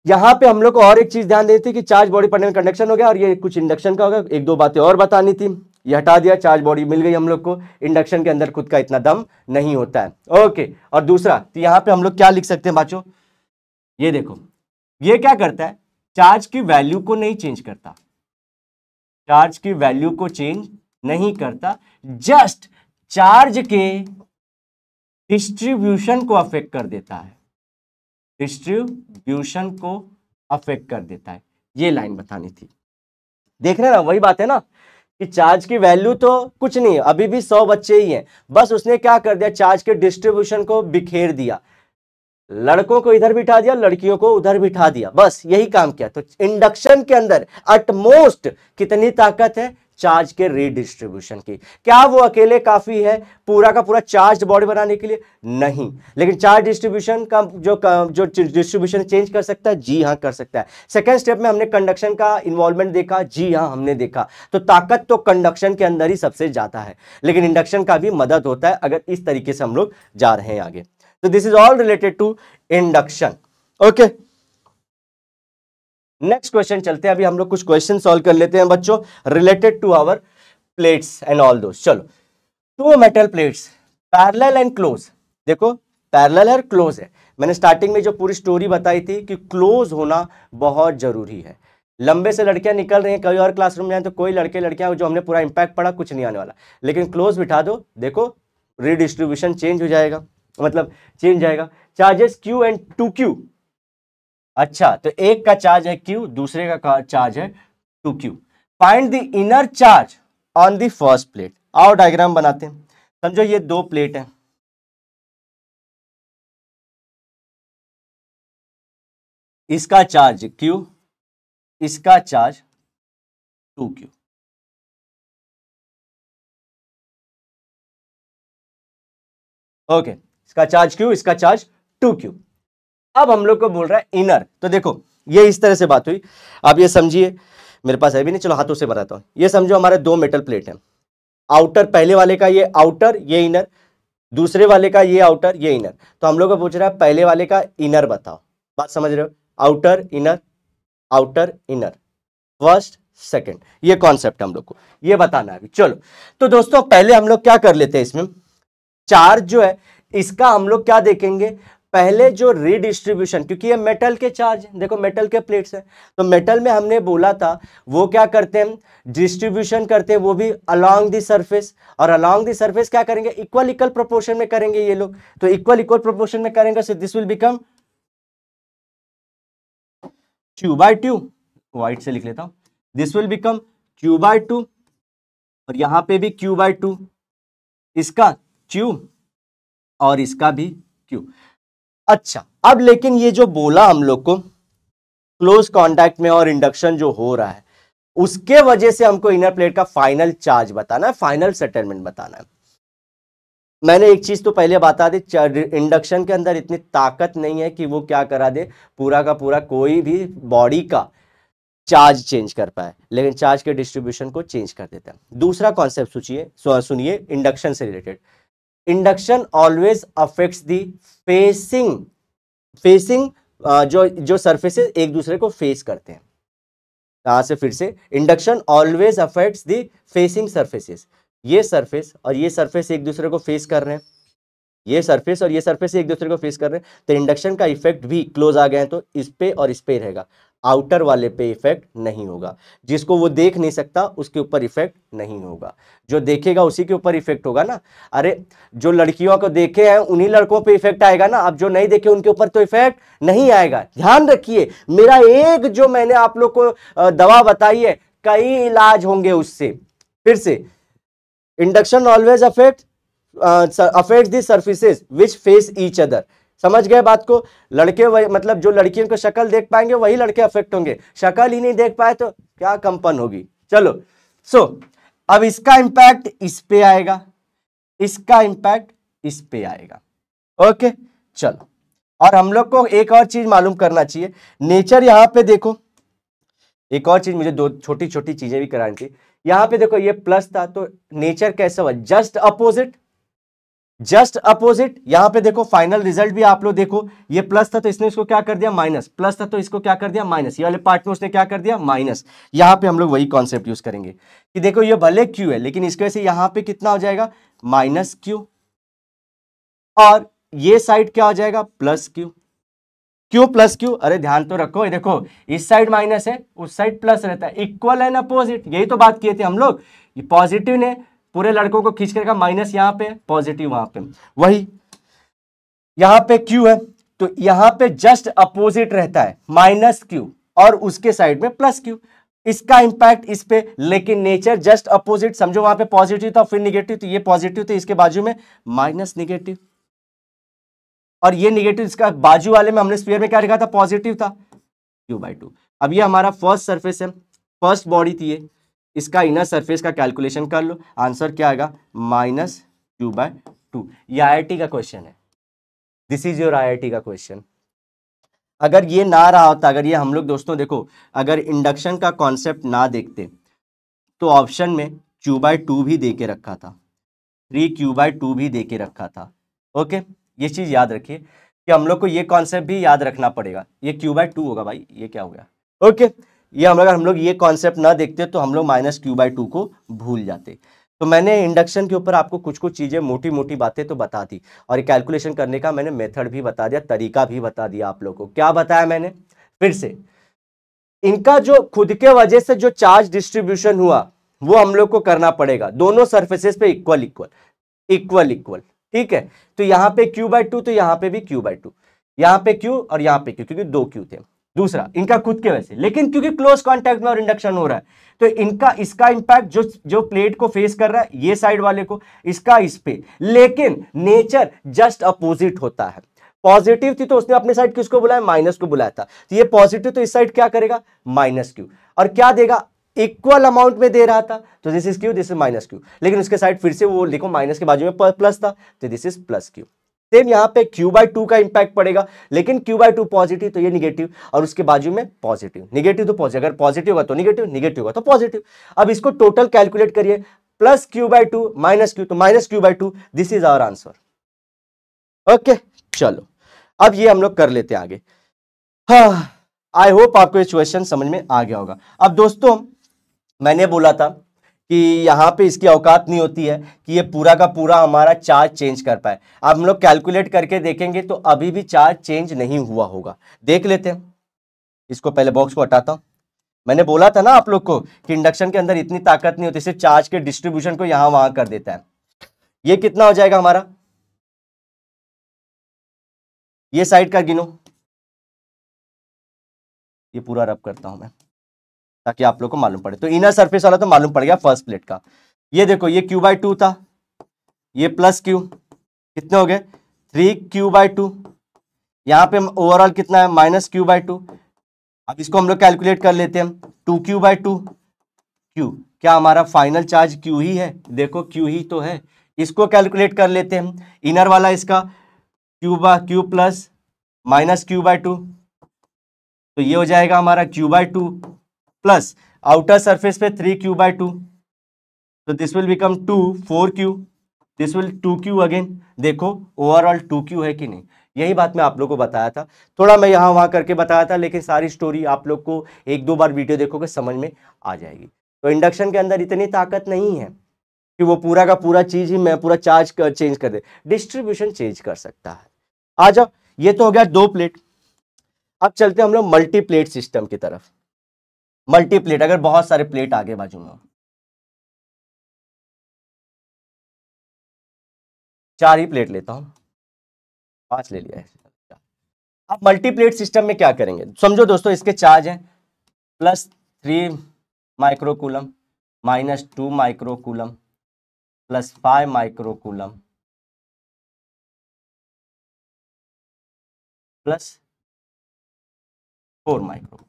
यहां पे हम लोग को और एक चीज ध्यान देती कि चार्ज बॉडी पढ़ने में कंडक्शन हो गया, और ये कुछ इंडक्शन का होगा, एक दो बातें और बतानी थी, ये हटा दिया, चार्ज बॉडी मिल गई हम लोग को। इंडक्शन के अंदर खुद का इतना दम नहीं होता है, ओके। और दूसरा, तो यहां पे हम लोग क्या लिख सकते हैं बच्चों, ये देखो, ये क्या करता है, चार्ज की वैल्यू को नहीं चेंज करता, चार्ज की वैल्यू को चेंज नहीं करता, जस्ट चार्ज के डिस्ट्रीब्यूशन को अफेक्ट कर देता है, डिस्ट्रीब्यूशन को अफेक्ट कर देता है। ये लाइन बतानी थी। देख रहे ना, वही बात है ना कि चार्ज की वैल्यू तो कुछ नहीं है, अभी भी 100 बच्चे ही हैं, बस उसने क्या कर दिया, चार्ज के डिस्ट्रीब्यूशन को बिखेर दिया, लड़कों को इधर बिठा दिया, लड़कियों को उधर बिठा दिया, बस यही काम किया। तो इंडक्शन के अंदर अटमोस्ट कितनी ताकत है, चार्ज के रीडिस्ट्रीब्यूशन की। क्या वो अकेले काफी है पूरा का पूरा चार्ज बॉडी बनाने के लिए? नहीं, लेकिन चार्ज डिस्ट्रीब्यूशन का जो डिस्ट्रीब्यूशन चेंज कर सकता है, जी हाँ कर सकता है। सेकेंड स्टेप में हमने कंडक्शन का इन्वॉल्वमेंट देखा, जी हाँ हमने देखा। तो ताकत तो कंडक्शन के अंदर ही सबसे ज्यादा है, लेकिन इंडक्शन का भी मदद होता है अगर इस तरीके से हम लोग जा रहे हैं आगे। तो this is all related to induction, okay. Next question चलते हैं, अभी हम लोग कुछ क्वेश्चन सॉल्व कर लेते हैं बच्चों, related to our plates and all those. चलो, two metal plates parallel and close, देखो पैरेलल है और क्लोज है। मैंने स्टार्टिंग में जो पूरी स्टोरी बताई थी कि क्लोज होना बहुत जरूरी है। लंबे से लड़कियां निकल रही हैं, कभी और क्लासरूम में जाए तो कोई लड़के लड़कियां जो हमने पूरा इंपैक्ट पढ़ा कुछ नहीं आने वाला, लेकिन क्लोज बिठा दो, देखो रीडिस्ट्रीब्यूशन चेंज हो जाएगा, मतलब चेंज जाएगा। चार्जेस Q एंड 2Q, अच्छा तो एक का चार्ज है Q, दूसरे का चार्ज है 2Q। Find the inner charge on the first plate. आओ डायग्राम बनाते हैं। समझो ये दो प्लेट है, इसका चार्ज Q, इसका चार्ज 2Q। ओके, इसका चार्ज Q, इसका चार्ज 2Q। अब हम लोग को बोल रहा है इनर, तो देखो ये इस तरह से बात हुई। अब ये समझिए, मेरे पास है भी नहीं, चलो हाथों से बनाता हूं। ये समझो हमारे दो मेटल प्लेट हैं, आउटर पहले वाले का ये आउटर, ये इनर, दूसरे वाले का ये आउटर, ये इनर। तो हम लोग को पूछ रहा है पहले वाले का इनर बताओ। बात समझ रहे हो? Outer inner, outer inner, first second, ये कॉन्सेप्ट हम लोग को ये बताना है अभी। चलो तो दोस्तों पहले हम लोग क्या कर लेते हैं, इसमें चार्ज जो है इसका हम लोग क्या देखेंगे, पहले जो रीडिस्ट्रीब्यूशन, क्योंकि ये मेटल के चार्ज, देखो मेटल के प्लेट्स हैं, तो मेटल में हमने बोला था वो क्या करते हैं, डिस्ट्रीब्यूशन करते हैं, वो भी अलोंग द सरफेस। और अलोंग द सरफेस क्या करेंगे, इक्वल इक्वल प्रोपोर्शन में करेंगे ये लोग। तो इक्वल इक्वल प्रोपोर्शन में करेंगे, so this will become Q/2, white से लिख लेता हूं, दिस विल बिकम Q/2, और यहां पे भी Q/2, इसका Q और इसका भी Q। अच्छा, अब लेकिन ये जो बोला हम लोग को क्लोज कांटेक्ट में और इंडक्शन जो हो रहा है, उसके वजह से हमको इनर प्लेट का फाइनल चार्ज बताना है, फाइनल सेटलमेंट बताना है। मैंने एक चीज तो पहले बता दी, इंडक्शन के अंदर इतनी ताकत नहीं है कि वो क्या करा दे, पूरा का पूरा कोई भी बॉडी का चार्ज चेंज कर पाए, लेकिन चार्ज के डिस्ट्रीब्यूशन को चेंज कर देता है। दूसरा कॉन्सेप्ट सुनिए इंडक्शन से related. Induction always affects the facing जो सरफेसेस एक दूसरे को फेस करते हैं। कहां से, फिर से, induction always affects the facing surfaces. ये सरफेस और ये सरफेस एक दूसरे को फेस कर रहे हैं, ये सरफेस और ये सरफेस एक दूसरे को फेस कर रहे हैं, तो इंडक्शन का इफेक्ट भी क्लोज आ गया है तो इस पे और इस पे रहेगा, आउटर वाले पे इफेक्ट नहीं होगा। जिसको वो देख नहीं सकता उसके ऊपर इफेक्ट नहीं होगा, जो देखेगा उसी के ऊपर इफेक्ट होगा ना। अरे जो लड़कियों को देखे हैं उन्हीं लड़कों पे इफेक्ट आएगा ना, अब जो नहीं देखे उनके ऊपर तो इफेक्ट नहीं आएगा। ध्यान रखिए, मेरा एक जो मैंने आप लोग को दवा बताई है, कई इलाज होंगे उससे। फिर से, induction always affect the surfaces which face each other. समझ गए बात को? लड़के वही, मतलब जो लड़कियों को शक्ल देख पाएंगे वही लड़के अफेक्ट होंगे, शक्ल ही नहीं देख पाए तो क्या कंपन होगी। चलो अब इसका इंपैक्ट इस पे आएगा, इसका इंपैक्ट इस पे आएगा। ओके चलो, और हम लोग को एक और चीज मालूम करना चाहिए, नेचर यहां पे देखो, एक और चीज मुझे दो छोटी छोटी चीजें भी करानी थी। यहां पे देखो ये प्लस था तो नेचर कैसा हुआ, जस्ट अपोजिट, जस्ट अपोजिट। यहां पे देखो फाइनल रिजल्ट भी आप लोग देखो, ये प्लस था तो इसने इसको क्या कर दिया माइनस, प्लस था तो इसको क्या कर दिया माइनस, ये वाले पार्ट में उसने क्या कर दिया माइनस। यहां पे हम लोग वही कॉन्सेप्ट यूज करेंगे कि देखो ये भले क्यू है लेकिन इसकी वजह से यहां पे कितना हो जाएगा माइनस क्यू, और ये साइड क्या हो जाएगा plus Q, Q plus Q. अरे ध्यान तो रखो, ये देखो इस साइड माइनस है उस साइड प्लस रहता है, इक्वल एंड अपोजिट, यही तो बात किए थे हम लोग। ये पॉजिटिव ने पूरे लड़कों को खींच कर माइनस यहाँ पे, पॉजिटिव वहां पे, वही यहां पे क्यू है तो यहां पे जस्ट अपोजिट रहता है माइनस क्यू, और उसके साइड में प्लस क्यू, इसका इंपैक्ट इस पे। लेकिन नेचर जस्ट अपोजिट, समझो वहां पे पॉजिटिव था फिर निगेटिव, तो ये पॉजिटिव तो इसके बाजू में माइनस निगेटिव, और ये निगेटिव इसका बाजू वाले में हमने स्फीयर में क्या लिखा था पॉजिटिव था, Q/2। अब ये हमारा फर्स्ट सरफेस है, फर्स्ट बॉडी थी ये, इसका इनर सरफेस का कैलकुलेशन कर लो, आंसर क्या आएगा माइनस Q/2। ये IIT का क्वेश्चन है, दिस इज योर IIT का क्वेश्चन। अगर ये ना रहा होता, अगर ये हम लोग दोस्तों देखो अगर इंडक्शन का कॉन्सेप्ट ना देखते तो ऑप्शन में Q/2 भी दे के रखा था, 3Q/2 भी दे के रखा था। ओके, ये चीज याद रखिए कि हम लोग को ये कॉन्सेप्ट भी याद रखना पड़ेगा, ये Q/2 होगा भाई, ये क्या हो गया। ओके, ये अगर हम लोग ये कॉन्सेप्ट ना देखते तो हम लोग माइनस Q/2 को भूल जाते। तो मैंने इंडक्शन के ऊपर आपको कुछ कुछ चीजें मोटी मोटी बातें तो बता दी, और ये कैलकुलेशन करने का मैंने मेथड भी बता दिया, तरीका भी बता दिया आप लोग को। क्या बताया मैंने फिर से, इनका जो खुद के वजह से जो चार्ज डिस्ट्रीब्यूशन हुआ वो हम लोग को करना पड़ेगा, दोनों सर्फेसेस पे इक्वल इक्वल इक्वल इक्वल, ठीक है। तो यहाँ पे Q/2 तो यहाँ पे भी Q/2, यहाँ पे Q और यहाँ पे Q, क्योंकि दो Q थे। दूसरा इनका खुद के वजह से, लेकिन क्योंकि क्लोज कांटेक्ट में और इंडक्शन हो रहा है तो इनका इसका इंपैक्ट जो प्लेट को फेस कर रहा है ये साइड वाले को, इसका इस पे, लेकिन नेचर जस्ट अपोजिट होता है। पॉजिटिव थी तो उसने अपने साइड किसको बुलाया माइनस को बुलाया था, तो ये पॉजिटिव तो इस साइड क्या करेगा माइनस Q, और क्या देगा इक्वल अमाउंट में दे रहा था, तो this is Q, this is minus Q, लेकिन उसके साइड फिर से वो देखो माइनस के बाजू में प्लस था तो this is plus Q। Same यहाँ पे Q/2 का इंपैक्ट पड़ेगा, लेकिन Q/2 पॉजिटिव तो ये निगेटिव, और उसके बाजू में पॉजिटिव, निगेटिव तो पॉजिटिव, अगर पॉजिटिव होगा तो निगेटिव, निगेटिव होगा तो पॉजिटिव। अब इसको टोटल कैलकुलेट करिए, प्लस Q/2 माइनस Q, तो minus Q/2, this is our answer. Okay, चलो अब ये हम लोग कर लेते हैं आगे। हाँ, आई होप आपको ये क्वेश्चन समझ में आ गया होगा। अब दोस्तों मैंने बोला था कि यहां पे इसकी औकात नहीं होती है कि ये पूरा का पूरा हमारा चार्ज चेंज कर पाए। अब हम लोग कैलकुलेट करके देखेंगे तो अभी भी चार्ज चेंज नहीं हुआ होगा। देख लेते हैं, इसको पहले बॉक्स को हटाता हूं। मैंने बोला था ना आप लोग को कि इंडक्शन के अंदर इतनी ताकत नहीं होती, सिर्फ चार्ज के डिस्ट्रीब्यूशन को यहां वहां कर देता है। ये कितना हो जाएगा हमारा, ये साइड का गिनो, ये पूरा रब करता हूं मैं ताकि आप लोग को मालूम पड़े। तो इनर सरफेस वाला तो मालूम पड़ गया फर्स्ट प्लेट का। ये देखो, ये Q/2 था, ये प्लस Q, कितने हो गए 3Q/2। यहां पे ओवरऑल कितना है, माइनस Q/2। अब इसको हम लोग कैलकुलेट कर लेते हैं, 2Q/2। Q क्या हमारा फाइनल चार्ज Q ही है, देखो Q ही तो है। इसको कैलकुलेट कर लेते हैं, इनर वाला इसका Q प्लस माइनस Q/2, तो ये हो जाएगा हमारा Q/2 प्लस आउटर सरफेस पे 3Q/2, तो this will become 4Q, this will 2Q again. देखो ओवरऑल 2Q है कि नहीं, यही बात मैं आप लोगों को बताया था। थोड़ा मैं यहां वहां करके बताया था, लेकिन सारी स्टोरी आप लोग को एक दो बार वीडियो देखोगे समझ में आ जाएगी। तो इंडक्शन के अंदर इतनी ताकत नहीं है कि वो पूरा का पूरा चीज ही मैं पूरा चार्ज चेंज कर दे, डिस्ट्रीब्यूशन चेंज कर सकता है। आ जाओ, ये तो हो गया 2 प्लेट। अब चलते हैं हम लोग मल्टी प्लेट सिस्टम की तरफ। मल्टी प्लेट, अगर बहुत सारे प्लेट आगे बाजू में हो, 4 ही प्लेट लेता हूं, 5 ले लिया है। अब मल्टी प्लेट सिस्टम में क्या करेंगे, समझो दोस्तों, इसके चार्ज हैं +3 microcoulomb, -2 microcoulomb, +5 microcoulomb, +4 microcoulomb.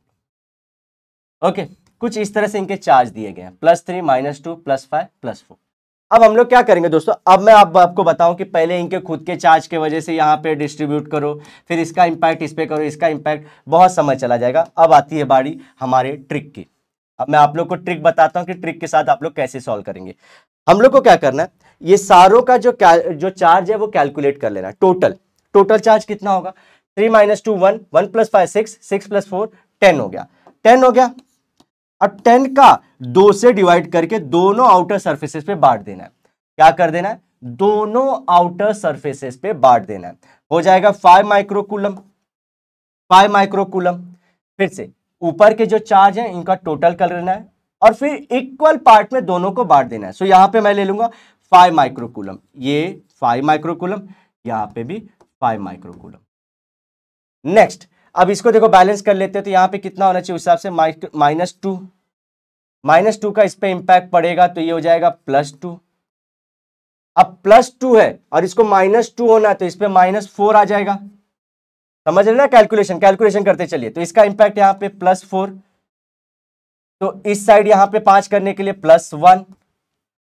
Okay, कुछ इस तरह से इनके चार्ज दिए गए हैं, +3 -2 +5 +4। अब हम लोग क्या करेंगे दोस्तों, अब मैं आपको बताऊं कि पहले इनके खुद के चार्ज के वजह से यहाँ पे डिस्ट्रीब्यूट करो, फिर इसका इंपैक्ट इस पे करो, इसका इंपैक्ट, बहुत समय चला जाएगा। अब आती है बारी हमारे ट्रिक की। अब मैं आप लोग को ट्रिक बताता हूं कि ट्रिक के साथ आप लोग कैसे सॉल्व करेंगे। हम लोग को क्या करना है, ये सारों का जो चार्ज है वो कैलकुलेट कर लेना। टोटल चार्ज कितना होगा, 3 - 2 1, 1 + 5 6, 6 + 4 10 हो गया, 10 हो गया। अब 10 का 2 से डिवाइड करके दोनों आउटर सरफेसेस पे बांट देना है। क्या कर देना है, दोनों आउटर सरफेसेस पे बांट देना है। हो जाएगा 5 माइक्रोकूलम, 5 माइक्रोकूलम। फिर से ऊपर के जो चार्ज हैं इनका टोटल कर लेना है और फिर इक्वल पार्ट में दोनों को बांट देना है। सो यहां पे मैं ले लूंगा 5 माइक्रोकूलम, ये 5 माइक्रोकूलम, यहां पे भी 5 माइक्रोकूलम। नेक्स्ट, अब इसको देखो बैलेंस कर लेते हैं, तो यहां पे कितना होना चाहिए उस हिसाब से, -2 का इस पे इंपैक्ट पड़ेगा, तो ये हो जाएगा +2। अब +2 है और इसको -2 होना है, तो इस पे -4 आ जाएगा। समझ रहे ना, कैलकुलेशन करते चलिए। तो इसका इंपैक्ट यहां पे +4, तो इस साइड यहां पे 5 करने के लिए +1,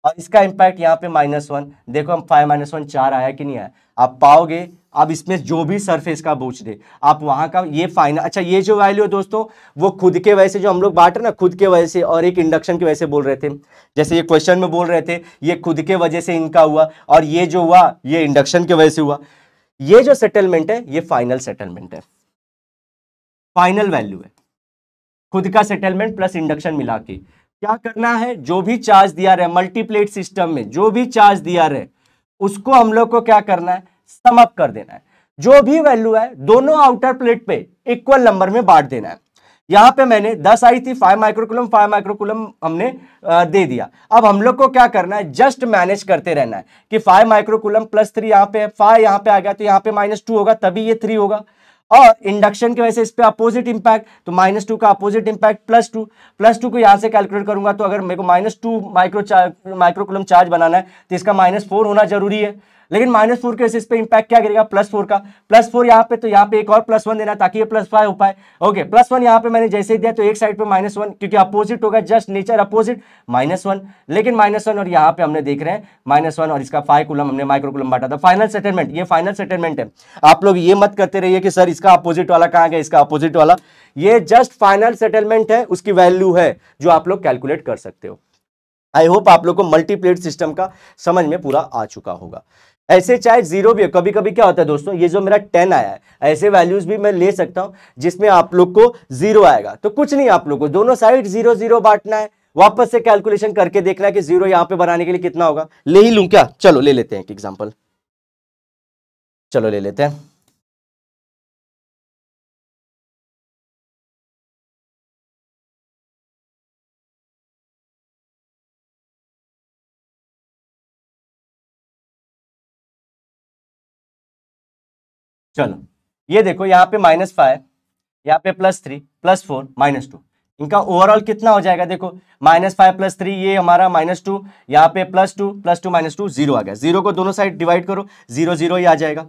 और इसका इंपैक्ट यहां पे -1। देखो हम 5 - 1 4 आया कि नहीं आया, आप पाओगे। अब इसमें जो भी सरफेस का पूछ दे आप वहां का ये फाइनल, अच्छा ये जो वैल्यू है दोस्तों वो खुद के वजह से जो हम लोग बांट रहे ना, खुद के वजह से और एक इंडक्शन की वजह से बोल रहे थे। जैसे ये क्वेश्चन में बोल रहे थे ये खुद के वजह से इनका हुआ, और ये जो हुआ ये इंडक्शन की वजह से हुआ। ये जो सेटलमेंट है ये फाइनल सेटलमेंट है, फाइनल वैल्यू है, खुद का सेटलमेंट प्लस इंडक्शन मिला के। क्या करना है, जो भी चार्ज दिया रहे मल्टीप्लेट सिस्टम में, जो भी चार्ज दिया रहे उसको हम लोग को क्या करना है, सम अप कर देना है। जो भी वैल्यू है दोनों आउटर प्लेट पे इक्वल नंबर में बांट देना है। यहां पे मैंने 10 आई थी, 5 माइक्रोकूलम हमने दे दिया। अब हम लोग को क्या करना है, जस्ट मैनेज करते रहना है कि 5 माइक्रोकूलम +3 यहां पे, 5 यहां पे आ गया, तो यहां पे -2 होगा, तभी ये 3 होगा। और इंडक्शन की वजह से इस पे अपोजिट इंपैक्ट, तो -2 का अपोजिट इंपैक्ट +2 को यहां से कैलकुलेट करूंगा, तो अगर मेरे को -2 माइक्रोकूलम चार्ज बनाना है तो इसका -4 होना जरूरी है। लेकिन -4 के इस पे इंपैक्ट क्या गिरेगा, +4 का। +4 यहाँ पे, तो यहाँ पे एक और +1 देना ताकि ये +5 हो पाए। ओके, +1 यहाँ पे मैंने जैसे ही दिया तो एक साइड पे -1, क्योंकि अपोजिट होगा, जस्ट नेचर अपोजिट, -1। लेकिन -1 और यहाँ पे हमने देख रहे हैं -1 और इसका 5 कूलम हमने माइक्रो कूलम बांटा था। फाइनल सेटलमेंट, ये फाइनल सेटलमेंट है। आप लोग ये मत करते रहिए कि सर इसका अपोजिट वाला कहाँ गया, इसका अपोजिट वाला, ये जस्ट फाइनल सेटलमेंट है, उसकी वैल्यू है जो आप लोग कैलकुलेट कर सकते हो। आई होप आप लोग को मल्टीप्लेट सिस्टम का समझ में पूरा आ चुका होगा। ऐसे चाहे जीरो भी है, कभी कभी क्या होता है दोस्तों, ये जो मेरा 10 आया है, ऐसे वैल्यूज भी मैं ले सकता हूं जिसमें आप लोग को 0 आएगा। तो कुछ नहीं, आप लोग को दोनों साइड 0 0 बांटना है, वापस से कैलकुलेशन करके देखना है कि 0 यहां पे बनाने के लिए कितना होगा। ले ही लूं क्या, चलो ले लेते हैं एक एग्जांपल, चलो ले लेते हैं। चलो ये देखो, यहाँ पे -5, यहाँ पे +3, +4, -2, इनका ओवरऑल कितना हो जाएगा, देखो -5 + 3, ये हमारा -2, यहाँ पे +2 +2 -2 0 आ गया। 0 को दोनों साइड डिवाइड करो, 0 0 ही आ जाएगा।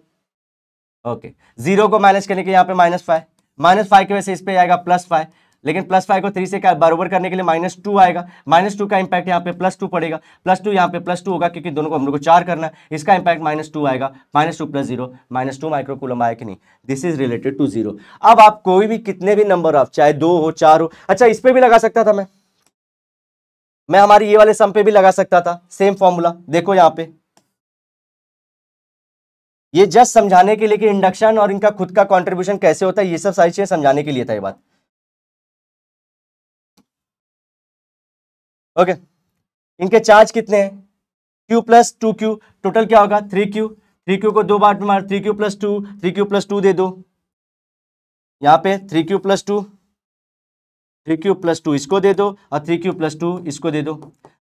ओके, 0 को माइनस करने के यहाँ पे -5 की वजह से इस पे आएगा +5, लेकिन +5 को 3 से बराबर करने के लिए -2 आएगा। -2 का इंपैक्ट यहाँ पे +2 पड़ेगा, +2 यहाँ पे +2 होगा क्योंकि दोनों को हम लोग को 4 करना है, इसका इंपैक्ट -2 आएगा। -2 + 0 -2 माइक्रो कूलम आया कि नहीं, दिस इज रिलेटेड टू 0। अब आप कोई भी कितने भी नंबर ऑफ, चाहे 2 हो 4 हो, अच्छा इस पे भी लगा सकता था मैं हमारी ये वाले सम पे भी लगा सकता था, सेम फॉर्मूला। देखो यहाँ पे, ये जस्ट समझाने के लिए कि इंडक्शन और इनका खुद का कंट्रीब्यूशन कैसे होता है, ये सब सारी चीजें समझाने के लिए था ये बात। ओके, इनके चार्ज कितने हैं, Q + 2Q, टोटल क्या होगा 3Q। 3Q को 2 बार मार, 3Q + 2, 3Q + 2 दे दो, यहाँ पे 3Q + 2, 3Q + 2 इसको दे दो और 3Q + 2 इसको दे दो।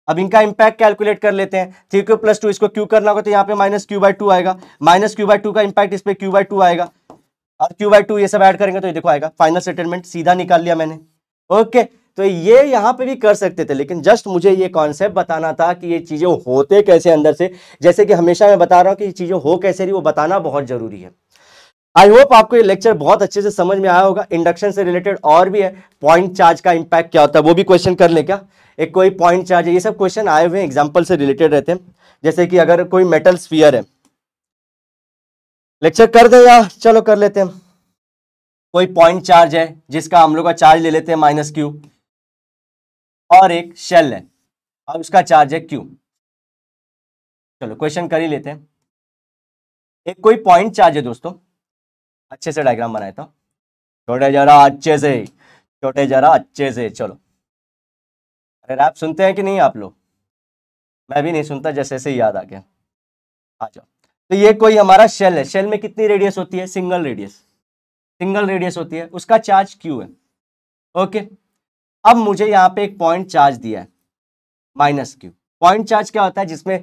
अब इनका इंपैक्ट कैलकुलेट कर लेते हैं। 3Q + 2 इसको Q करना होगा तो यहाँ पे -Q/2 आएगा, -Q/2 का इंपैक्ट इस पे Q/2 आएगा, और Q/2 ये सब ऐड करेंगे तो ये देखो आएगा। फाइनल सेटलमेंट सीधा निकाल लिया मैंने। ओके, तो ये यहां पे भी कर सकते थे, लेकिन जस्ट मुझे ये कॉन्सेप्ट बताना था कि ये चीजें होते कैसे अंदर से। जैसे कि हमेशा मैं बता रहा हूं कि ये चीजें हो कैसे रही, वो बताना बहुत जरूरी है। आई होप आपको ये लेक्चर बहुत अच्छे से समझ में आया होगा। इंडक्शन से रिलेटेड और भी है, पॉइंट चार्ज का इंपैक्ट क्या होता है वो भी क्वेश्चन कर ले क्या, एक कोई पॉइंट चार्ज है, ये सब क्वेश्चन आए हुए हैं, एग्जाम्पल से रिलेटेड रहते हैं। जैसे कि अगर कोई मेटल स्फीयर है, लेक्चर कर दे या चलो कर लेते हैं। कोई पॉइंट चार्ज है जिसका हम लोग का चार्ज ले लेते हैं -Q, और एक शेल है और उसका चार्ज है Q। चलो क्वेश्चन कर ही लेते हैं। एक कोई पॉइंट चार्ज है दोस्तों, अच्छे से डायग्राम बनाया था, छोटे जरा अच्छे से, छोटे जरा अच्छे से। चलो, अरे रैप सुनते हैं कि नहीं आप लोग, मैं भी नहीं सुनता, जैसे से याद आ गया। आ जाओ, तो ये कोई हमारा शेल है, शेल में कितनी रेडियस होती है, सिंगल रेडियस होती है, उसका चार्ज Q है। ओके, अब मुझे यहाँ पे एक पॉइंट चार्ज दिया है -Q। पॉइंट चार्ज क्या होता है, जिसमें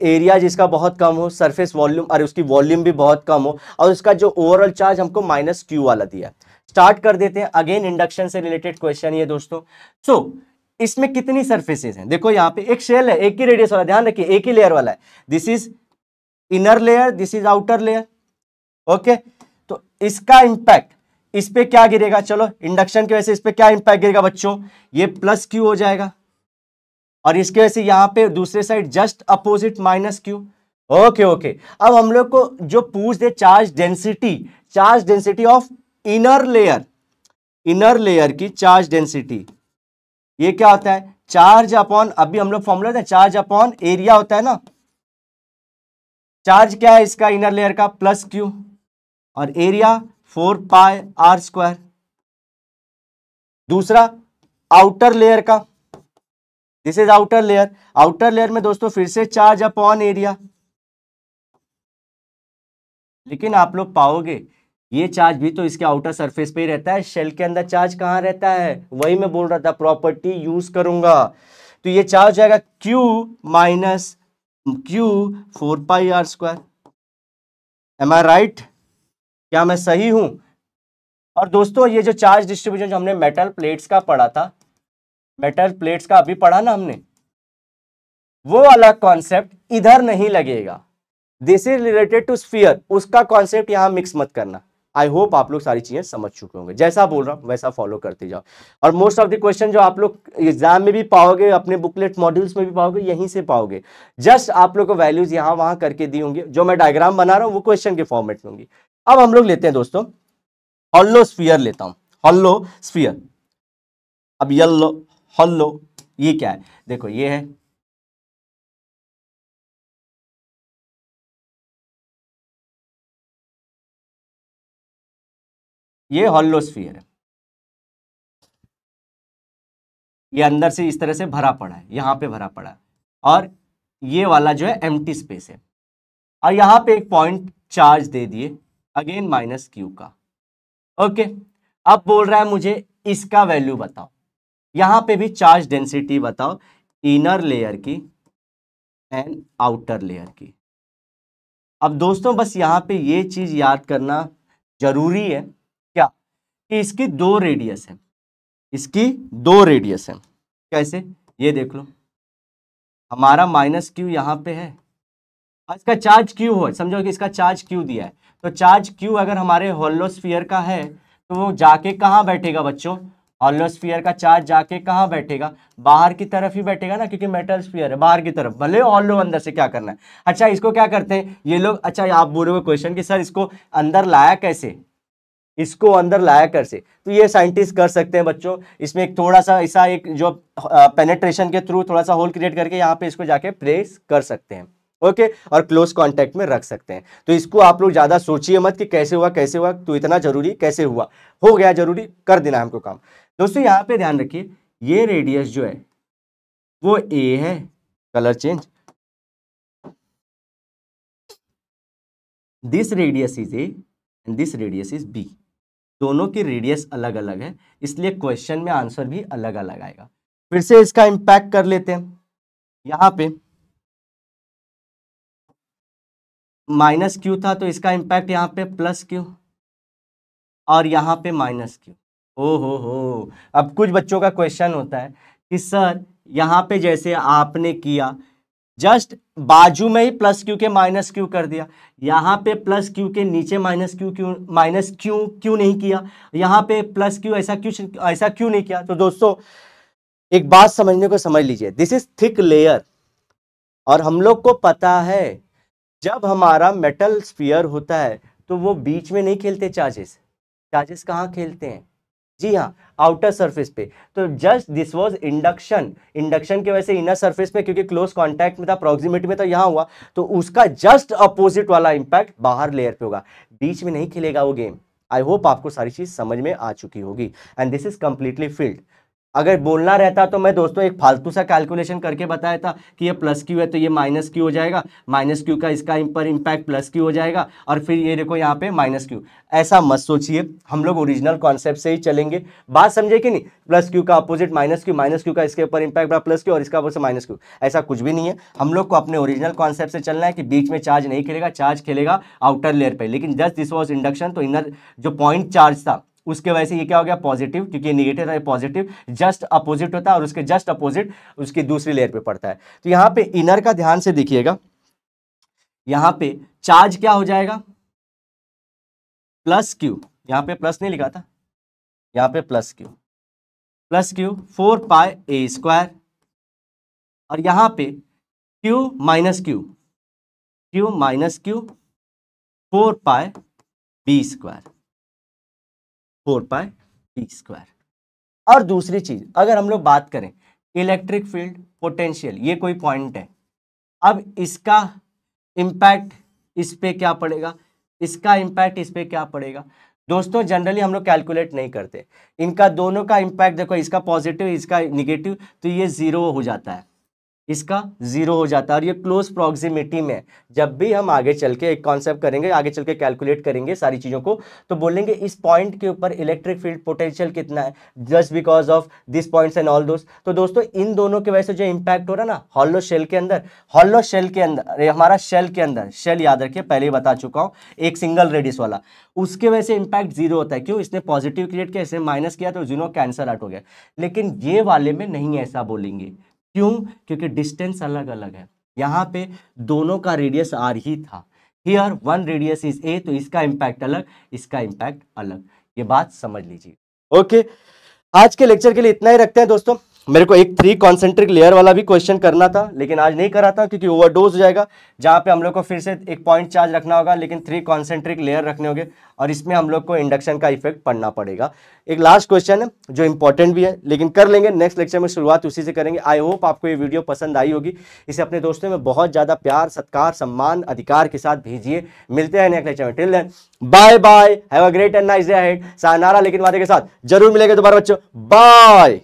एरिया जिसका बहुत कम हो, सरफेस वॉल्यूम, और उसकी वॉल्यूम भी बहुत कम हो, और उसका जो ओवरऑल चार्ज हमको -Q वाला दिया है। स्टार्ट कर देते हैं, अगेन इंडक्शन से रिलेटेड क्वेश्चन ये दोस्तों। सो इसमें कितनी सरफेसेस हैं, देखो यहाँ पे एक शेल है, एक ही रेडियस वाला, ध्यान रखिए एक ही लेयर वाला है। This is inner layer, this is outer layer. Okay, तो इसका इंपैक्ट इस पे क्या गिरेगा, चलो इंडक्शन की वजह से इस पे क्या इंपैक्ट गिरेगा बच्चों, ये +Q हो जाएगा, और इसके वजह से यहाँ पे दूसरे side just opposite -Q। Okay, अब हम लोग को जो पूछ they charge density of inner layer की चार्ज डेंसिटी, ये क्या होता है, चार्ज अपॉन, अभी हम लोग फॉर्मूला था चार्ज अपॉन एरिया होता है ना। चार्ज क्या है इसका इनर लेयर का +Q, और एरिया 4πr²। दूसरा आउटर लेयर का, दिस इज आउटर लेयर में दोस्तों फिर से चार्ज अपॉन एरिया। लेकिन आप लोग पाओगे ये चार्ज भी तो इसके आउटर सरफेस पे ही रहता है, शेल के अंदर चार्ज कहाँ रहता है, वही मैं बोल रहा था, प्रॉपर्टी यूज करूंगा। तो ये चार्ज जाएगा Q - Q 4πr²। एम आई राइट, क्या मैं सही हूं। और दोस्तों ये जो चार्ज डिस्ट्रीब्यूशन जो हमने मेटल प्लेट्स का पढ़ा था, मेटल प्लेट्स का अभी पढ़ा ना हमने, वो वाला कॉन्सेप्ट इधर नहीं लगेगा। This is related to sphere, उसका कॉन्सेप्ट यहाँ मिक्स मत करना। आई होप आप लोग सारी चीजें समझ चुके होंगे, जैसा बोल रहा हूं वैसा फॉलो करते जाओ। और मोस्ट ऑफ द क्वेश्चन जो आप लोग एग्जाम में भी पाओगे, अपने बुकलेट मॉड्यूल्स में भी पाओगे, यहीं से पाओगे। जस्ट आप लोग को वैल्यूज यहाँ वहां करके दी होंगी, जो मैं डायग्राम बना रहा हूँ वो क्वेश्चन के फॉर्मेट में होंगी। अब हम लोग लेते हैं दोस्तों हॉलो स्फीयर लेता हूं, हॉलो स्फीयर। अब येलो हॉलो ये क्या है, देखो ये है, ये हॉलो स्फीयर है, ये अंदर से इस तरह से भरा पड़ा है, यहां पे भरा पड़ा है, और ये वाला जो है एम्प्टी स्पेस है, और यहां पे एक पॉइंट चार्ज दे दिए अगेन माइनस क्यू का। ओके, अब बोल रहा है मुझे इसका वैल्यू बताओ, यहां पे भी चार्ज डेंसिटी बताओ, इनर लेयर की एंड आउटर लेयर की। अब दोस्तों बस यहां पे ये चीज याद करना जरूरी है क्या, कि इसकी दो रेडियस है, इसकी दो रेडियस है। कैसे, ये देख लो, हमारा माइनस क्यू यहाँ पे है, इसका चार्ज क्यू हो, समझो कि इसका चार्ज क्यू दिया है, तो चार्ज क्यू अगर हमारे होलो स्फीयर का है तो वो जाके कहाँ बैठेगा बच्चों, होलो स्फीयर का चार्ज जाके कहाँ बैठेगा, बाहर की तरफ ही बैठेगा ना, क्योंकि मेटल स्फीयर है, बाहर की तरफ, भले होलो अंदर से क्या करना है। अच्छा इसको क्या करते हैं ये लोग, अच्छा आप बोलोगे क्वेश्चन कि सर इसको अंदर लाया कैसे, इसको अंदर लाया कैसे, तो ये साइंटिस्ट कर सकते हैं बच्चों। इसमें एक थोड़ा सा ऐसा एक जो पेनेट्रेशन के थ्रू थोड़ा सा होल क्रिएट करके यहाँ पे इसको जाके प्रेस कर सकते हैं, ओके, और क्लोज कांटेक्ट में रख सकते हैं। तो इसको आप लोग ज्यादा सोचिए मत कि कैसे हुआ कैसे हुआ, तो इतना जरूरी कैसे हुआ, हो गया जरूरी, कर देना हमको काम। दोस्तों यहाँ पे ध्यान रखिए, ये रेडियस जो है वो ए है, colour change, this radius is A and this radius is B, दोनों की रेडियस अलग अलग है, इसलिए क्वेश्चन में आंसर भी अलग अलग आएगा। फिर से इसका इंपैक्ट कर लेते हैं, यहां पे माइनस क्यू था तो इसका इंपैक्ट यहाँ पे प्लस क्यू, और यहाँ पे माइनस क्यू। ओ हो, अब कुछ बच्चों का क्वेश्चन होता है कि सर यहाँ पे जैसे आपने किया जस्ट बाजू में ही प्लस क्यू के माइनस क्यू कर दिया, यहाँ पे प्लस क्यू के नीचे माइनस क्यू क्यों नहीं किया, यहाँ पे प्लस क्यू ऐसा क्यों नहीं किया। तो दोस्तों एक बात समझने को समझ लीजिए, दिस इज थिक लेयर, और हम लोग को पता है जब हमारा मेटल स्फीयर होता है तो वो बीच में नहीं खेलते चार्जेस, चार्जेस कहाँ खेलते हैं, जी हाँ आउटर सरफेस पे। तो just this was induction, induction की वजह से इनर सरफेस पे, क्योंकि क्लोज कांटेक्ट में था, प्रॉक्सिमिटी में था, यहां हुआ, तो उसका जस्ट अपोजिट वाला इंपैक्ट बाहर लेयर पे होगा, बीच में नहीं खेलेगा वो गेम। आई होप आपको सारी चीज समझ में आ चुकी होगी, and this is completely field. अगर बोलना रहता तो मैं दोस्तों एक फालतू सा कैलकुलेशन करके बताया था कि ये प्लस क्यू है तो ये माइनस क्यू हो जाएगा, माइनस क्यू का इसका पर इंपैक्ट प्लस क्यू हो जाएगा, और फिर ये देखो यहाँ पे माइनस क्यू। ऐसा मत सोचिए, हम लोग ओरिजिनल कॉन्सेप्ट से ही चलेंगे, बात समझे कि नहीं, प्लस क्यू का अपोजिट माइनस क्यू का इसके ऊपर इंपैक्ट प्लस क्यू और इसका ऊपर माइनस क्यू, ऐसा कुछ भी नहीं है। हम लोग को अपने ओरिजिनल कॉन्सेप्ट से चलना है कि बीच में चार्ज नहीं खेलेगा, चार्ज खेलेगा आउटर लेयर पर। लेकिन जस्ट दिस वॉज इंडक्शन, तो इनर जो पॉइंट चार्ज था उसके वजह से ये क्या हो गया पॉजिटिव, क्योंकि ये निगेटिव था, ये पॉजिटिव जस्ट अपोजिट होता है, और उसके जस्ट अपोजिट उसकी दूसरी लेयर पे पड़ता है। तो यहाँ पे इनर का ध्यान से देखिएगा, यहाँ पे चार्ज क्या हो जाएगा प्लस क्यू, यहाँ पे प्लस नहीं लिखा था, यहाँ पे प्लस क्यू 4 पाई ए स्क्वायर, और यहाँ पे क्यू माइनस क्यू 4 पाई बी स्क्वायर, 4 पाई बी स्क्वायर। और दूसरी चीज अगर हम लोग बात करें इलेक्ट्रिक फील्ड पोटेंशियल, ये कोई पॉइंट है, अब इसका इंपैक्ट इस पे क्या पड़ेगा, इसका इंपैक्ट इस पे क्या पड़ेगा। दोस्तों जनरली हम लोग कैलकुलेट नहीं करते, इनका दोनों का इंपैक्ट देखो, इसका पॉजिटिव इसका निगेटिव, तो ये जीरो हो जाता है, इसका जीरो हो जाता है, और ये क्लोज प्रॉक्सिमिटी में। जब भी हम आगे चल के एक कॉन्सेप्ट करेंगे, आगे चल के कैलकुलेट करेंगे सारी चीजों को, तो बोलेंगे इस पॉइंट के ऊपर इलेक्ट्रिक फील्ड पोटेंशियल कितना है, just because of this points and all दोस्त। तो दोस्तों इन दोनों की वजह से जो इंपैक्ट हो रहा है ना हॉलो शेल के अंदर, हॉलो शेल के अंदर, हमारा शेल के अंदर, शेल याद रखिए पहले ही बता चुका हूं, एक सिंगल रेडियस वाला, उसके वजह से इंपैक्ट जीरो होता है। क्यों, इसने पॉजिटिव क्रिएट किया, इसने माइनस किया, तो जीरो कैंसल आउट हो गया। लेकिन ये वाले में नहीं ऐसा बोलेंगे, क्यों, क्योंकि डिस्टेंस अलग अलग है, यहाँ पे दोनों का रेडियस आर ही था, हियर वन रेडियस इज ए, तो इसका इंपैक्ट अलग, इसका इंपैक्ट अलग, ये बात समझ लीजिए। ओके, आज के लेक्चर के लिए इतना ही रखते हैं दोस्तों। मेरे को एक 3 कॉन्सेंट्रिक लेयर वाला भी क्वेश्चन करना था, लेकिन आज नहीं करा था क्योंकि ओवरडोज हो जाएगा, जहां पे हम लोग को फिर से एक पॉइंट चार्ज रखना होगा, लेकिन 3 कॉन्सेंट्रिक लेयर रखने होंगे और इसमें हम लोग को इंडक्शन का इफेक्ट पड़ना पड़ेगा। एक लास्ट क्वेश्चन है जो इंपॉर्टेंट भी है, लेकिन कर लेंगे नेक्स्ट लेक्चर में, शुरुआत उसी से करेंगे। आई होप आपको ये वीडियो पसंद आई होगी, इसे अपने दोस्तों में बहुत ज्यादा प्यार, सत्कार, सम्मान, अधिकार के साथ भेजिए। मिलते हैं नेक्स्ट लेक्चर में, till then bye bye, have a great and nice day ahead. Sayonara लेकिन वादे के साथ, जरूर मिलेंगे दोबारा बच्चों, बाय।